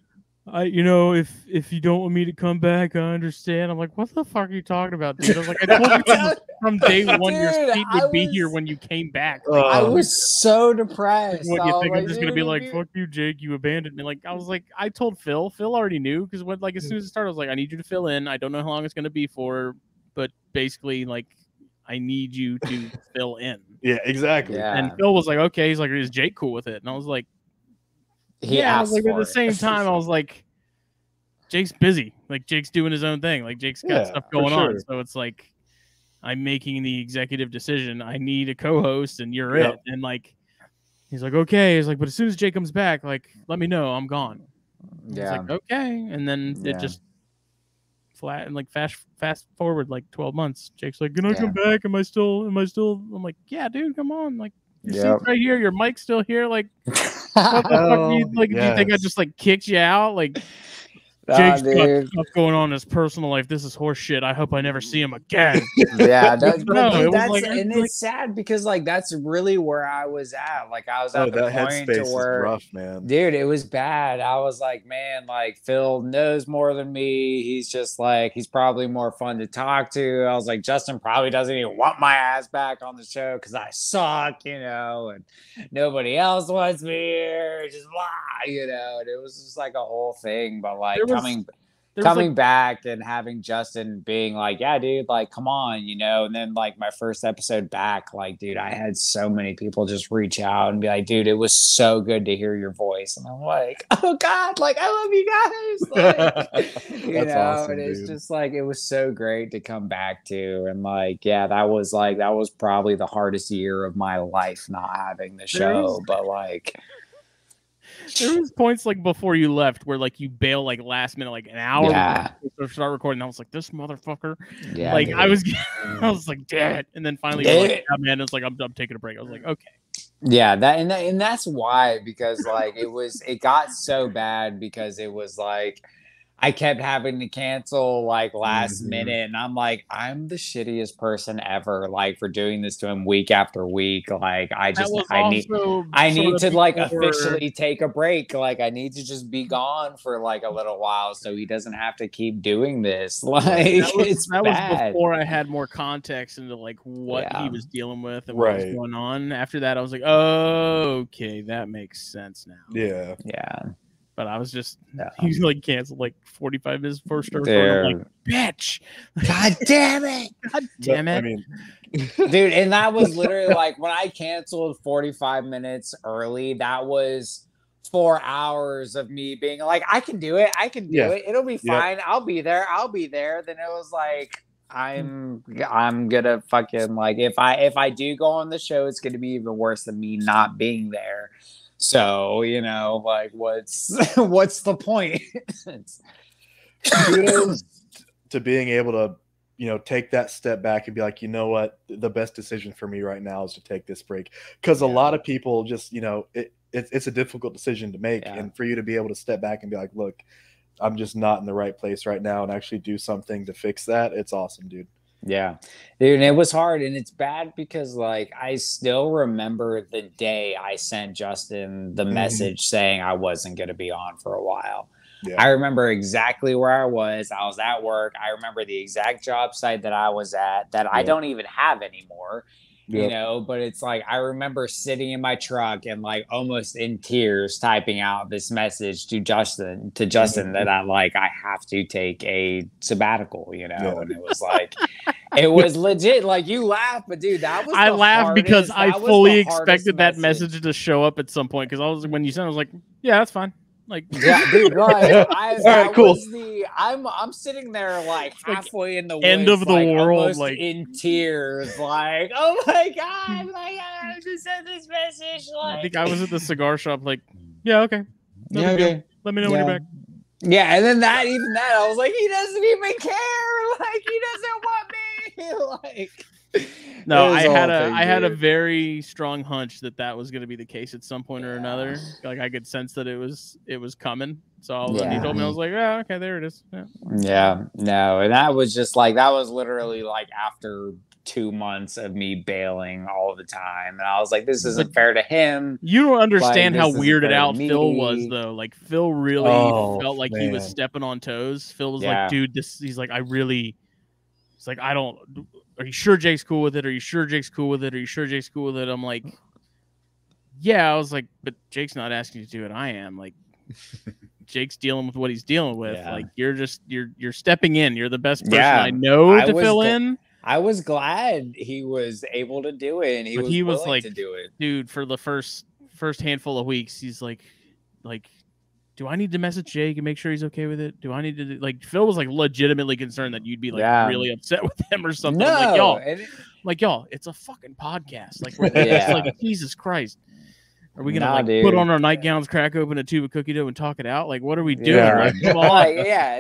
If you don't want me to come back, I understand. I'm like, what the fuck are you talking about, dude? I was like, I told you from day one your Dude, seat would be here when you came back. I was so depressed. What, I you was think like, I'm just gonna dude, be if like, you- fuck you, Jake, you abandoned me? Like, I was like, I told Phil. Phil already knew because when like as soon as it started, I was like, I need you to fill in. I don't know how long it's gonna be for, but basically, like, I need you to fill in. Yeah, exactly. Yeah. And Phil was like, okay. He's like, is Jake cool with it? And I was like, He I was asked like, at for the it. same time, I was like, Jake's busy. Like Jake's doing his own thing. Like Jake's got Yeah, stuff for going on. sure. So it's like I'm making the executive decision. I need a co-host, and you're Yep. it. And like he's like, okay. He's like, but as soon as Jake comes back, like, let me know. I'm gone. I was like, okay. And then it just flat and like fast forward like 12 months. Jake's like, can I come back? Am I still? I'm like, yeah, dude, come on. Like your seat's right here. Your mic's still here. Like, what the fuck? Do you think I just like kicked you out? Like, Jake's got stuff going on in his personal life. This is horse shit. I hope I never see him again. Yeah, it's sad because like that's really where I was at. Like I was at the that point headspace to is where, rough, man. dude, it was bad. I was like, man, like Phil knows more than me. He's just like he's probably more fun to talk to. I was like, Justin probably doesn't even want my ass back on the show because I suck, you know, and nobody else wants me here. Just blah, you know. And it was just like a whole thing. But like coming back and having Justin being like, yeah, dude, like, come on, you know, and then like my first episode back, like, dude, I had so many people just reach out and be like, dude, it was so good to hear your voice. And I'm like, oh God, like, I love you guys. Like, you know, awesome, and it's dude. just like, it was so great to come back to. And like, yeah, that was probably the hardest year of my life not having the show. But like, there was points like before you left where like you bail like last minute, like an hour before we start recording. I was like, this motherfucker. Yeah, like dude. I was like, damn it. And then finally you're like, yeah, man, it's like I'm taking a break. I was like, okay. Yeah, and that's why, because like it got so bad because it was like I kept having to cancel like last minute, and I'm like, I'm the shittiest person ever, like for doing this to him week after week. Like I need to like officially take a break. Like I need to just be gone for like a little while so he doesn't have to keep doing this. Like that was before I had more context into like what he was dealing with and what was going on. After that, I was like, oh, okay, that makes sense now. Yeah. But I was just, he like canceled like 45 minutes before start recording. I'm like, bitch. God damn it. God damn it. I mean, dude, and that was literally like when I canceled 45 minutes early, that was 4 hours of me being like, I can do it. I can do it. It'll be fine. I'll be there. Then it was like, I'm gonna fucking like, if I do go on the show, it's gonna be even worse than me not being there. So, you know, like what's the point? Kudos to being able to, you know, take that step back and be like, you know what, the best decision for me right now is to take this break. Because a lot of people just, you know, it's a difficult decision to make. And for you to be able to step back and be like, look, I'm just not in the right place right now and actually do something to fix that. It's awesome, dude. Yeah, dude, and it was hard, and it's bad because like I still remember the day I sent Justin the message saying I wasn't going to be on for a while. I remember exactly where I was at work. I remember the exact job site that I was at that I don't even have anymore. you know, but it's like I remember sitting in my truck and like almost in tears typing out this message to Justin that I have to take a sabbatical, you know, and it was like it was legit. Like you laugh, but dude, that was I laughed because I fully expected that message to show up at some point because I was when you sent it, I was like, yeah, that's fine. Like, yeah, dude, right. Cool. I'm sitting there like halfway in the end woods, of the world, almost like in tears, like, oh my god, like I just sent this message. Like, I think I was at the cigar shop, like, yeah, okay, no yeah, big deal. okay. Let me know when you're back. Yeah, and then that, I was like, he doesn't even care. Like, he doesn't want me. Like, no, I had a very strong hunch that was going to be the case at some point or another. Like, I could sense that it was coming. So when he told me, I was like, oh, okay, there it is. Yeah, no, and that was just like that was literally like after 2 months of me bailing all the time, and I was like, this isn't fair to him. You don't understand how weirded out Phil was, though. Like, Phil really felt like he was stepping on toes. Phil was like, dude, he's like, he's like, are you sure Jake's cool with it? Are you sure Jake's cool with it? Are you sure Jake's cool with it? I'm like, yeah. I was like, but Jake's not asking you to do it. I am. Like, Jake's dealing with what he's dealing with. Yeah. Like, you're stepping in. You're the best person I know to fill in. I was glad he was able to do it, and he was willing like, to do it. Dude, for the first handful of weeks, he's like, do I need to message Jake and make sure he's okay with it? Do I need to like? Phil was like legitimately concerned that you'd be like really upset with him or something. No, y'all, it's a fucking podcast. Like, it's like Jesus Christ. Are we gonna put on our nightgowns, crack open a tube of cookie dough, and talk it out? Like, what are we doing? Yeah. Like, come on.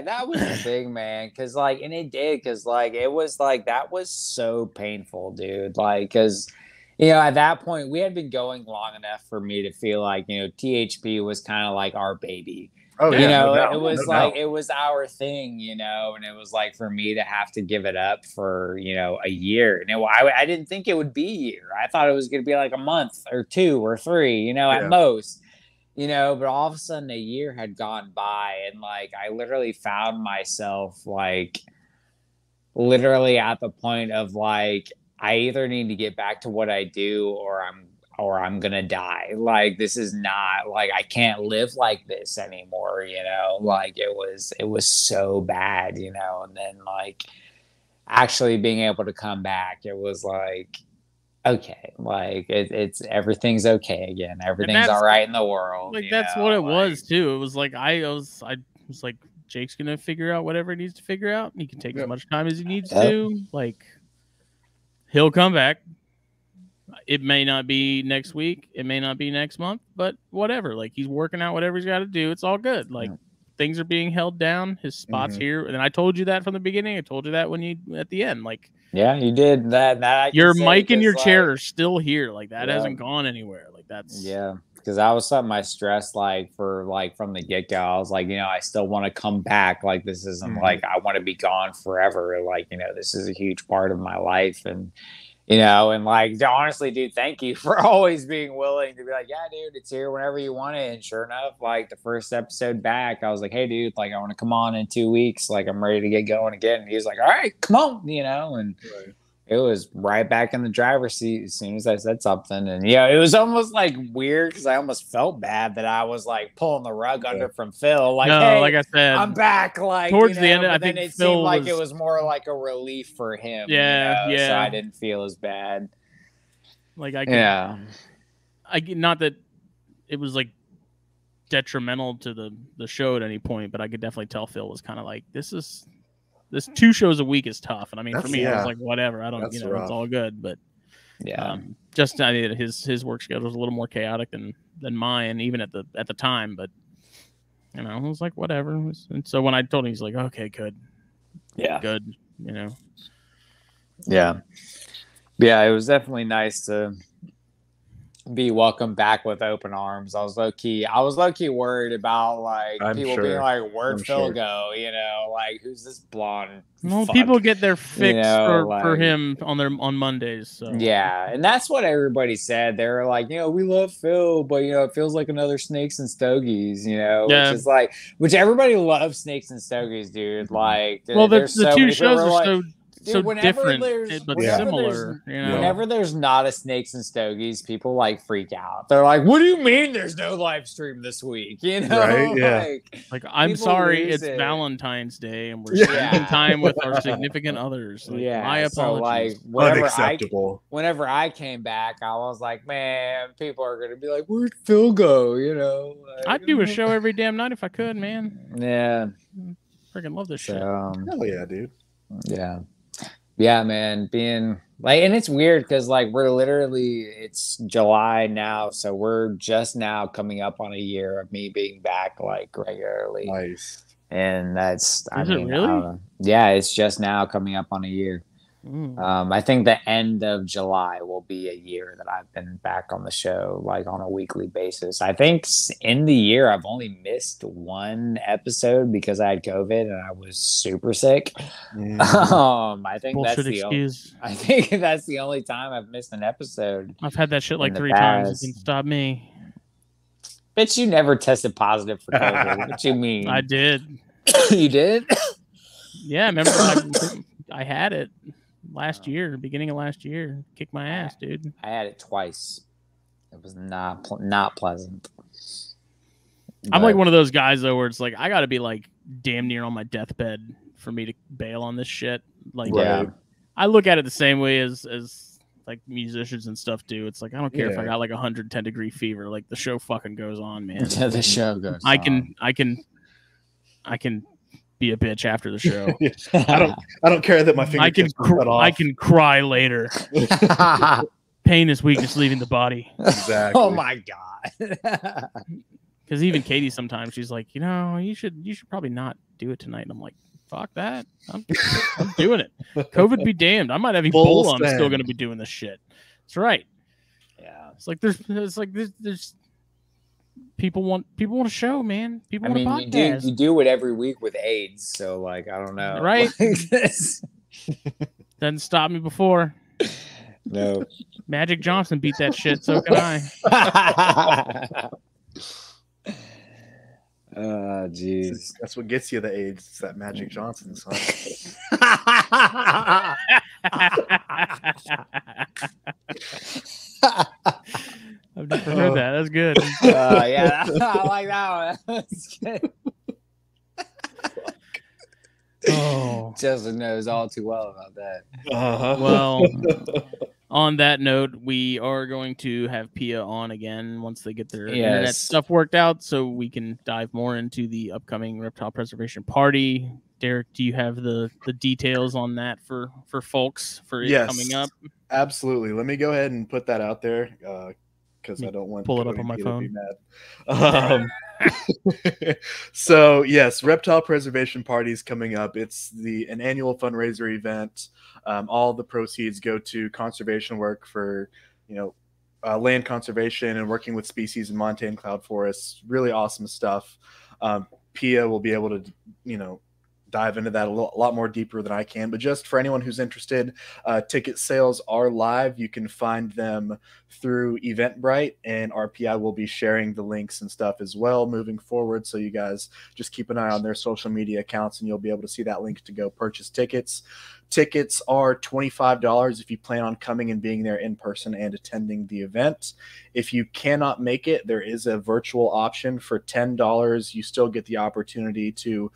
That was the thing, man. Because and it did. Because it was that was so painful, dude. Because at that point we had been going long enough for me to feel like THP was kind of like our baby. Oh, yeah, it was it was our thing, and it was like for me to have to give it up for, a year. And I didn't think it would be a year. I thought it was going to be like a month or 2 or 3, at most, but all of a sudden a year had gone by, and I literally found myself literally at the point of I either need to get back to what I do or I'm gonna die. This is not I can't live like this anymore, it was so bad, and then actually being able to come back, it was okay, it's everything's okay again. Everything's all right in the world. That's what it was too. It was I was like, Jake's gonna figure out whatever he needs to figure out. He can take as much time as he needs to. He'll come back. It may not be next week. It may not be next month, but whatever. He's working out whatever he's got to do. It's all good. Things are being held down. His spot's here. And I told you that from the beginning. I told you that at the end. Yeah, you did that. Your mic and your chair are still here. That hasn't gone anywhere. That's because that was something I stressed from the get go. I was I still want to come back. This isn't I want to be gone forever. This is a huge part of my life, and honestly, dude, thank you for always being willing to be yeah, dude, it's here whenever you want it. And sure enough, the first episode back, I was like, hey, dude, I want to come on in 2 weeks. I'm ready to get going again. And he was like, all right, come on, and it was right back in the driver's seat as soon as I said something. And it was almost weird because I almost felt bad that I was pulling the rug under from Phil. No, hey, like I said, I'm back. Towards the end, I think it Phil seemed it was more a relief for him. Yeah. So I didn't feel as bad. Not that it was detrimental to the show at any point, but I could definitely tell Phil was kind of this 2 shows a week is tough. And I mean, for me, I was whatever. I don't, it's all good. But just I mean, his work schedule was a little more chaotic than mine, even at the time. But I was like, whatever. And so when I told him, he's like, okay, good, good, Yeah, it was definitely nice to be welcomed back with open arms. I was low key worried about people being where'd Phil go? Who's this blonde? Well, fuck? People get their fix for him on Mondays. So. Yeah, and that's what everybody said. They were we love Phil, but it feels like another Snakes and Stogies, which is which everybody loves Snakes and Stogies, dude. Well, the 2 shows are so different, but whenever similar. You know? Whenever there's not a Snakes and Stogies, people like freak out. They're like, "What do you mean there's no live stream this week?" You know, right? Yeah. Like I'm sorry, it's Valentine's Day, and we're spending time with our significant others. Like, my apologies. So like, whenever I came back, I was like, man, people are gonna be like, "Where'd Phil go?" You know, like, I'd do a show every damn night if I could, man. Yeah, freaking love this shit. Hell yeah, dude. Yeah, man. Being like, and it's weird because like it's July now, so we're just now coming up on a year of me being back like regularly. Nice. And that's Is it really? Yeah, it's just now coming up on a year. I think the end of July will be a year that I've been back on the show, like on a weekly basis. I think in the year I've only missed one episode because I had COVID and I was super sick. I think bullshit I think that's the only time I've missed an episode. I've had that shit like 3 times. It didn't stop me. Bitch, you never tested positive for COVID. What you mean? I did. You did? Yeah, remember I had it last year, beginning of last year. Kicked my ass, dude. I had it twice. It was not pleasant. I'm like one of those guys though, where it's like I got to be like damn near on my deathbed for me to bail on this shit. Like, I look at it the same way as like musicians and stuff do. It's like I don't care if I got like 110-degree fever. Like the show fucking goes on, man. Yeah, the show goes. I can be a bitch after the show. I don't care that my fingertips cut off. I can cry later. Pain is weakness leaving the body. Exactly. Oh my god. Because even Katie sometimes she's like, you know, you should probably not do it tonight. And I'm like, fuck that. I'm doing it. COVID be damned. I might have Ebola. I'm still gonna be doing this shit. That's right. Yeah. It's like there's people want a show, man. People want a podcast. You do it every week with AIDS, so like I don't know. Right? Like this. Doesn't stop me before. No. Magic Johnson beat that shit, so can I. Jeez. That's what gets you the AIDS. It's that Magic Johnson song. I've never heard that. That's good. Yeah, I like that one. That's good. Oh, Justin knows all too well about that. Well, on that note, we are going to have Pia on again once they get their internet stuff worked out, so we can dive more into the upcoming reptile preservation party. Derek, do you have the details on that for folks for it coming up? Absolutely. Let me go ahead and put that out there because I don't want pull it up on my phone. To be mad. So yes, reptile preservation party is coming up. It's an annual fundraiser event. All the proceeds go to conservation work for land conservation and working with species in montane cloud forests. Really awesome stuff. Pia will be able to dive into that a lot more deeper than I can, but just for anyone who's interested, ticket sales are live. You can find them through Eventbrite, and RPI will be sharing the links and stuff as well moving forward. So you guys just keep an eye on their social media accounts and you'll be able to see that link to go purchase tickets. Tickets are $25 if you plan on coming and being there in person and attending the event. If you cannot make it, there is a virtual option for $10. You still get the opportunity to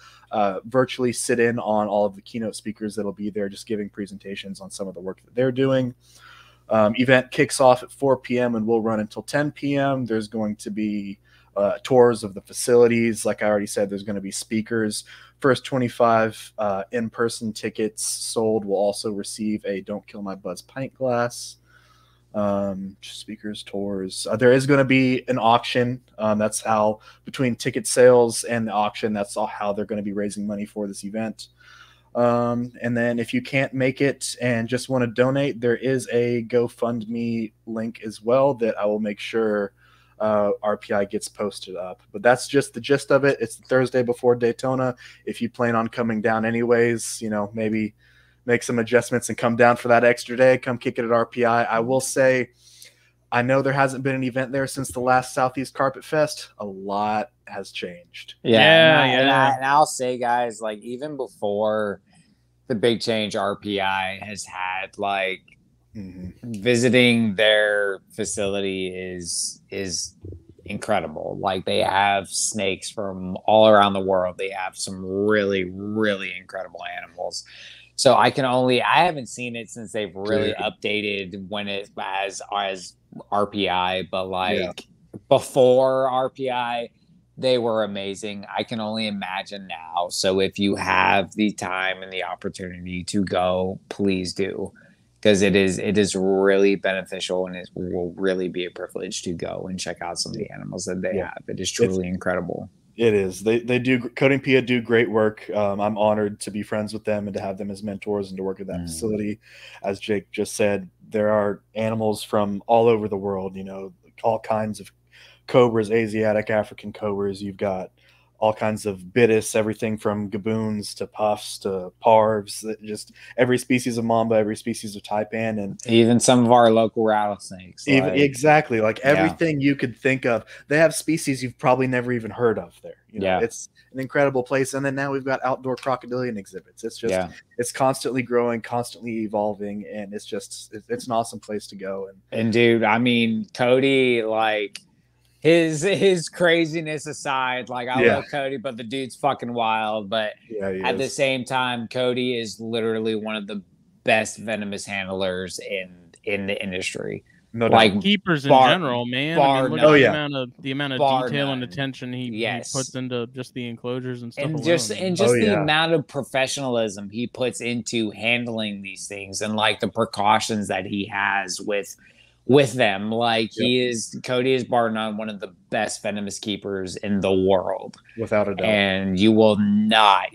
virtually sit in on all of the keynote speakers that'll be there, just giving presentations on some of the work that they're doing. Event kicks off at 4 p.m. and will run until 10 p.m. There's going to be tours of the facilities. Like I already said, there's going to be speakers. First 25 in-person tickets sold will also receive a Don't Kill My Buzz pint glass. Speakers, tours. There is going to be an auction. That's how, between ticket sales and the auction, that's all how they're going to be raising money for this event. And then if you can't make it and just want to donate, there is a GoFundMe link as well that I will make sure RPI gets posted up. But that's just the gist of it. It's the Thursday before Daytona. If you plan on coming down anyways, maybe make some adjustments and come down for that extra day, come kick it at RPI. I will say, I know there hasn't been an event there since the last Southeast Carpet Fest. A lot has changed. And I'll say, guys, like even before the big change RPI has had. Like visiting their facility is incredible. Like they have snakes from all around the world. They have some really, really incredible animals. So I haven't seen it since they've really updated when it as RPI, but like before RPI, they were amazing. I can only imagine now. So if you have the time and the opportunity to go, please do. Because it is really beneficial, and it will really be a privilege to go and check out some of the animals that they have. It is truly incredible. It is. They do. Cody and Pia do great work. I'm honored to be friends with them and to have them as mentors and to work at that facility. As Jake just said, there are animals from all over the world. You know, all kinds of cobras, Asiatic, African cobras. You've got all kinds of bitis, everything from gaboons to puffs to parvs, just every species of mamba, every species of taipan, and even some of our local rattlesnakes. Exactly, like everything you could think of. They have species you've probably never even heard of there. You know, it's an incredible place. And then now we've got outdoor crocodilian exhibits. It's just it's constantly growing, constantly evolving, and it's an awesome place to go. And dude, I mean, Cody, like his craziness aside, like I love Cody, but the dude's fucking wild. But at the same time, Cody is literally one of the best venomous handlers in the industry. No like doubt. Keepers in general, man. I mean, look at the amount of detail and attention he puts into just the enclosures and stuff. And the amount of professionalism he puts into handling these things, and like the precautions that he has with them. Like Cody is bar none one of the best venomous keepers in the world, without a doubt. And you will not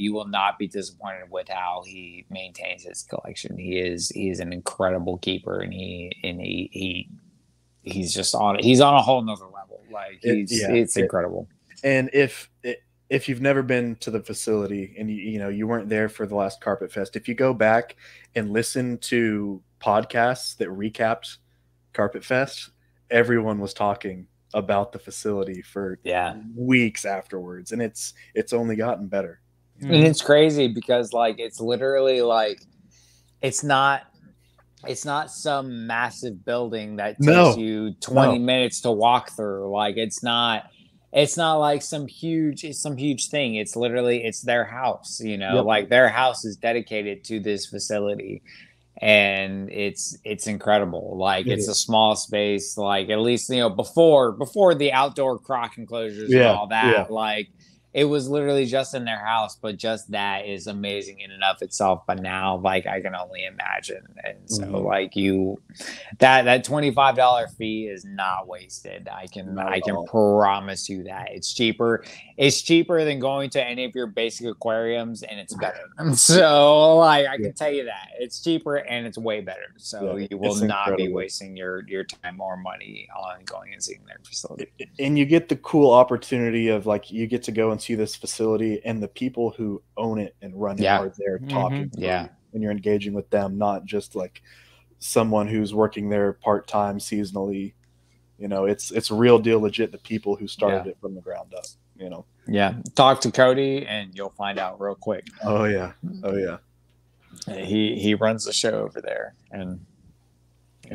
be disappointed with how he maintains his collection. He is an incredible keeper, and he's just on a whole nother level. Like it's incredible. And if you've never been to the facility and you weren't there for the last Carpet Fest, if you go back and listen to podcasts that recapped Carpet Fest, everyone was talking about the facility for weeks afterwards, and it's only gotten better. And it's crazy because like it's literally like it's not some massive building that takes you 20 minutes to walk through. Like it's not like some huge thing. It's literally it's their house, like their house is dedicated to this facility. And it's incredible. Like it's a small space, like at least before the outdoor croc enclosures and all that, like it was literally just in their house, but just that is amazing in and of itself. But now, like I can only imagine. And so like that $25 fee is not wasted. I can promise you that it's cheaper than going to any of your basic aquariums, and it's better. So like I can tell you that it's cheaper and it's way better. So you will not be wasting your time or money on going and seeing their facility. And you get the cool opportunity of like you get to go and see this facility, and the people who own it and run it are there talking and you're engaging with them, not just like someone who's working there part-time seasonally. It's real deal legit, the people who started it from the ground up. Talk to Cody and you'll find out real quick. He runs the show over there, and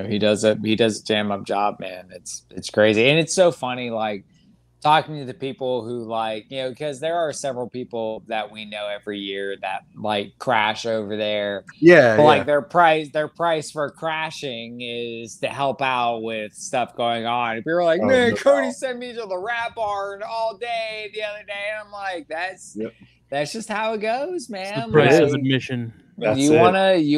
he does a jam up job, man. It's crazy, and it's so funny like talking to the people who like, because there are several people that we know every year that like crash over there. Like their price for crashing is to help out with stuff going on. If you're like, man, Cody sent me to the rat barn all day the other day, and I'm like, that's just how it goes, man. It's the price of admission. You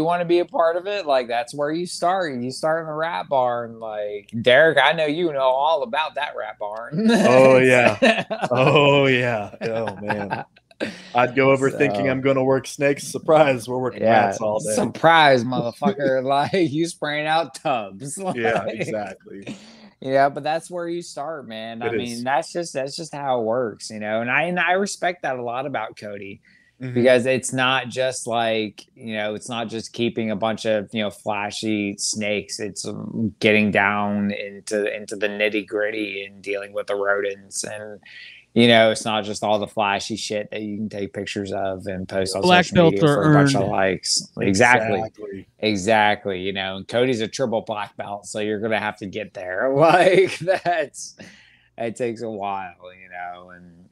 wanna be a part of it. Like that's where you start. You start in the rat barn. Like Derek, I know you know all about that rat barn. Oh man. I'd go over thinking I'm going to work snakes. Surprise, we're working rats all day. Surprise, motherfucker! Like you spraying out tubs. Like, exactly. But that's where you start, man. I mean, that's just how it works, And I respect that a lot about Cody. Because it's not just like, it's not just keeping a bunch of, flashy snakes. It's getting down into the nitty gritty and dealing with the rodents and, You know, it's not just all the flashy shit that you can take pictures of and post on Black social media belts for are a bunch of earned. likes. Exactly. You know, and Cody's a triple black belt, so you're gonna have to get there. Like it takes a while, you know, and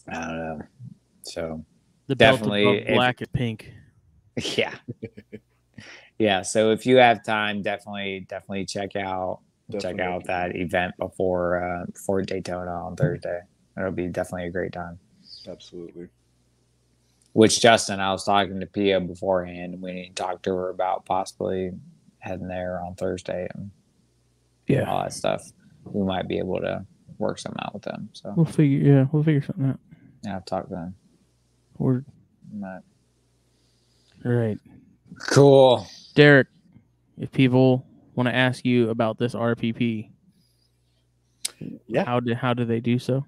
I don't know. So The definitely belt above black and pink. Yeah. Yeah. So if you have time, definitely check out that event before Daytona on Thursday. It'll be definitely a great time. Absolutely. Which Justin, I was talking to Pia beforehand, and we talked to her about possibly heading there on Thursday and all that stuff. We might be able to work something out with them. So we'll figure something out. Yeah, I've talked to them. All right. Cool. Derek, if people want to ask you about this RPP, how do they do so?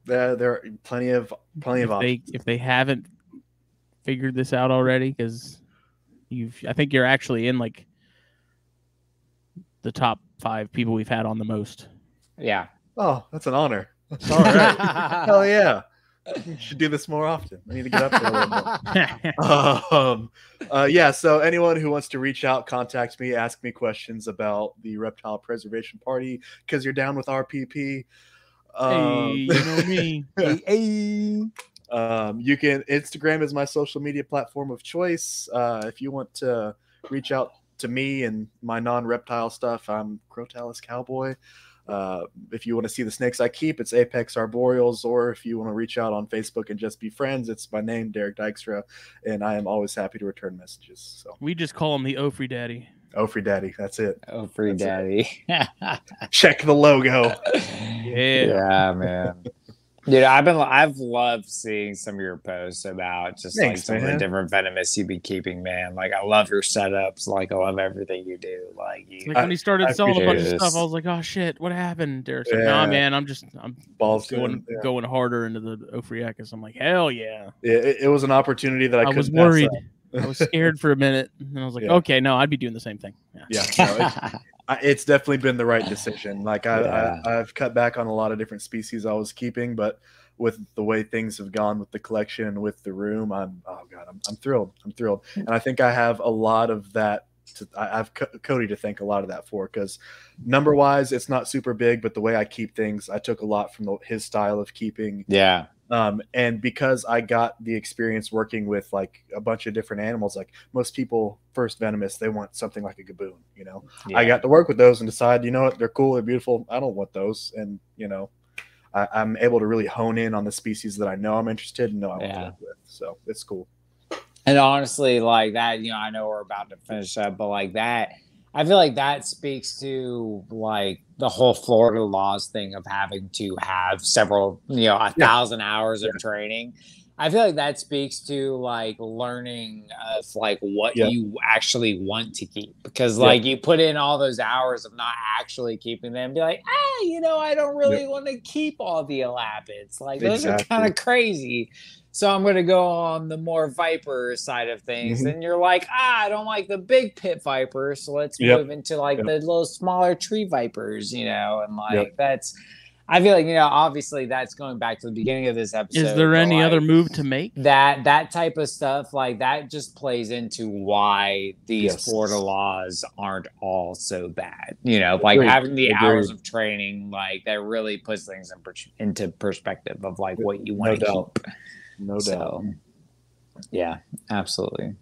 There are plenty of options. If they haven't figured this out already, because I think you're actually in like the top 5 people we've had on the most. Yeah. Oh, that's an honor. All right. Hell yeah. You should do this more often. I need to get up there a little more. Yeah, so anyone who wants to reach out, contact me, ask me questions about the Reptile Preservation Party, because you're down with RPP. Hey, you know me. You can, Instagram is my social media platform of choice. If you want to reach out to me and my non-reptile stuff, I'm Crocodilia Cowboy. If you want to see the snakes I keep, it's Apex Arboreals, or if you want to reach out on Facebook and just be friends, it's my name, Derek Dykstra, and I am always happy to return messages. So we just call him the Ofrey Daddy. Ofrey Daddy, that's it. Ofrey Daddy. Check the logo. Yeah, man. Dude, I've loved seeing some of your posts about just like some of the different venomous you've been keeping, man. Like, I love your setups. Like, I love everything you do. Like when he started selling a bunch of stuff, I was like, oh shit, what happened? Derek's like, nah, man, I'm going harder into the Ofriacus. I'm like, hell yeah. It was an opportunity that I was worried. I was scared for a minute, and I was like, okay, no, I'd be doing the same thing. It's definitely been the right decision. Like I've cut back on a lot of different species I was keeping, but with the way things have gone with the collection and with the room, I'm thrilled. I'm thrilled, and I think I have a lot of that. I have Cody to thank a lot of that for, because number wise, it's not super big, but the way I keep things, I took a lot from his style of keeping. Yeah. And because I got the experience working with like a bunch of different animals, like most people first venomous, they want something like a gaboon, you know. I got to work with those and decide, you know what, they're cool, they're beautiful, I don't want those. And you know, I'm able to really hone in on the species that I know I'm interested and know I want to work with. So it's cool. And honestly, like that, you know, I know we're about to finish up, but like that, I feel like that speaks to like the whole Florida laws thing of having to have several, you know, 1,000 hours of training. I feel like that speaks to like learning of like what you actually want to keep, because like you put in all those hours of not actually keeping them, be like, you know, I don't really want to keep all the elapids. Like those are kind of crazy. So I'm going to go on the more viper side of things. And you're like, I don't like the big pit vipers. So let's move into like the little smaller tree vipers, you know, and like that's, I feel like, you know, obviously that's going back to the beginning of this episode. Is there any other move to make? That type of stuff, like that just plays into why these Florida laws aren't all so bad. You know, like having the hours of training, like that really puts things into perspective of like what you want to keep. No doubt. Yeah, absolutely.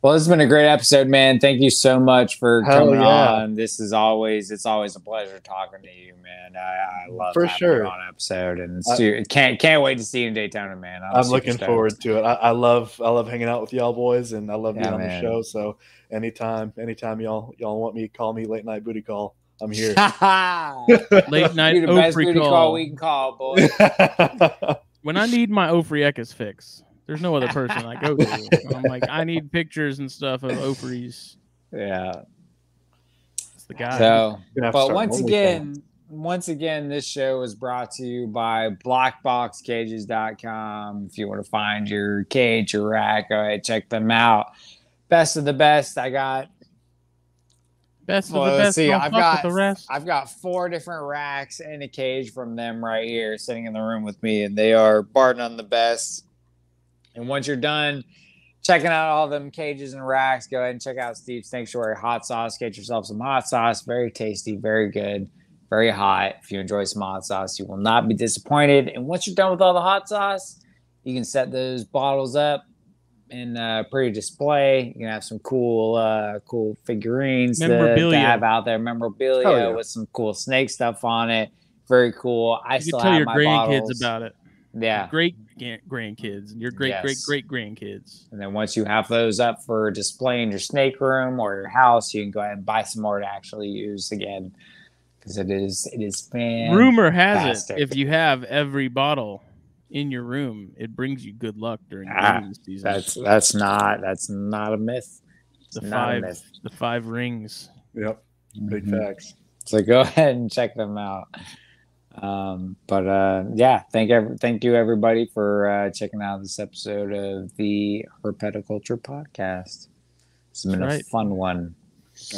Well, this has been a great episode, man. Thank you so much for coming on. It's always a pleasure talking to you, man. I love having you on an episode, and can't wait to see you in Daytona, man. I'm looking forward to it. I love hanging out with y'all boys, and I love being on the show. So anytime y'all want me, call me late night booty call. I'm here. Late night You're the best booty call we can call, boy. When I need my Ofriacus fix, there's no other person I go to. I'm like, I need pictures and stuff of Ofries. Yeah. It's the guy. So, but once again, this show is brought to you by BlackBoxCages.com. If you want to find your cage or rack, go ahead, check them out. Best of the best. I got Best of Well, the let's best. see. Don't fuck with the rest. I've got 4 different racks and a cage from them right here sitting in the room with me, and they are bar none the best. And once you're done checking out all them cages and racks, go ahead and check out Steve's Sanctuary hot sauce. Get yourself some hot sauce. Very tasty, very good, very hot. If you enjoy some hot sauce, you will not be disappointed. And once you're done with all the hot sauce, you can set those bottles up in a pretty display. You can have some cool figurines to have out there, memorabilia with some cool snake stuff on it. Very cool. I still tell have your my grandkids bottles. about it. Yeah, great grandkids and your great grandkids. And then once you have those up for display in your snake room or your house, you can go ahead and buy some more to actually use again, because it is fantastic. Rumor has it, if you have every bottle in your room, it brings you good luck during breeding season. That's not a myth. The 5 rings. Yep. Big facts. So go ahead and check them out. Thank you everybody for checking out this episode of the Herpetoculture podcast. It's been a fun one.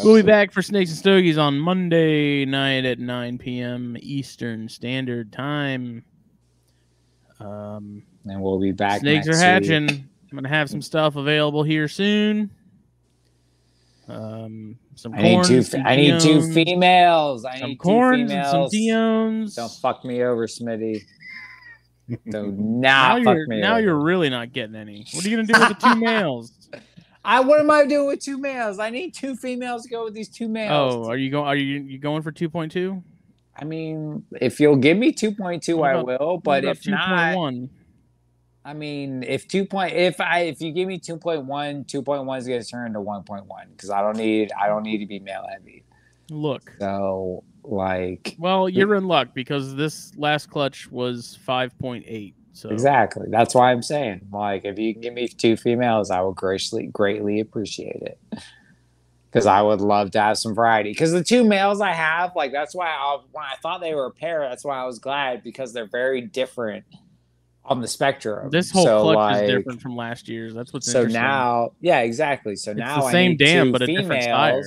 We'll be back for Snakes and Stogies on Monday night at 9 p.m. Eastern Standard Time. And we'll be back. Snakes are hatching. Week. I'm gonna have some stuff available here soon. Some I need 2 females. I some need corns 2 females. And some Diones. Don't fuck me over, Smitty. Do not fuck me now over. You're really not getting any. What are you gonna do with the 2 males? What am I doing with 2 males? I need 2 females to go with these 2 males. Oh, are you going for 2.2? I mean, if you'll give me 2.2, I will. But if 2.1? I mean, if you give me 2.1, 2.1 is going to turn into 1.1 because I don't need to be male heavy. Look. So well, you're in luck because this last clutch was 5.8. So exactly. That's why I'm saying, if you can give me 2 females, I will greatly appreciate it. Because I would love to have some variety. Because the 2 males I have, that's why when I thought they were a pair, that's why I was glad, because they're very different on the spectrum. This whole clutch is different from last year's. That's what's interesting. So now, yeah, exactly. So it's now the same I need dam, 2 but a females. different sire.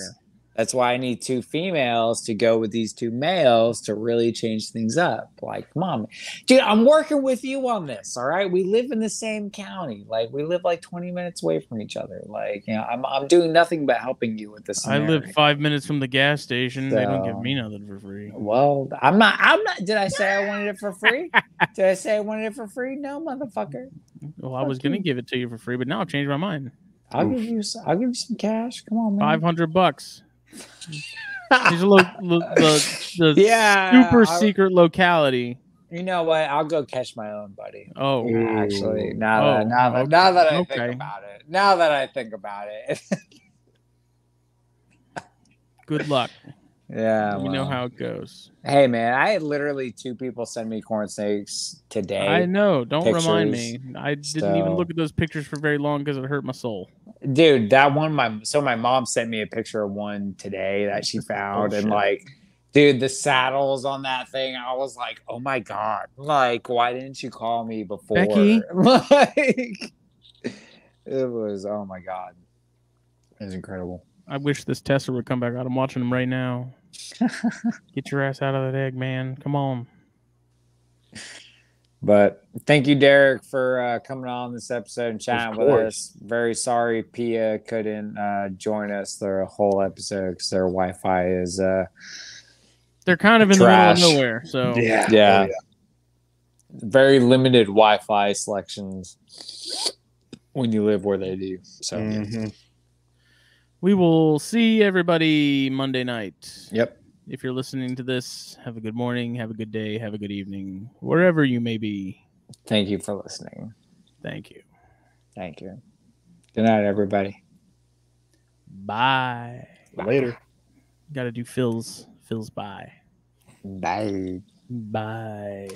That's why I need 2 females to go with these 2 males to really change things up. Come on, dude, I'm working with you on this. All right, we live in the same county. We live 20 minutes away from each other. I'm doing nothing but helping you with this. I live 5 minutes from the gas station. So, they don't give me nothing for free. Well, I'm not. Did I say I wanted it for free? Did I say I wanted it for free? No, motherfucker. Well, I was gonna give it to you for free, but now I've changed my mind. I'll give you some cash. Come on, man. $500. There's the super secret locality. You know what? I'll go catch my own, buddy. Oh, actually, now that I think about it. Good luck. Yeah, you know how it goes. Hey, man, I had literally 2 people send me corn snakes today. I know. Don't remind me. I didn't even look at those pictures for very long because it hurt my soul. Dude, that one, my mom sent me a picture of one today that she found, and dude, the saddles on that thing, I was like, oh my god, why didn't you call me before? Becky? It was, oh my god, it was incredible. I wish this tester would come back out. I'm watching him right now. Get your ass out of that egg, man. Come on. But thank you, Derek, for coming on this episode and chatting with us. Very sorry Pia couldn't join us the whole episode because their Wi-Fi is they're kind of in trash. The middle of nowhere. So yeah. Very limited Wi-Fi selections when you live where they do. So we will see everybody Monday night. Yep. If you're listening to this, have a good morning, have a good day, have a good evening, wherever you may be. Thank you for listening. Thank you. Thank you. Good night, everybody. Bye. Later. Got to do Phil's bye. Bye. Bye.